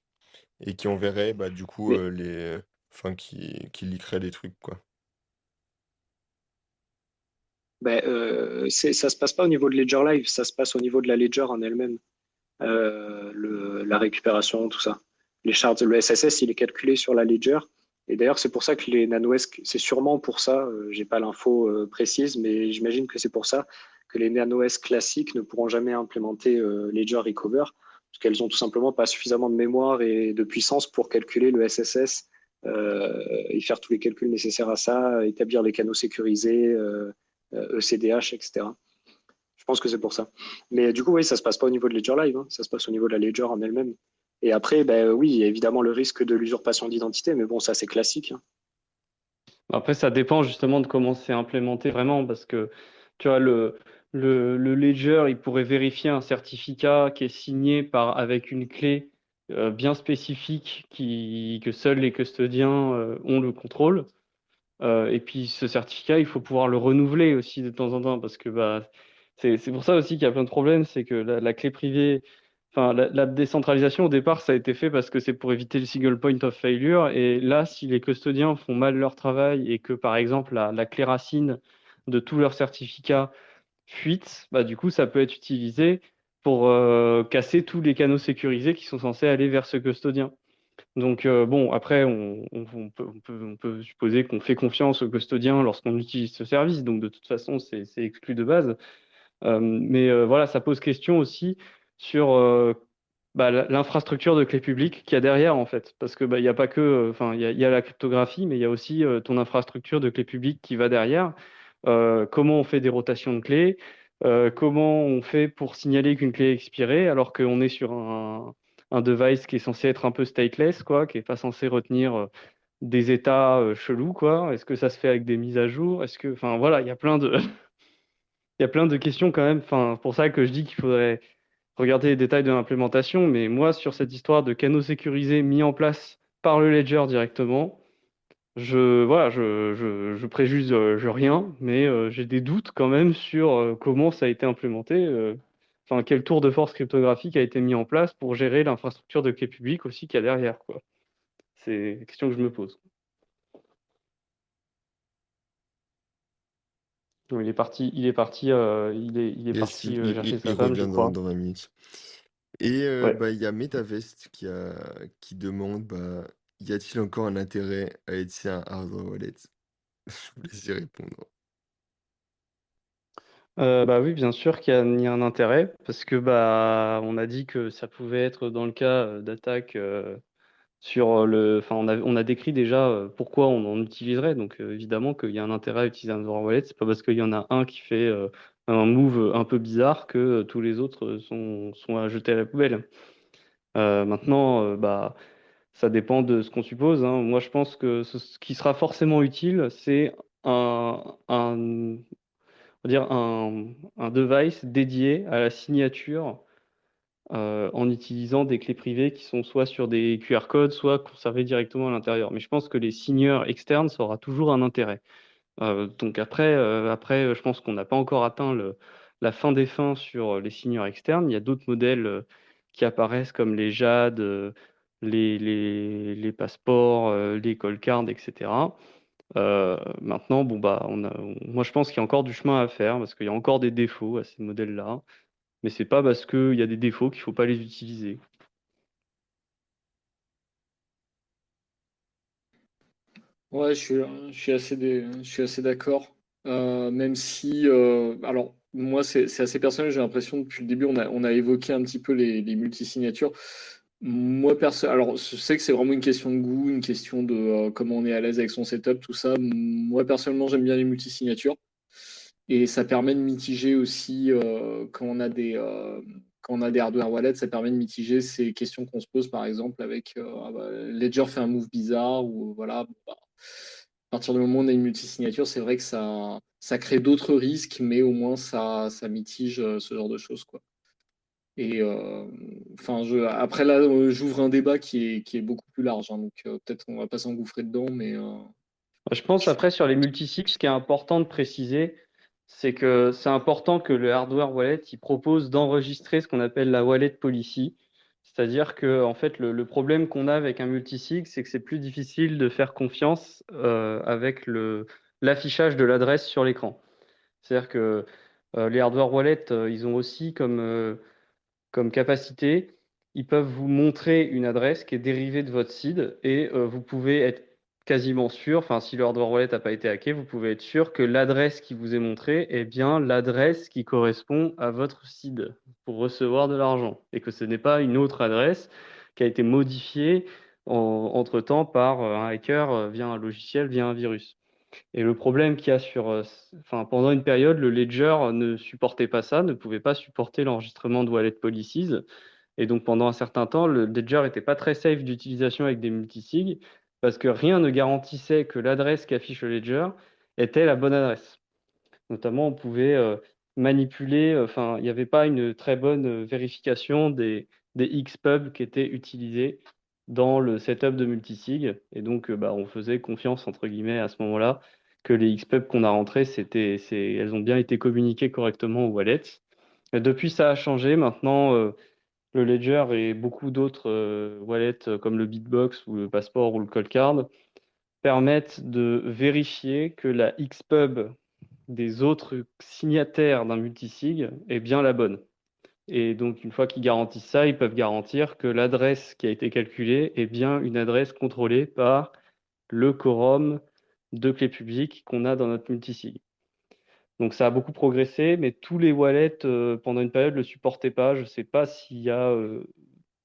et qui enverrait bah, du coup mais enfin qui leakerait des trucs quoi. ben, ça se passe pas au niveau de Ledger Live, ça se passe au niveau de la Ledger en elle-même. La récupération, tout ça. Les shards, le SSS, il est calculé sur la ledger. Et d'ailleurs, c'est pour ça que les NanoEsk, c'est sûrement pour ça, j'ai pas l'info précise, mais j'imagine que c'est pour ça que les NanoEsk classiques ne pourront jamais implémenter Ledger Recover, parce qu'elles ont tout simplement pas suffisamment de mémoire et de puissance pour calculer le SSS et faire tous les calculs nécessaires à ça, établir les canaux sécurisés, ECDH, etc. Je pense que c'est pour ça. Mais du coup, oui, ça se passe pas au niveau de Ledger Live, hein. Ça se passe au niveau de la Ledger en elle-même. Et après, ben, oui, il y a évidemment le risque de l'usurpation d'identité, mais bon, ça c'est classique, hein. Après, ça dépend justement de comment c'est implémenté vraiment, parce que tu vois, le ledger, il pourrait vérifier un certificat qui est signé avec une clé bien spécifique que seuls les custodiens ont le contrôle. Et puis ce certificat, il faut pouvoir le renouveler aussi de temps en temps, parce que bah, c'est pour ça aussi qu'il y a plein de problèmes, c'est que la clé privée, enfin, la décentralisation au départ, ça a été fait parce que c'est pour éviter le single point of failure. Et là, si les custodiens font mal leur travail et que, par exemple, la clé racine de tous leurs certificats fuite, bah, du coup, ça peut être utilisé pour casser tous les canaux sécurisés qui sont censés aller vers ce custodien. Donc, bon, après, on peut supposer qu'on fait confiance au custodien lorsqu'on utilise ce service. Donc, de toute façon, c'est exclu de base. Mais voilà, ça pose question aussi sur bah, l'infrastructure de clé publique qu'il y a derrière, en fait. Parce que bah, il n'y a pas que, enfin, il y a la cryptographie, mais il y a aussi ton infrastructure de clé publique qui va derrière. Comment on fait des rotations de clés? Comment on fait pour signaler qu'une clé est expirée alors qu'on est sur un device qui est censé être un peu stateless, quoi, qui est pas censé retenir des états chelous, quoi. Est-ce que ça se fait avec des mises à jour? Est-ce que, enfin, voilà, il y a plein de il y a plein de questions quand même. Enfin, pour ça que je dis qu'il faudrait regarder les détails de l'implémentation. Mais moi, sur cette histoire de canaux sécurisés mis en place par le Ledger directement, voilà, je préjuge rien, mais j'ai des doutes quand même sur comment ça a été implémenté. Enfin, quel tour de force cryptographique a été mis en place pour gérer l'infrastructure de clé publique aussi qu'il y a derrière, quoi. C'est une question que je me pose. Donc, il est Yes, parti chercher il sa femme, je revient crois. dans 20 minutes. Et Ouais. bah, il y a MetaVest qui demande bah, y a-t-il encore un intérêt à éditer un hardware wallet? Je vous laisse y répondre. Bah oui, bien sûr il y a un intérêt parce que bah on a dit que ça pouvait être dans le cas d'attaque sur enfin on a décrit déjà pourquoi on en utiliserait donc évidemment qu'il y a un intérêt à utiliser un hardware wallet. C'est pas parce qu'il y en a un qui fait un move un peu bizarre que tous les autres sont à jeter à la poubelle. Maintenant bah ça dépend de ce qu'on suppose, hein. Moi je pense que ce qui sera forcément utile c'est un on va dire un device dédié à la signature en utilisant des clés privées qui sont soit sur des QR codes, soit conservées directement à l'intérieur. Mais je pense que les signeurs externes, ça aura toujours un intérêt. Donc après, je pense qu'on n'a pas encore atteint la fin des fins sur les signeurs externes. Il y a d'autres modèles qui apparaissent comme les JAD, les passeports, les call cards, etc. Maintenant, bon, bah, moi, je pense qu'il y a encore du chemin à faire parce qu'il y a encore des défauts à ces modèles-là. Mais c'est pas parce qu'il y a des défauts qu'il faut pas les utiliser. Ouais, je suis assez d'accord. Même si, alors, moi, c'est assez personnel. J'ai l'impression, depuis le début, on a évoqué un petit peu les multisignatures. Moi, alors, je sais que c'est vraiment une question de goût, une question de comment on est à l'aise avec son setup, tout ça. Moi, personnellement, j'aime bien les multisignatures. Et ça permet de mitiger aussi, quand on a des hardware wallets, ça permet de mitiger ces questions qu'on se pose, par exemple, avec ah bah, Ledger fait un move bizarre, ou voilà. Bon, bah, à partir du moment où on a une multisignature, c'est vrai que ça crée d'autres risques, mais au moins ça mitige ce genre de choses, quoi. Et enfin, après là, j'ouvre un débat qui est beaucoup plus large, hein, donc peut-être on va pas s'engouffrer dedans, mais Je pense après sur les multisigs, ce qui est important de préciser, c'est que c'est important que le hardware wallet il propose d'enregistrer ce qu'on appelle la wallet policy. C'est-à-dire que en fait le problème qu'on a avec un multisig, c'est que c'est plus difficile de faire confiance avec l'affichage de l'adresse sur l'écran. C'est-à-dire que les hardware wallets, ils ont aussi comme capacité, ils peuvent vous montrer une adresse qui est dérivée de votre seed et vous pouvez être quasiment sûr, enfin si le hardware wallet n'a pas été hacké, vous pouvez être sûr que l'adresse qui vous est montrée est bien l'adresse qui correspond à votre seed pour recevoir de l'argent et que ce n'est pas une autre adresse qui a été modifiée entre-temps par un hacker via un logiciel, via un virus. Et le problème qu'il y a enfin, pendant une période, le Ledger ne supportait pas ça, ne pouvait pas supporter l'enregistrement de wallet policies. Et donc, pendant un certain temps, le Ledger n'était pas très safe d'utilisation avec des multisigs parce que rien ne garantissait que l'adresse qu'affiche le Ledger était la bonne adresse. Notamment, on pouvait manipuler, enfin, il n'y avait pas une très bonne vérification des XPub qui étaient utilisés dans le setup de multisig. Et donc, bah, on faisait confiance, entre guillemets, à ce moment-là, que les XPub qu'on a rentrés, elles ont bien été communiquées correctement aux wallets. Et depuis, ça a changé. Maintenant, le Ledger et beaucoup d'autres wallets comme le Bitbox ou le Passport ou le Coldcard permettent de vérifier que la XPub des autres signataires d'un multisig est bien la bonne. Et donc, une fois qu'ils garantissent ça, ils peuvent garantir que l'adresse qui a été calculée est bien une adresse contrôlée par le quorum de clés publiques qu'on a dans notre multisig. Donc, ça a beaucoup progressé, mais tous les wallets, pendant une période, ne le supportaient pas. Je ne sais pas s'il y a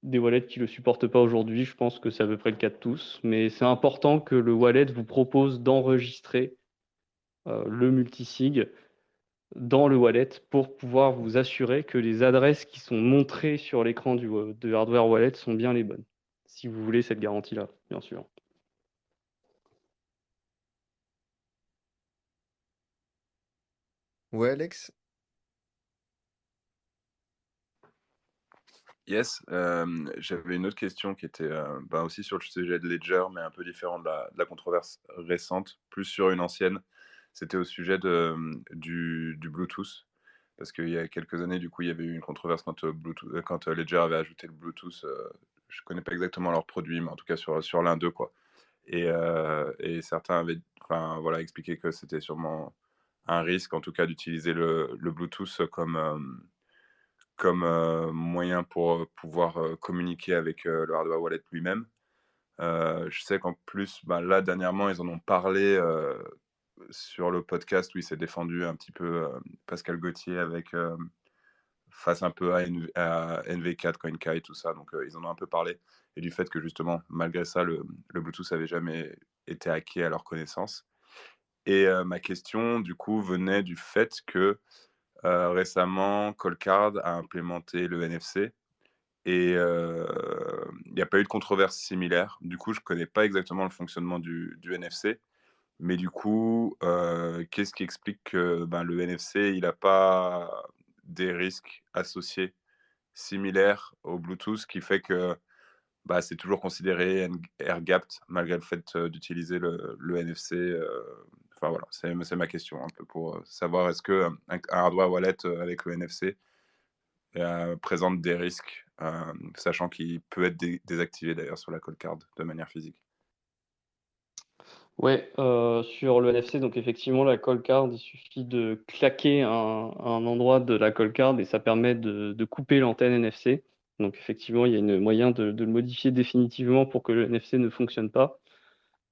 des wallets qui ne le supportent pas aujourd'hui. Je pense que c'est à peu près le cas de tous. Mais c'est important que le wallet vous propose d'enregistrer le multisig dans le wallet pour pouvoir vous assurer que les adresses qui sont montrées sur l'écran de hardware wallet sont bien les bonnes. Si vous voulez cette garantie-là, bien sûr. Ouais, Alex? Yes, j'avais une autre question qui était aussi sur le sujet de Ledger, mais un peu différent de la controverse récente, plus sur une ancienne. C'était au sujet du Bluetooth. Parce qu'il y a quelques années, du coup, il y avait eu une controverse quand Ledger avait ajouté le Bluetooth. Je connais pas exactement leurs produits, mais en tout cas sur l'un d'eux, quoi. Et certains avaient voilà, expliqué que c'était sûrement un risque, en tout cas, d'utiliser le Bluetooth comme moyen pour pouvoir communiquer avec le hardware wallet lui-même. Je sais qu'en plus, là, dernièrement, ils en ont parlé sur le podcast où il s'est défendu un petit peu Pascal Gauthier face un peu à NV4, CoinKite, tout ça. Donc, ils en ont un peu parlé. Et du fait que, justement, malgré ça, le Bluetooth n'avait jamais été hacké à leur connaissance. Et ma question, du coup, venait du fait que récemment, Coldcard a implémenté le NFC et il n'y a pas eu de controverse similaire. Du coup, je ne connais pas exactement le fonctionnement du NFC. Mais du coup, qu'est-ce qui explique que le NFC, il n'a pas des risques associés similaires au Bluetooth, qui fait que c'est toujours considéré air-gapped malgré le fait d'utiliser le NFC. Enfin voilà, c'est ma question un peu pour savoir est-ce qu'un hardware wallet avec le NFC présente des risques, sachant qu'il peut être désactivé d'ailleurs sur la cold card de manière physique. Ouais, sur le NFC, donc effectivement, la call card, il suffit de claquer un endroit de la call card et ça permet de couper l'antenne NFC. Donc effectivement, il y a un moyen de le modifier définitivement pour que le NFC ne fonctionne pas.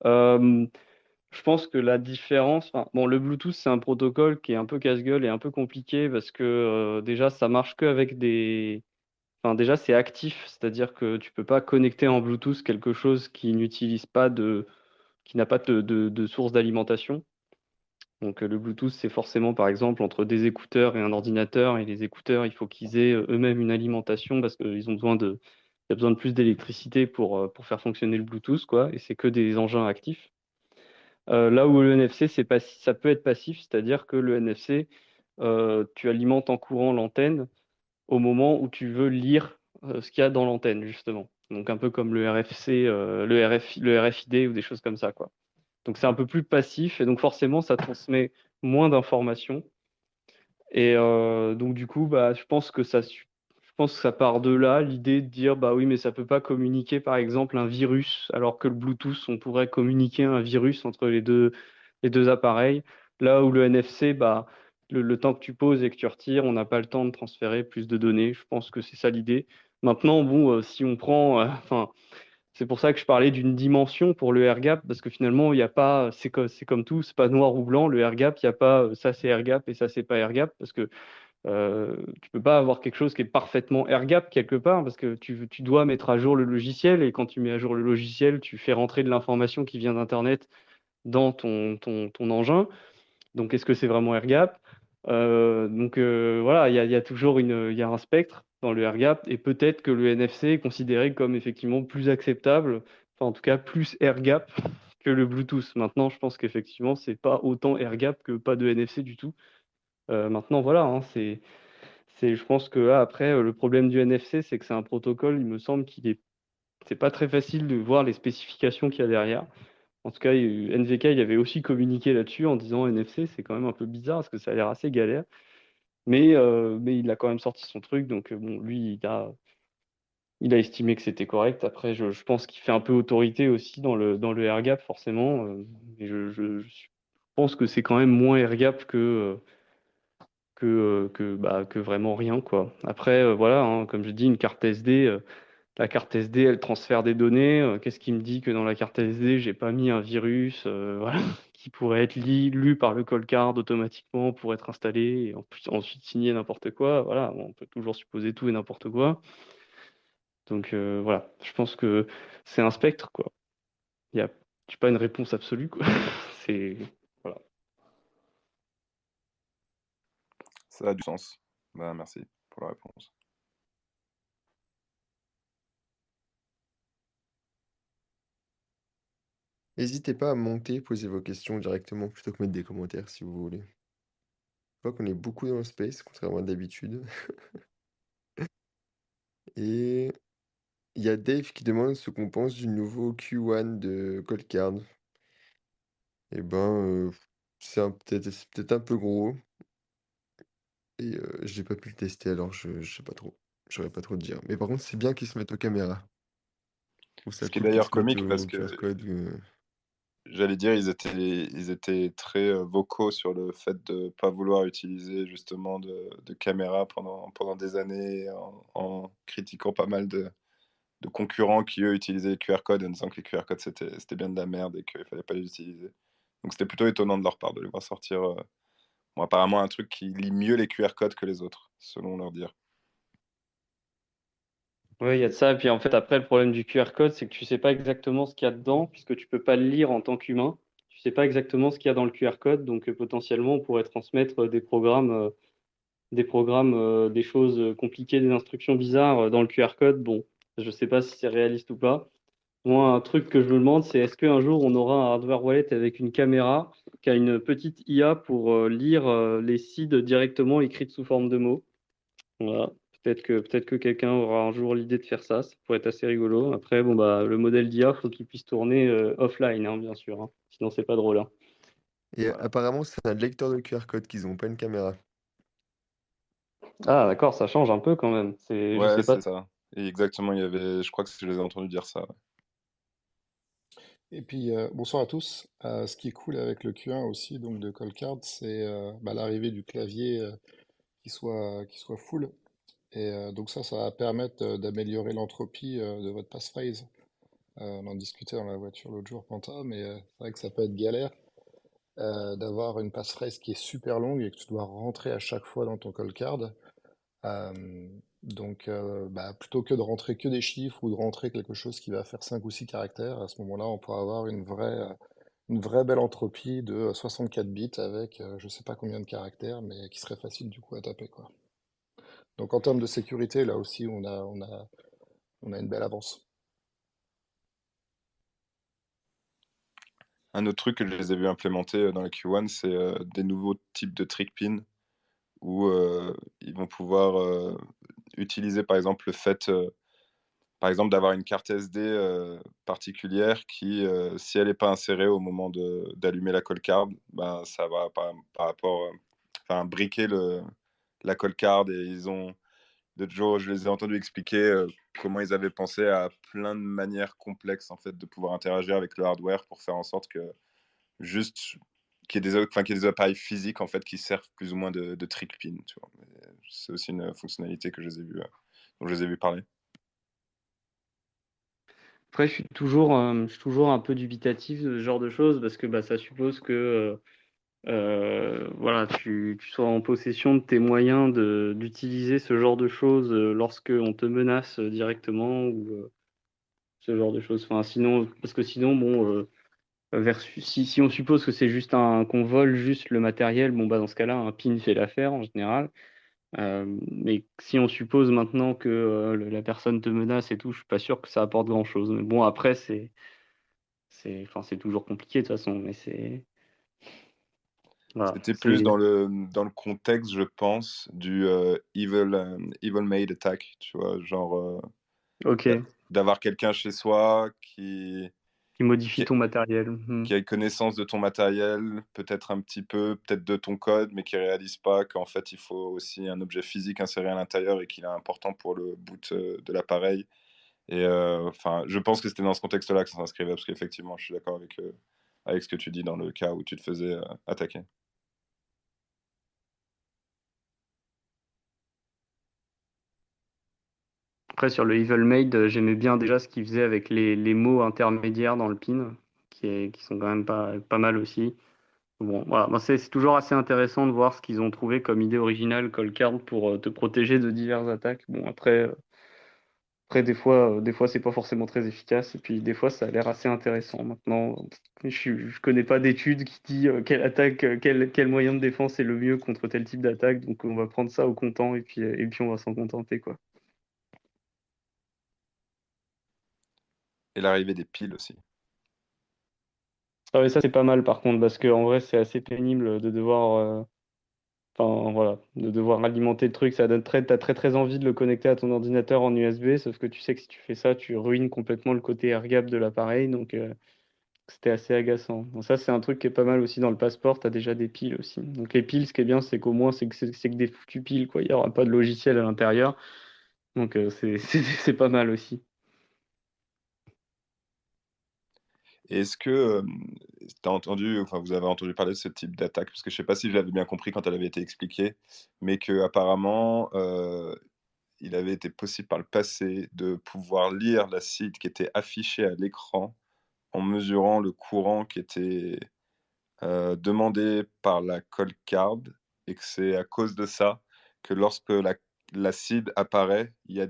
Je pense que la différence, bon, le Bluetooth, c'est un protocole qui est un peu casse-gueule et un peu compliqué parce que déjà, ça marche que avec déjà, c'est actif, c'est-à-dire que tu peux pas connecter en Bluetooth quelque chose qui n'utilise pas qui n'a pas de source d'alimentation. Donc le Bluetooth, c'est forcément par exemple entre des écouteurs et un ordinateur. Et les écouteurs, il faut qu'ils aient eux-mêmes une alimentation parce qu'ils ont il y a besoin de plus d'électricité pour faire fonctionner le Bluetooth, quoi. Et c'est que des engins actifs. Là où le NFC, ça peut être passif, c'est-à-dire que le NFC, tu alimentes en courant l'antenne au moment où tu veux lire ce qu'il y a dans l'antenne, justement. Donc un peu comme le RFC, le RFID ou des choses comme ça, quoi. Donc c'est un peu plus passif et donc forcément ça transmet moins d'informations. Et donc du coup, je pense que ça part de là, l'idée de dire bah oui, mais ça peut pas communiquer par exemple un virus, alors que le Bluetooth, on pourrait communiquer un virus entre les deux appareils. Là où le NFC, le temps que tu poses et que tu retires, on n'a pas le temps de transférer plus de données. Je pense que c'est ça l'idée. Maintenant, bon, si on prend, c'est pour ça que je parlais d'une dimension pour le air gap, parce que finalement, il n'y a pas, c'est comme tout, c'est pas noir ou blanc. Le air gap, il n'y a pas ça c'est air gap et ça c'est pas air gap, parce que tu peux pas avoir quelque chose qui est parfaitement air gap quelque part, parce que tu dois mettre à jour le logiciel, et quand tu mets à jour le logiciel, tu fais rentrer de l'information qui vient d'Internet dans ton engin. Donc, est-ce que c'est vraiment air gap? Voilà, il y a toujours il y a un spectre dans le air gap, et peut-être que le NFC est considéré comme effectivement plus acceptable, enfin en tout cas plus air gap que le Bluetooth. Maintenant, je pense qu'effectivement, c'est pas autant air gap que pas de NFC du tout. Maintenant, voilà, hein, je pense que là, après, le problème du NFC, c'est que c'est un protocole, il me semble c'est pas très facile de voir les spécifications qu'il y a derrière. En tout cas, NVK, il avait aussi communiqué là-dessus en disant NFC, c'est quand même un peu bizarre parce que ça a l'air assez galère. Mais il a quand même sorti son truc. Donc, bon, lui, il a estimé que c'était correct. Après, je pense qu'il fait un peu autorité aussi dans le air gap, forcément. Et je pense que c'est quand même moins air gap que vraiment rien, quoi. Après, voilà, hein, comme je dis, une carte SD, la carte SD, elle transfère des données. Qu'est-ce qui me dit que dans la carte SD, j'ai pas mis un virus, voilà, qui pourrait être lu par le call card automatiquement pour être installé et ensuite signer n'importe quoi. Voilà, on peut toujours supposer tout et n'importe quoi. Donc voilà, je pense que c'est un spectre, quoi. Il y a j'ai pas une réponse absolue, quoi. C'est voilà. Ça a du sens. Bah, merci pour la réponse. N'hésitez pas à monter, poser vos questions directement plutôt que mettre des commentaires si vous voulez. Je vois qu'on est beaucoup dans le space, contrairement à d'habitude. Et il y a Dave qui demande ce qu'on pense du nouveau Q1 de Coldcard. Eh ben, c'est peut-être un peu gros et j'ai pas pu le tester alors je sais pas trop. J'aurais pas trop te dire. Mais par contre, c'est bien qu'ils se mettent aux caméras. Je trouve ça Ce qui est cool qu'ils d'ailleurs se mettent comique au parce QR que code. j'allais dire, ils étaient très vocaux sur le fait de pas vouloir utiliser justement de caméra pendant des années en critiquant pas mal de concurrents qui, eux, utilisaient les QR codes en disant que les QR codes c'était bien de la merde et qu'il fallait pas les utiliser. Donc c'était plutôt étonnant de leur part de les voir sortir bon, apparemment un truc qui lit mieux les QR codes que les autres, selon leur dire. Ouais, il y a de ça. Et puis en fait, après, le problème du QR code, c'est que tu sais pas exactement ce qu'il y a dedans, puisque tu peux pas le lire en tant qu'humain. Tu sais pas exactement ce qu'il y a dans le QR code, donc potentiellement, on pourrait transmettre des choses compliquées, des instructions bizarres dans le QR code. Bon, je sais pas si c'est réaliste ou pas. Moi, un truc que je me demande, c'est est-ce qu'un jour, on aura un hardware wallet avec une caméra qui a une petite IA pour lire les seeds directement écrites sous forme de mots. Voilà. Peut-être que quelqu'un aura un jour l'idée de faire ça. Ça pourrait être assez rigolo. Après, bon, bah, le modèle d'IA, faut qu'il puisse tourner offline, hein, bien sûr, hein. Sinon, c'est pas drôle, hein. Et Voilà. apparemment, c'est un lecteur de QR code qu'ils ont, pas une caméra. Ah, d'accord, ça change un peu quand même. Je Ouais, sais pas. c'est ça. Et exactement, je crois que je les ai entendus dire ça. Et puis, bonsoir à tous. Ce qui est cool avec le Q1 aussi, donc de Coldcard, c'est l'arrivée du clavier qui soit full. Et donc ça va permettre d'améliorer l'entropie de votre passphrase. On en discutait dans la voiture l'autre jour, Panta, mais c'est vrai que ça peut être galère d'avoir une passphrase qui est super longue et que tu dois rentrer à chaque fois dans ton Coldcard. Plutôt que de rentrer que des chiffres ou de rentrer quelque chose qui va faire 5 ou 6 caractères, à ce moment-là, on pourra avoir une vraie belle entropie de 64 bits avec je sais pas combien de caractères, mais qui serait facile du coup à taper, quoi. Donc en termes de sécurité, là aussi, on a une belle avance. Un autre truc que je les ai vus implémenter dans la Q1, c'est des nouveaux types de trick pins où ils vont pouvoir utiliser par exemple le fait par exemple d'avoir une carte SD particulière qui, si elle n'est pas insérée au moment d'allumer la call card, ben, ça va par rapport, enfin, briquer la call card. Et l'autre jour, je les ai entendus expliquer comment ils avaient pensé à plein de manières complexes en fait de pouvoir interagir avec le hardware pour faire en sorte que juste qu'il y ait des appareils physiques en fait qui servent plus ou moins de trick pin, tu vois. C'est aussi une fonctionnalité que dont je les ai vus parler. Après, je suis toujours un peu dubitatif de ce genre de choses parce que bah, ça suppose que voilà, tu sois en possession de tes moyens d'utiliser ce genre de choses lorsque on te menace directement ou ce genre de choses. Enfin, sinon, parce que sinon, bon, si on suppose que c'est juste qu'on vole juste le matériel, bon, bah, dans ce cas-là, un PIN fait l'affaire en général. Mais si on suppose maintenant que la personne te menace et tout, je suis pas sûr que ça apporte grand-chose. Mais bon, après, enfin, c'est toujours compliqué de toute façon, mais voilà, C'était plus dans le contexte, je pense, du evil made attack, tu vois, genre ok, d'avoir quelqu'un chez soi qui, qui modifie qui, ton matériel. Hmm. qui a connaissance de ton matériel, peut-être un petit peu, peut-être de ton code, mais qui réalise pas qu'en fait il faut aussi un objet physique inséré à l'intérieur et qu'il est important pour le boot de l'appareil. Et enfin, je pense que c'était dans ce contexte-là que ça s'inscrivait, parce qu'effectivement, je suis d'accord avec ce que tu dis dans le cas où tu te faisais attaquer. Après, sur le Evil Maid, j'aimais bien déjà ce qu'ils faisaient avec les mots intermédiaires dans le pin, qui sont quand même pas mal aussi. Bon, voilà. Moi, c'est toujours assez intéressant de voir ce qu'ils ont trouvé comme idée originale, Coldcard, pour te protéger de diverses attaques. Bon, après des fois, c'est pas forcément très efficace, et puis des fois, ça a l'air assez intéressant. Maintenant, je connais pas d'études qui dit quelle attaque, quel moyen de défense est le mieux contre tel type d'attaque, donc on va prendre ça au comptant, et puis on va s'en contenter, quoi. Et l'arrivée des piles aussi. Ah ouais, ça c'est pas mal par contre, parce que en vrai c'est assez pénible de devoir, enfin voilà, de devoir alimenter le truc. T'as très envie de le connecter à ton ordinateur en USB, sauf que tu sais que si tu fais ça, tu ruines complètement le côté air-gap de l'appareil, donc c'était assez agaçant. Bon, ça c'est un truc qui est pas mal aussi dans le passeport, t'as déjà des piles aussi. Donc les piles, ce qui est bien, c'est qu'au moins c'est que des foutues piles, quoi. Il y aura pas de logiciel à l'intérieur, donc c'est pas mal aussi. Et est-ce que t'as entendu, enfin vous avez entendu parler de ce type d'attaque? Parce que je sais pas si je l'avais bien compris quand elle avait été expliquée, mais que apparemment il avait été possible par le passé de pouvoir lire la cible qui était affichée à l'écran en mesurant le courant qui était demandé par la cold card, et que c'est à cause de ça que lorsque la cible apparaît, il y a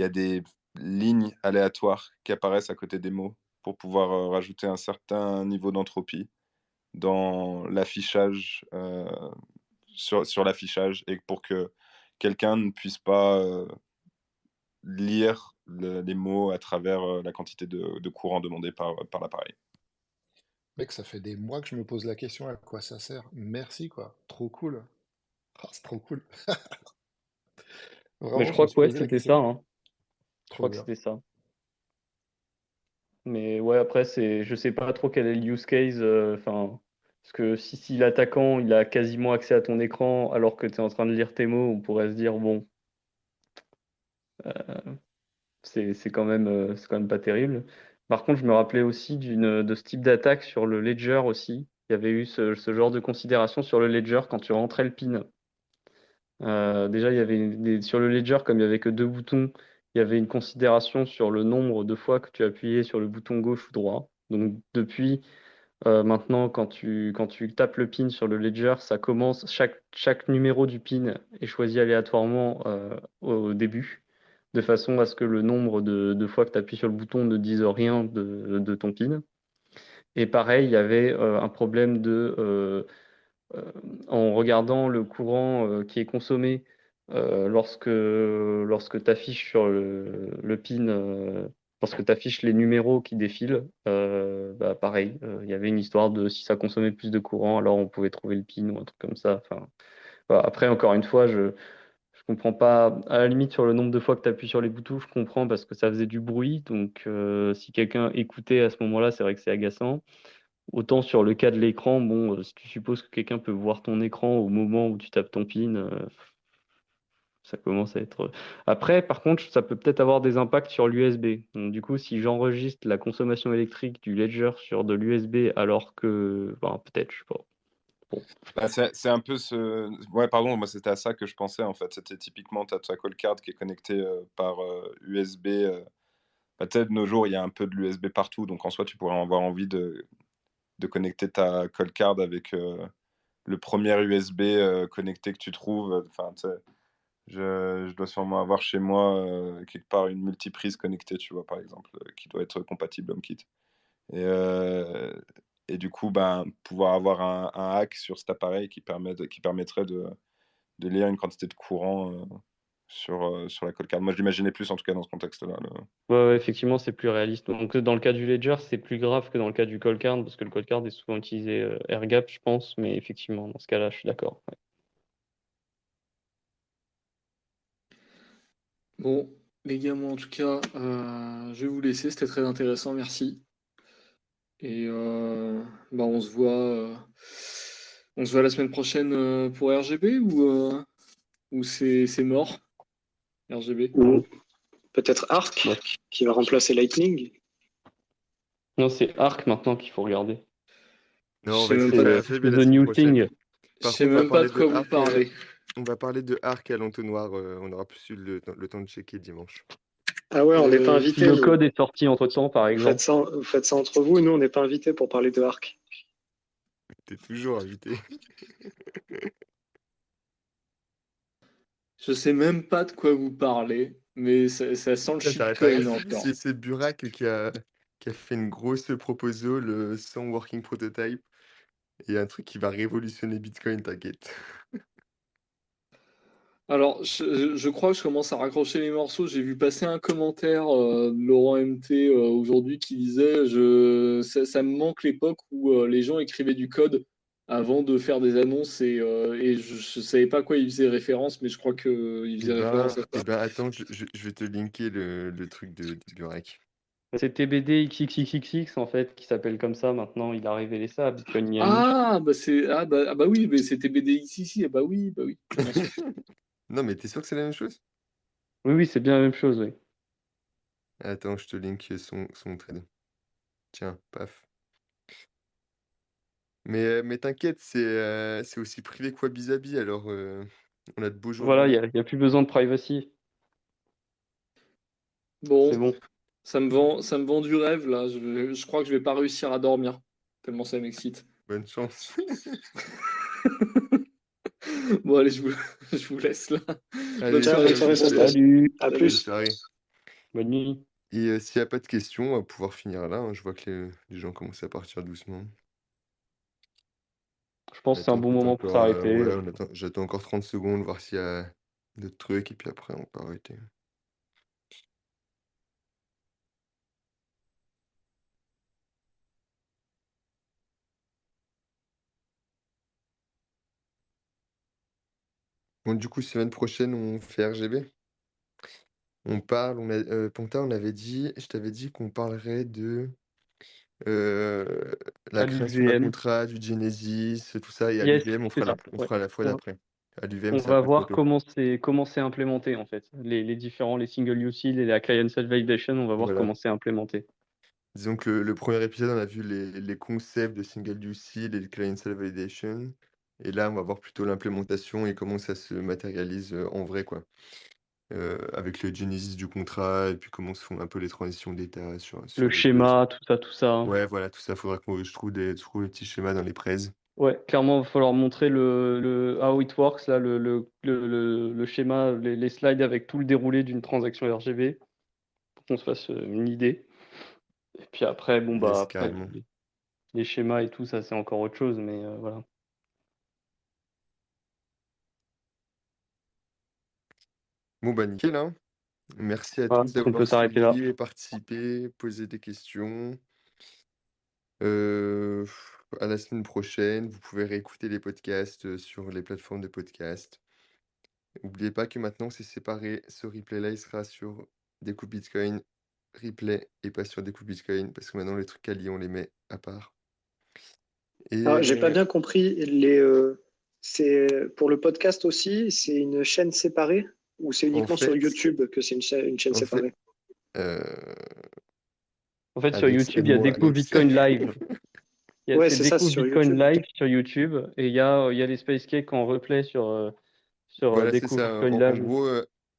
des lignes aléatoires qui apparaissent à côté des mots pour pouvoir rajouter un certain niveau d'entropie dans l'affichage, sur l'affichage, et pour que quelqu'un ne puisse pas lire les mots à travers la quantité de courant demandé par l'appareil. Mec, ça fait des mois que je me pose la question à quoi ça sert. Merci, quoi. Trop cool. Ah, c'est trop cool. Mais je Vraiment, je me crois que suis ouais, posé la c'était ça, question. hein. Je Trop crois que bien. c'était ça. Mais ouais, après, je sais pas trop quel est le use case. Enfin, parce que si l'attaquant il a quasiment accès à ton écran alors que tu es en train de lire tes mots, on pourrait se dire, bon, c'est quand même pas terrible. Par contre, je me rappelais aussi de ce type d'attaque sur le Ledger aussi. Il y avait eu ce genre de considération sur le Ledger quand tu rentrais le PIN. Déjà, il y avait sur le Ledger, comme il y avait que deux boutons, il y avait une considération sur le nombre de fois que tu appuyais sur le bouton gauche ou droit. Donc, depuis. Maintenant, quand tu tapes le pin sur le ledger, ça commence, chaque numéro du pin est choisi aléatoirement au début, de façon à ce que le nombre de fois que tu appuies sur le bouton ne dise rien de ton pin. Et pareil, il y avait un problème euh, en regardant le courant qui est consommé lorsque tu affiches sur le pin, lorsque tu affiches les numéros qui défilent, bah pareil, il y avait une histoire de si ça consommait plus de courant, alors on pouvait trouver le pin ou un truc comme ça. Enfin, voilà. Après, encore une fois, je comprends pas. À la limite, sur le nombre de fois que tu appuies sur les boutons, je comprends parce que ça faisait du bruit. Donc, si quelqu'un écoutait à ce moment-là, c'est vrai que c'est agaçant. Autant sur le cas de l'écran, bon, si tu supposes que quelqu'un peut voir ton écran au moment où tu tapes ton pin, ça commence à être. Après, par contre, ça peut peut-être avoir des impacts sur l'USB. Donc, du coup, si j'enregistre la consommation électrique du Ledger sur de l'USB alors que. Enfin, peut-être, je sais pas. Bon. Bah, c'est un peu ce... Ouais, pardon, moi c'était à ça que je pensais en fait. C'était typiquement, tu as ta call card qui est connectée par USB. Bah, tu sais, de nos jours, il y a un peu de l'USB partout, donc en soi, tu pourrais avoir envie de connecter ta call card avec le premier USB connecté que tu trouves. Enfin, tu sais, je dois sûrement avoir chez moi quelque part une multiprise connectée, tu vois, par exemple, qui doit être compatible HomeKit. Et, euh, et du coup, ben, pouvoir avoir un hack sur cet appareil qui permettrait de lire une quantité de courant sur la call card. Moi, je l'imaginais plus, en tout cas, dans ce contexte-là. Ouais, effectivement, c'est plus réaliste. Donc, dans le cas du Ledger, c'est plus grave que dans le cas du call card, parce que le call card est souvent utilisé air-gap, je pense, mais effectivement, dans ce cas-là, je suis d'accord. Ouais. Bon, les gars, moi en tout cas, je vais vous laisser, c'était très intéressant, merci. Et bah, on se voit la semaine prochaine pour RGB ou c'est mort, RGB? Peut-être Arc, Ouais. qui va remplacer Lightning. Non, c'est Arc maintenant qu'il faut regarder. Non, on Je va sais même essayer pas, de C'est RGB The la semaine New prochaine. Thing. je Par sais contre, on va même pas parler de quoi de vous Arc. parlez. On va parler de Arc à l'entonnoir. On aura plus eu le temps de checker dimanche. Ah ouais, on n'est pas Si invités, le nous. code est sorti entre-temps, par Vous faites exemple. ça, vous faites ça entre vous, nous, on n'est pas invités pour parler de Arc. T'es toujours invité. Je sais même pas de quoi vous parlez, mais ça sent le T'arrêtes rien shitcoin suivi, encore. c'est Burak qui a fait une grosse proposal sans working prototype. Et un truc qui va révolutionner Bitcoin, t'inquiète. Alors, je crois que je commence à raccrocher les morceaux. J'ai vu passer un commentaire de Laurent MT aujourd'hui qui disait ça me manque l'époque où les gens écrivaient du code avant de faire des annonces et je savais pas à quoi il faisait référence, mais je crois qu'il faisait référence à ça. Attends, je vais te linker le truc de Burak. C'est TBD XXXXX en fait, qui s'appelle comme ça maintenant. Il a révélé ça à Bitcoin Miami. Ah bah oui, mais c'était BDX ici. Ah bah oui, bien sûr. Non, mais t'es sûr que c'est la même chose? Oui, c'est bien la même chose, oui. Attends, je te link son trade. Tiens, paf. Mais t'inquiète, c'est aussi privé que Wabi-Sabi, alors on a de beaux jours Voilà, devant il n'y a plus besoin de privacy. Bon, C'est bon. ça me vend du rêve là. Je crois que je vais pas réussir à dormir tellement ça m'excite. Bonne chance. Bon allez, je vous laisse là. Allez, Ciao, bonne soirée, salut, Sostas. Salut, À bonne plus. soirée. bonne nuit. Et s'il n'y a pas de questions, on va pouvoir finir là, hein. Je vois que les gens commencent à partir doucement. Je pense que c'est un bon moment pour s'arrêter. Ouais, j'attends encore 30 secondes, voir s'il y a d'autres trucs, et puis après on peut arrêter. Bon, du coup, semaine prochaine, on fait RGB. On parle, Ponta, je t'avais dit qu'on parlerait de la À création d'un l'UVM. contrat, du Genesis, tout ça, et à Yes, l'UVM, c'est ça. on Ouais. fera la fois On, d'après. À l'UVM, on c'est un va peu trop voir tôt. comment c'est implémenté en fait. Les différents, les single util et la client-side validation, on va voir Voilà. comment c'est implémenté. Disons que le premier épisode, on a vu les concepts de single UCL et de client-side validation. Et là, on va voir plutôt l'implémentation et comment ça se matérialise en vrai, quoi. Avec le genesis du contrat et puis comment se font un peu les transitions d'état sur Le des choses. schéma, tout ça. Ouais, voilà, tout ça, faudra que je trouve des petits schémas dans les prêts. Ouais, clairement, il va falloir montrer le how it works, là, le schéma, les slides avec tout le déroulé d'une transaction RGB pour qu'on se fasse une idée. Et puis après, bon, bah, Yes, après, carrément. les schémas et tout, ça, c'est encore autre chose, mais voilà. Bon, bah, nickel, hein. Merci à Voilà, tous donc on peut d'avoir s'arrêter là. suivi et participé, posé des questions. À la semaine prochaine. Vous pouvez réécouter les podcasts sur les plateformes de podcast. N'oubliez pas que maintenant c'est séparé. Ce replay-là, il sera sur Découpe Bitcoin replay et pas sur Découpe Bitcoin parce que maintenant les trucs quali, on les met à part. Alors, j'ai pas Et bien compris. C'est pour le podcast aussi, c'est une chaîne séparée ou c'est en uniquement sur fait, YouTube que c'est une chaîne en fait, séparée? euh, En fait, sur Alex, YouTube, il y a aide-moi, Découvre Alex. Bitcoin Live. Ouais, C'est c'est ça, c'est Découvre sur Bitcoin YouTube. Live sur YouTube et il y a les Space Cake en replay sur Voilà, c'est Découvre ça. Bitcoin En Live. gros,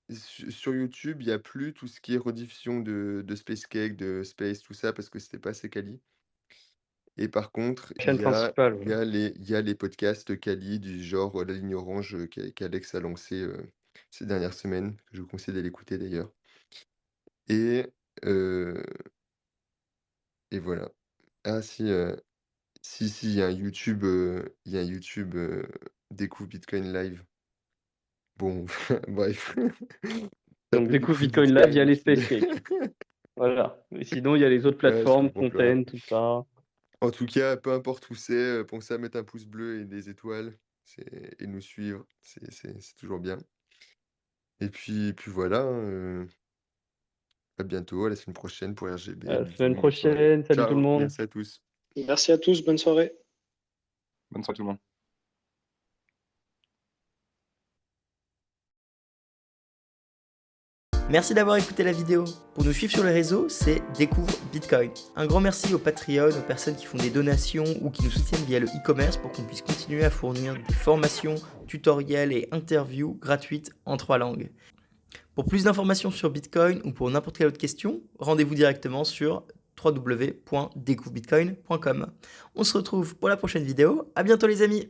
sur YouTube, il n'y a plus tout ce qui est rediffusion de Space Cake, de Space, tout ça, parce que c'était pas assez quali. Et par contre, Chaîne principale. il y a les podcasts quali du genre La Ligne Orange qu'Alex a lancé ces dernières semaines, que je vous conseille d'aller écouter d'ailleurs. Et, euh, et voilà. Ah si, si, il y a un YouTube Découvre Bitcoin Live. Bon, bref. Donc Tapez Découvre Découvre Bitcoin Live, il y a Bitcoin et les puis... Space Cake. Voilà. Et sinon, il y a les autres Ouais, je plateformes, comprends plus rien. Fontaine, tout ça. En tout cas, peu importe où c'est, pensez à mettre un pouce bleu et des étoiles et nous suivre, c'est toujours bien. Et puis voilà, hein, à bientôt, à la semaine prochaine pour RGB. À la semaine Bisous, bonne soirée. prochaine. Salut tout le Ciao, monde. merci à tous. Merci à tous, bonne soirée. Bonne soirée tout le monde. Merci d'avoir écouté la vidéo. Pour nous suivre sur les réseaux, c'est Découvre Bitcoin. Un grand merci aux Patreon, aux personnes qui font des donations ou qui nous soutiennent via le e-commerce pour qu'on puisse continuer à fournir des formations, tutoriels et interviews gratuites en 3 langues. Pour plus d'informations sur Bitcoin ou pour n'importe quelle autre question, rendez-vous directement sur www.découvrebitcoin.com. On se retrouve pour la prochaine vidéo. À bientôt les amis!